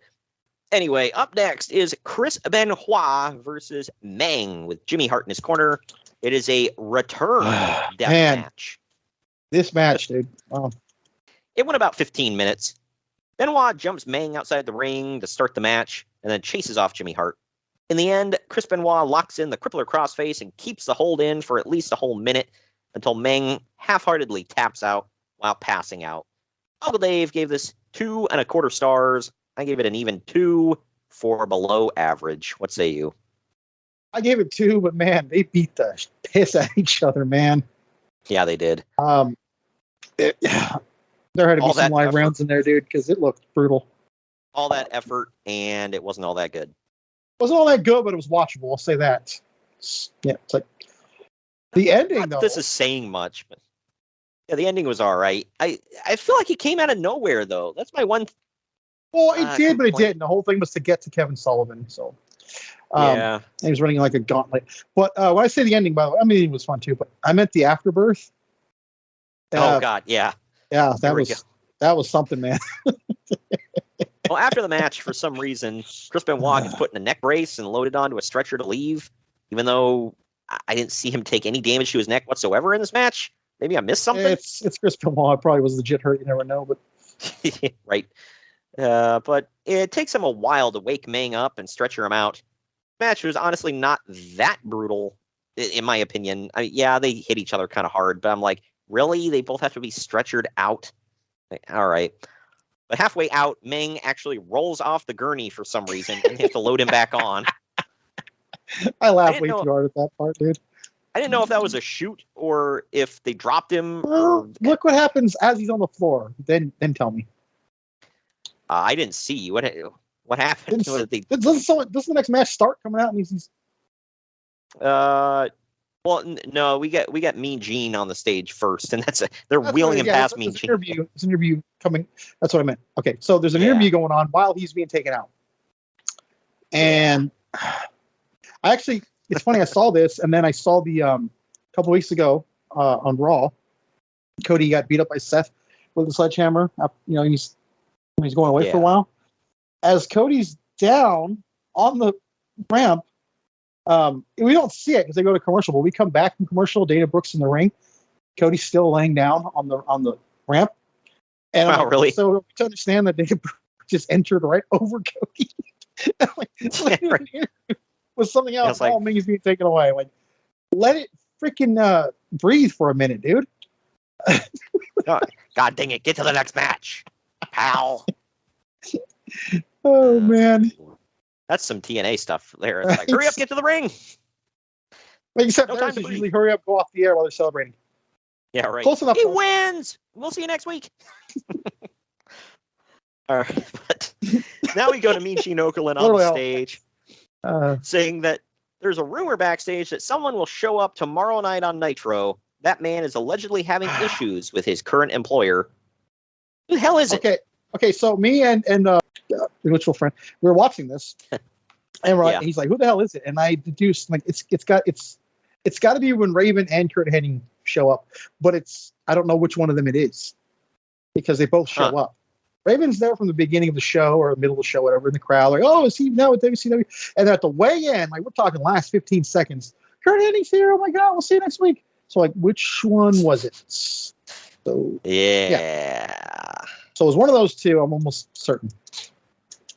[SPEAKER 1] Anyway, up next is Chris Benoit versus Meng with Jimmy Hart in his corner. It is a return death match.
[SPEAKER 2] This match, dude. Wow.
[SPEAKER 1] It went about 15 minutes. Benoit jumps Meng outside the ring to start the match and then chases off Jimmy Hart. In the end, Chris Benoit locks in the crippler crossface and keeps the hold in for at least a whole minute until Meng half-heartedly taps out while passing out. Uncle Dave gave this 2 1/4 stars. I gave it an even 2 for below average. What say you?
[SPEAKER 2] I gave it 2, but man, they beat the piss at each other, man.
[SPEAKER 1] Yeah, they did.
[SPEAKER 2] There had to be some live rounds in there, dude, because it looked brutal.
[SPEAKER 1] All that effort, and it wasn't all that good.
[SPEAKER 2] It wasn't all that good, but it was watchable. I'll say that. Yeah, it's like the ending,
[SPEAKER 1] Not
[SPEAKER 2] though.
[SPEAKER 1] This is saying much, but yeah, the ending was all right. I feel like it came out of nowhere, though. That's my one.
[SPEAKER 2] Well, it did, but it didn't. The whole thing was to get to Kevin Sullivan, so.
[SPEAKER 1] Yeah.
[SPEAKER 2] He was running like a gauntlet. But when I say the ending, by the way, I mean, it was fun too, but I meant the afterbirth.
[SPEAKER 1] Oh, God, yeah.
[SPEAKER 2] Yeah, that was something, man.
[SPEAKER 1] Well, after the match, for some reason, Chris Benoit gets put in a neck brace and loaded onto a stretcher to leave, even though I didn't see him take any damage to his neck whatsoever in this match. Maybe I missed something.
[SPEAKER 2] It's Chris Benoit. Probably was legit hurt. You never know, but
[SPEAKER 1] right. But it takes him a while to wake Meng up and stretcher him out. The match was honestly not that brutal, in my opinion. I mean, yeah, they hit each other kind of hard, but I'm like, really? They both have to be stretchered out? Like, all right. But halfway out, Meng actually rolls off the gurney for some reason, and they have to load him back on.
[SPEAKER 2] I laughed way too hard at that part, dude.
[SPEAKER 1] I didn't know if that was a shoot or if they dropped him.
[SPEAKER 2] Well, look what happens as he's on the floor. Then tell me.
[SPEAKER 1] I didn't see what happened.
[SPEAKER 2] Doesn't the next match start coming out? And he's
[SPEAKER 1] well, no, we got Mean Gene on the stage first, and they're wheeling him past Mean Gene.
[SPEAKER 2] There's an interview coming. That's what I meant. Okay, so there's an interview going on while he's being taken out, and I actually, it's funny. I saw this, and then I saw the couple weeks ago on Raw. Cody got beat up by Seth with a sledgehammer. He's going away for a while. As Cody's down on the ramp. We don't see it because they go to commercial, but we come back from commercial. Dana Brooks in the ring. Cody's still laying down on the ramp. And
[SPEAKER 1] really?
[SPEAKER 2] So to understand that Dana Brooks just entered right over Cody. With something else, all Ming's being taken away. Like, let it freaking breathe for a minute, dude.
[SPEAKER 1] God dang it! Get to the next match, pal.
[SPEAKER 2] Oh man.
[SPEAKER 1] That's some TNA stuff there. It's like, hurry up, get to the ring.
[SPEAKER 2] Except no theirs is usually hurry up, go off the air while they're celebrating.
[SPEAKER 1] Yeah, right.
[SPEAKER 2] Close enough.
[SPEAKER 1] He wins. We'll see you next week. All right, but now we go to Mean Gene Okerlund on the stage, saying that there's a rumor backstage that someone will show up tomorrow night on Nitro. That man is allegedly having issues with his current employer. Who the hell is it?
[SPEAKER 2] Okay, so me and mutual friend, we were watching this, And
[SPEAKER 1] Yeah.
[SPEAKER 2] he's like, "Who the hell is it?" And I deduced like it's got to be when Raven and Kurt Hennig show up, but I don't know which one of them it is because they both show up. Raven's there from the beginning of the show or the middle of the show, whatever, in the crowd, like, "Oh, is he now with WCW?" And at the weigh-in, like we're talking last 15 seconds, Kurt Hennig's here. Oh my God, we'll see you next week. So like, which one was it? So
[SPEAKER 1] Yeah.
[SPEAKER 2] So it was one of those two. I'm almost certain.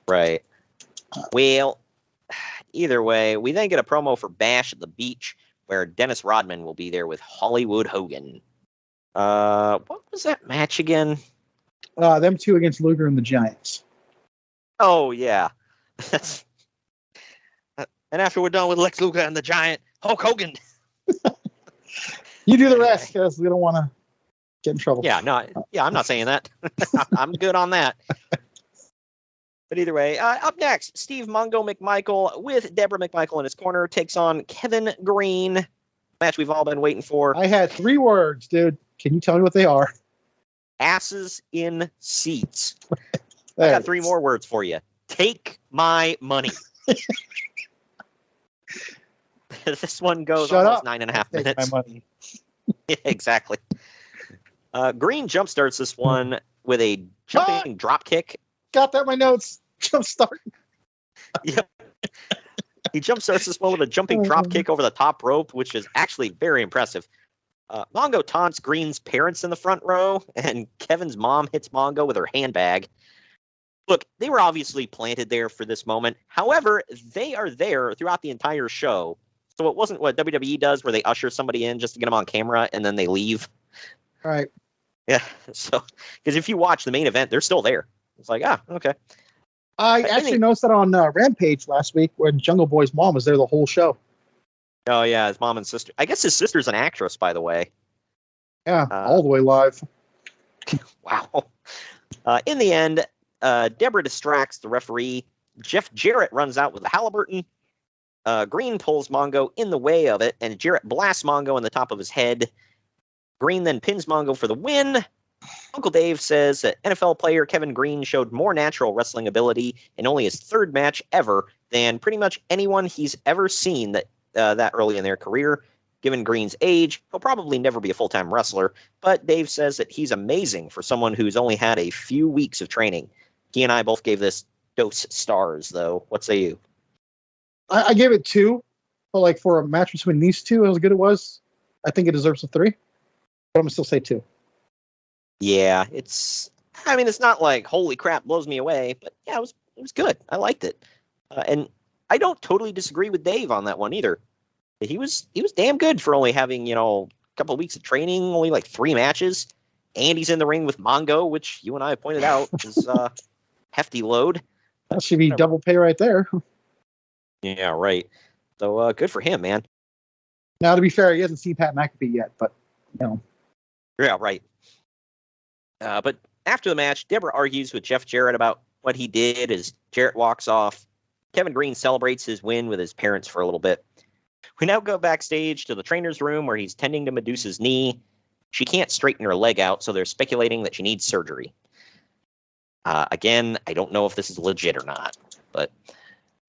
[SPEAKER 1] Right. Well, either way, we then get a promo for Bash at the Beach where Dennis Rodman will be there with Hollywood Hogan. What was that match again?
[SPEAKER 2] Them two against Luger and the Giants.
[SPEAKER 1] Oh, yeah. And after we're done with Lex Luger and the Giant, Hulk Hogan.
[SPEAKER 2] You do the rest because we don't want to get in trouble.
[SPEAKER 1] Yeah, no, I'm not saying that. I'm good on that. But either way, up next, Steve Mongo McMichael with Deborah McMichael in his corner takes on Kevin Greene. Match we've all been waiting for.
[SPEAKER 2] I had 3 words, dude. Can you tell me what they are?
[SPEAKER 1] Asses in seats. I got 3 more words for you. Take my money. This one goes almost 9.5 minutes.
[SPEAKER 2] My money.
[SPEAKER 1] Yeah, exactly. Greene jumpstarts this one with a jumping drop kick.
[SPEAKER 2] Got that in my notes. Jumpstart.
[SPEAKER 1] Yep. He jumpstarts this one with a jumping drop kick over the top rope, which is actually very impressive. Mongo taunts Greene's parents in the front row, and Kevin's mom hits Mongo with her handbag. Look, they were obviously planted there for this moment. However, they are there throughout the entire show. So it wasn't what WWE does where they usher somebody in just to get them on camera and then they leave.
[SPEAKER 2] All right.
[SPEAKER 1] Yeah. So, because if you watch the main event, they're still there. It's like, okay.
[SPEAKER 2] I actually noticed that on Rampage last week when Jungle Boy's mom was there the whole show.
[SPEAKER 1] Oh, yeah, his mom and sister. I guess his sister's an actress, by the way.
[SPEAKER 2] Yeah, all the way live.
[SPEAKER 1] Wow. In the end, Deborah distracts the referee. Jeff Jarrett runs out with the Halliburton. Greene pulls Mongo in the way of it, and Jarrett blasts Mongo in the top of his head. Greene then pins Mongo for the win. Uncle Dave says that NFL player Kevin Greene showed more natural wrestling ability in only his 3rd match ever than pretty much anyone he's ever seen that early in their career. Given Greene's age, he'll probably never be a full-time wrestler, but Dave says that he's amazing for someone who's only had a few weeks of training. He and I both gave this dose stars, though. What say you?
[SPEAKER 2] I gave it 2, but like for a match between these two, as good it was, I think it deserves a 3. But I'm gonna still say 2.
[SPEAKER 1] Yeah, it's not like holy crap blows me away, but yeah, it was good. I liked it, and I don't totally disagree with Dave on that one either. He was damn good for only having a couple of weeks of training, only like 3 matches, and he's in the ring with Mongo, which you and I have pointed out is hefty load.
[SPEAKER 2] That should be double pay right there.
[SPEAKER 1] Yeah, right. So good for him, man.
[SPEAKER 2] Now, to be fair, he hasn't seen Pat McAfee yet, but
[SPEAKER 1] Yeah, right. But after the match, Deborah argues with Jeff Jarrett about what he did as Jarrett walks off. Kevin Greene celebrates his win with his parents for a little bit. We now go backstage to the trainer's room where he's tending to Medusa's knee. She can't straighten her leg out, so they're speculating that she needs surgery. Again, I don't know if this is legit or not. But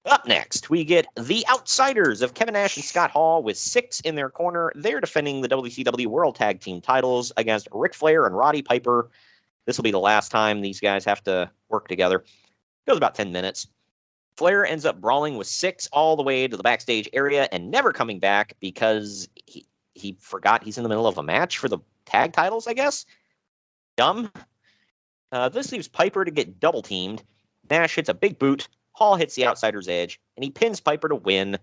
[SPEAKER 1] up next, we get the Outsiders of Kevin Nash and Scott Hall with 6 in their corner. They're defending the WCW World Tag Team titles against Ric Flair and Roddy Piper. This will be the last time these guys have to work together. It goes about 10 minutes. Flair ends up brawling with 6 all the way to the backstage area and never coming back because he forgot he's in the middle of a match for the tag titles, I guess. Dumb. This leaves Piper to get double teamed. Nash hits a big boot. Hall hits the Outsider's edge, and he pins Piper to win.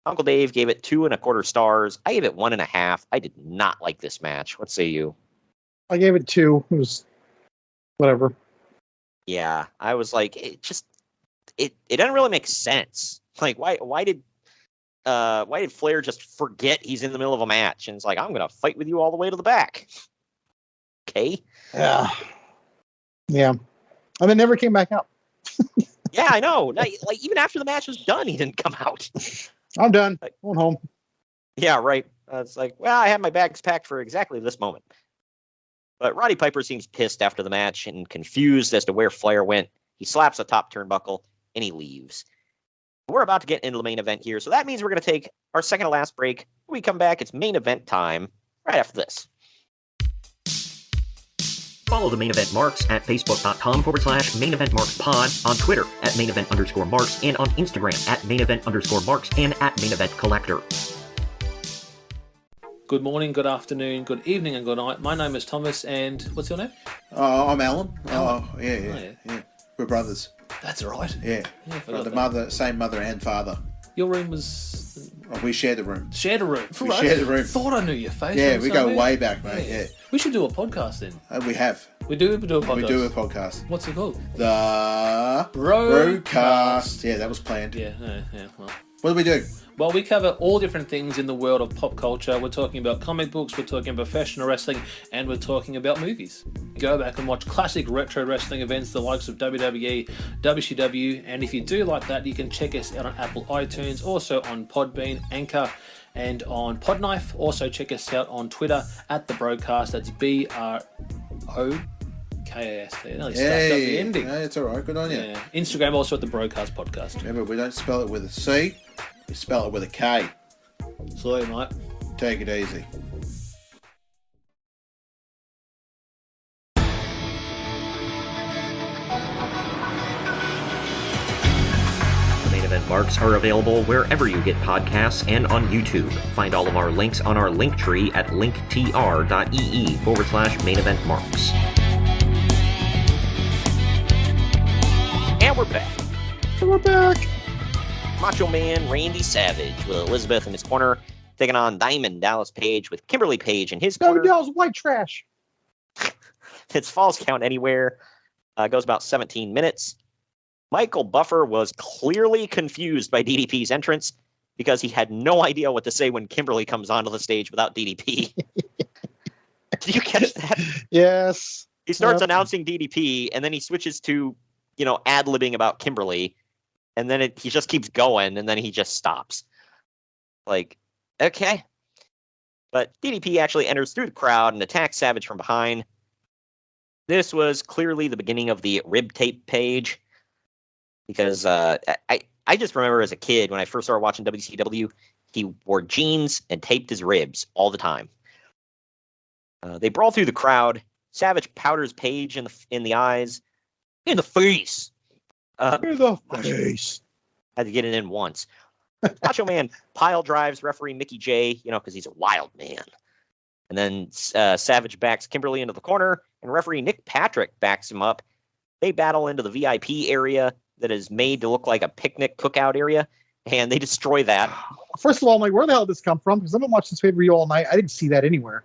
[SPEAKER 1] Uncle Dave gave it 2.25 stars. I gave it 1.5. I did not like this match. What say you?
[SPEAKER 2] I gave it 2. It was whatever.
[SPEAKER 1] Yeah, I was like, it doesn't really make sense. Like, why did Flair just forget he's in the middle of a match and it's like, I'm gonna fight with you all the way to the back? Okay.
[SPEAKER 2] Yeah. And then never came back out.
[SPEAKER 1] Yeah, I know. Like even after the match was done, he didn't come out.
[SPEAKER 2] I'm done. Going home.
[SPEAKER 1] Yeah, right. It's like, well, I had my bags packed for exactly this moment. But Roddy Piper seems pissed after the match and confused as to where Flair went. He slaps a top turnbuckle and he leaves. We're about to get into the main event here, so that means we're going to take our second to last break. When we come back, it's main event time right after this. Follow the Main Event Marks at facebook.com/Main Event Marks Pod, on Twitter at Main Event _Marks, and on Instagram at Main Event _Marks and at Main Event Collector.
[SPEAKER 6] Good morning, good afternoon, good evening, and good night. My name is Thomas, and what's your name?
[SPEAKER 7] I'm Alan.
[SPEAKER 6] Alan.
[SPEAKER 7] Oh, yeah. We're brothers.
[SPEAKER 6] That's right.
[SPEAKER 7] Yeah.
[SPEAKER 6] I
[SPEAKER 7] Got
[SPEAKER 6] forgot
[SPEAKER 7] the
[SPEAKER 6] that.
[SPEAKER 7] same mother and father.
[SPEAKER 6] Your room was...
[SPEAKER 7] Oh, we shared the room.
[SPEAKER 6] Shared a room.
[SPEAKER 7] We shared a room.
[SPEAKER 6] Thought I knew your face.
[SPEAKER 7] Yeah,
[SPEAKER 6] from
[SPEAKER 7] we go
[SPEAKER 6] somewhere.
[SPEAKER 7] way back, mate. Yeah.
[SPEAKER 6] We should do a podcast then.
[SPEAKER 7] We have.
[SPEAKER 6] We do a podcast.
[SPEAKER 7] We do a podcast.
[SPEAKER 6] What's it called?
[SPEAKER 7] The
[SPEAKER 6] Broadcast.
[SPEAKER 7] Yeah, that was planned.
[SPEAKER 6] Yeah, well.
[SPEAKER 7] What do we do?
[SPEAKER 6] Well, we cover all different things in the world of pop culture. We're talking about comic books, we're talking about professional wrestling, and we're talking about movies. Go back and watch classic retro wrestling events, the likes of WWE, WCW, and if you do like that, you can check us out on Apple iTunes, also on Podbean, Anchor, and on Podknife. Also check us out on Twitter at The Broadcast. That's BROKAST. I nearly stuffed up the ending.
[SPEAKER 7] No, it's all right. Good on you.
[SPEAKER 6] Yeah. Instagram also at The Broadcast Podcast.
[SPEAKER 7] Remember, we don't spell it with a C. We spell it with a K.
[SPEAKER 6] Sorry, mate.
[SPEAKER 7] Take it easy.
[SPEAKER 1] Main Event Marks are available wherever you get podcasts and on YouTube. Find all of our links on our link tree at linktr.ee/Main Event Marks. And we're back.
[SPEAKER 2] We're back.
[SPEAKER 1] Macho Man Randy Savage with Elizabeth in his corner, taking on Diamond Dallas Page with Kimberly Page in his corner.
[SPEAKER 2] That was white trash.
[SPEAKER 1] It's Falls Count Anywhere. Goes about 17 minutes. Michael Buffer was clearly confused by DDP's entrance because he had no idea what to say when Kimberly comes onto the stage without DDP. Did you catch that?
[SPEAKER 2] Yes.
[SPEAKER 1] He starts announcing DDP, and then he switches to, ad-libbing about Kimberly, and then he just keeps going, and then he just stops. Like, okay. But DDP actually enters through the crowd and attacks Savage from behind. This was clearly the beginning of the rib tape page, because I just remember as a kid when I first started watching WCW, he wore jeans and taped his ribs all the time. They brawl through the crowd. Savage powders Page in the eyes, in the face.
[SPEAKER 2] In the face.
[SPEAKER 1] Had to get it in once. Macho Man pile drives referee Mickey J, because he's a wild man. And then Savage backs Kimberly into the corner, and referee Nick Patrick backs him up. They battle into the VIP area that is made to look like a picnic cookout area, and they destroy that.
[SPEAKER 2] First of all, I'm like, where the hell did this come from? Because I've been watching this pay-per-view all night. I didn't see that anywhere.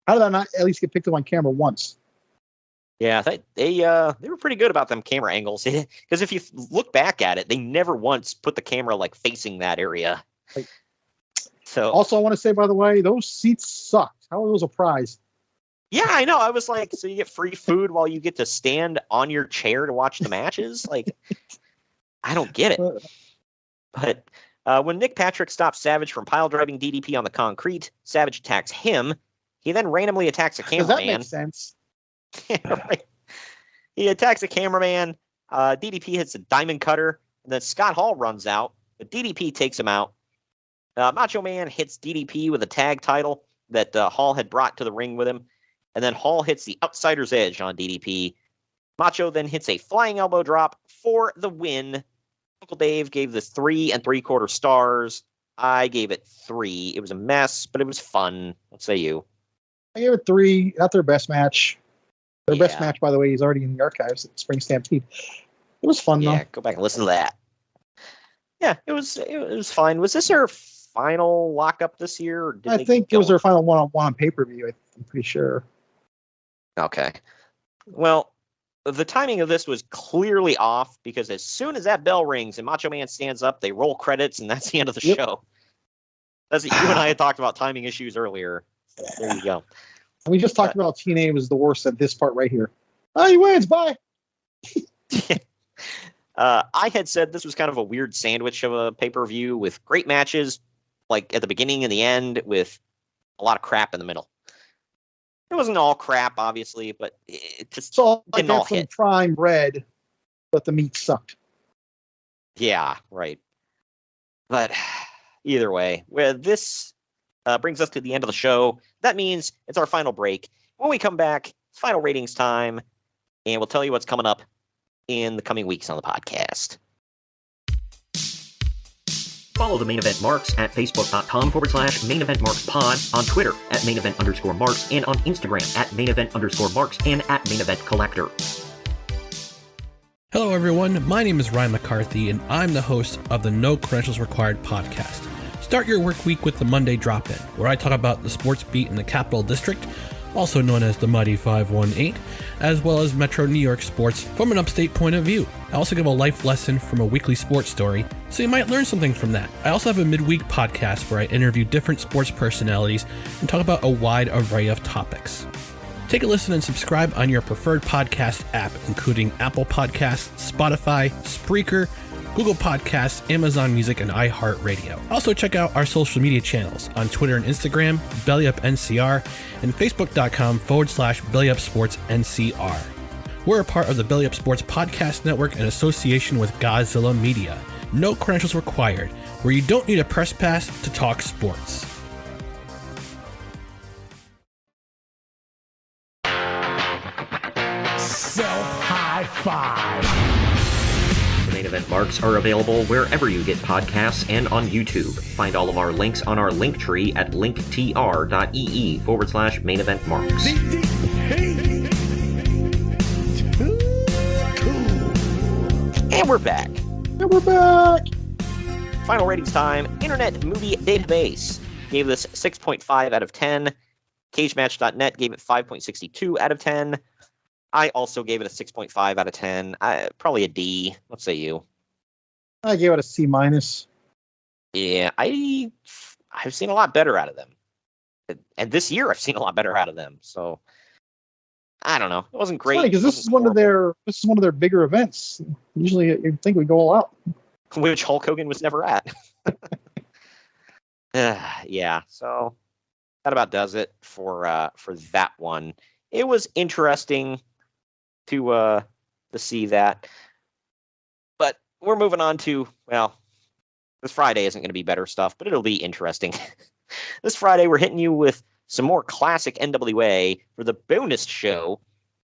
[SPEAKER 2] How did I not at least get picked up on camera once?
[SPEAKER 1] Yeah, they were pretty good about them camera angles. Because if you look back at it, they never once put the camera like facing that area. So
[SPEAKER 2] Also, I want to say, by the way, those seats sucked. How are those a prize?
[SPEAKER 1] yeah, I know. I was like, so you get free food while you get to stand on your chair to watch the matches? Like, I don't get it. But when Nick Patrick stops Savage from pile driving DDP on the concrete, Savage attacks him. He then randomly attacks a
[SPEAKER 2] Does that
[SPEAKER 1] cameraman.
[SPEAKER 2] make sense?
[SPEAKER 1] Right. He attacks a cameraman. DDP hits a diamond cutter, and then Scott Hall runs out, but DDP takes him out. Macho Man hits DDP with a tag title that Hall had brought to the ring with him, and then Hall hits the outsider's edge on DDP. Macho then hits a flying elbow drop for the win. Uncle Dave gave this 3 3/4 stars. I gave it 3. It was a mess, but it was fun. What say you?
[SPEAKER 2] I gave it 3. Not their best match. Their best
[SPEAKER 1] Yeah.
[SPEAKER 2] match, by the way, is already in the archives at Spring Stampede. It was fun,
[SPEAKER 1] Yeah,
[SPEAKER 2] though.
[SPEAKER 1] go back and listen to that. Yeah, it was fine. Was this their final lockup this year? Or did
[SPEAKER 2] I
[SPEAKER 1] they
[SPEAKER 2] think
[SPEAKER 1] keep
[SPEAKER 2] it was their
[SPEAKER 1] going?
[SPEAKER 2] final one-on-one on pay-per-view. I'm pretty sure.
[SPEAKER 1] Okay. Well, the timing of this was clearly off because as soon as that bell rings and Macho Man stands up, they roll credits and that's the end of the
[SPEAKER 2] Yep.
[SPEAKER 1] show. That's you and I had talked about timing issues earlier. There you go.
[SPEAKER 2] And we just talked about TNA was the worst at this part right here. Oh, he wins. Bye.
[SPEAKER 1] I had said this was kind of a weird sandwich of a pay-per-view with great matches, like at the beginning and the end, with a lot of crap in the middle. It wasn't all crap, obviously, but it just
[SPEAKER 2] So I
[SPEAKER 1] didn't all
[SPEAKER 2] got some
[SPEAKER 1] hit.
[SPEAKER 2] prime red, but the meat sucked.
[SPEAKER 1] Yeah, right. But either way, this brings us to the end of the show. That means it's our final break. When we come back, it's final ratings time, and we'll tell you what's coming up in the coming weeks on the podcast. Follow the Main Event Marks at facebook.com/Main Event Marks Pod, on Twitter at Main Event _Marks, and on Instagram at Main Event _Marks and at Main Event Collector.
[SPEAKER 8] Hello, everyone. My name is Ryan McCarthy, and I'm the host of the No Credentials Required podcast. Start your work week with the Monday Drop-In, where I talk about the sports beat in the Capital District, also known as the Mighty 518, as well as Metro New York sports from an upstate point of view. I also give a life lesson from a weekly sports story, so you might learn something from that. I also have a midweek podcast where I interview different sports personalities and talk about a wide array of topics. Take a listen and subscribe on your preferred podcast app, including Apple Podcasts, Spotify, Spreaker, Google Podcasts, Amazon Music, and iHeartRadio. Also check out our social media channels on Twitter and Instagram, BellyUpNCR, and Facebook.com/BellyUpSportsNCR. We're a part of the Belly Up Sports Podcast Network in association with Godzilla Media. No credentials required, where you don't need a press pass to talk sports.
[SPEAKER 5] Self-high five.
[SPEAKER 1] The Main Event Marks are available wherever you get podcasts and on YouTube. Find all of our links on our link tree at linktr.ee/Main Event Marks. And we're back. Final ratings time. Internet Movie Database gave this 6.5 out of 10. CageMatch.net gave it 5.62 out of 10. I also gave it a 6.5 out of 10. Probably a D. What say you?
[SPEAKER 2] I gave it a C-.
[SPEAKER 1] Yeah, I've seen a lot better out of them. And this year I've seen a lot better out of them. So I don't know. It wasn't great.
[SPEAKER 2] Because this is one of their bigger events. Usually you'd think we go all out.
[SPEAKER 1] Which Hulk Hogan was never at. Yeah, so that about does it for that one. It was interesting to see that. But we're moving on to, well, this Friday isn't going to be better stuff, but it'll be interesting. This Friday, we're hitting you with some more classic NWA for the bonus show.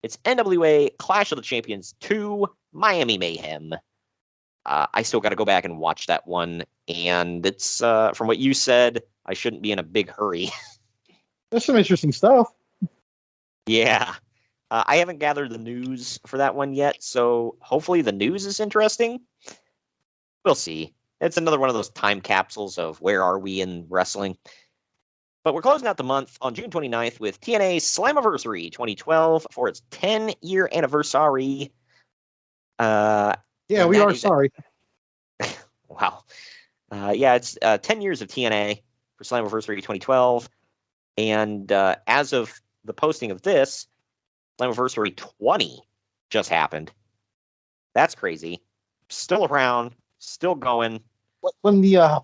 [SPEAKER 1] It's NWA Clash of the Champions 2 Miami Mayhem. I still got to go back and watch that one. And it's, from what you said, I shouldn't be in a big hurry.
[SPEAKER 2] There's some interesting stuff.
[SPEAKER 1] Yeah. I haven't gathered the news for that one yet, so hopefully the news is interesting. We'll see. It's another one of those time capsules of where are we in wrestling. But we're closing out the month on June 29th with TNA's Slammiversary 2012 for its 10-year anniversary.
[SPEAKER 2] Yeah, we are sorry.
[SPEAKER 1] Wow. Yeah, it's 10 years of TNA for Slammiversary 2012. And as of the posting of this, Slammiversary 20 just happened. That's crazy. Still around, still going.
[SPEAKER 2] When the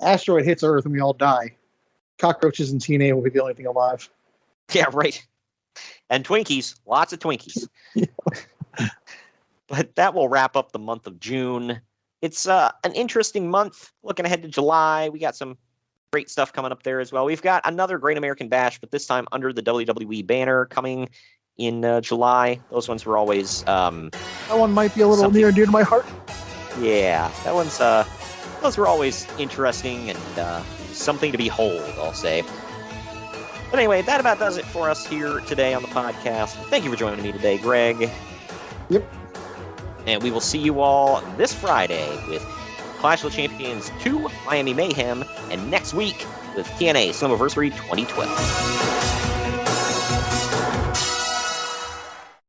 [SPEAKER 2] asteroid hits Earth and we all die, cockroaches and TNA will be the only thing alive.
[SPEAKER 1] Yeah, right. And Twinkies, lots of Twinkies.
[SPEAKER 2] Yeah.
[SPEAKER 1] But that will wrap up the month of June. It's an interesting month. Looking ahead to July, we got some great stuff coming up there as well. We've got another Great American Bash, but this time under the WWE banner coming in July. Those ones were always...
[SPEAKER 2] that one might be a little near and dear to my heart.
[SPEAKER 1] Yeah, that one's... those were always interesting and something to behold, I'll say. But anyway, that about does it for us here today on the podcast. Thank you for joining me today, Greg.
[SPEAKER 2] Yep.
[SPEAKER 1] And we will see you all this Friday with Clash of the Champions 2 Miami Mayhem, and next week with TNA Slammiversary 2012.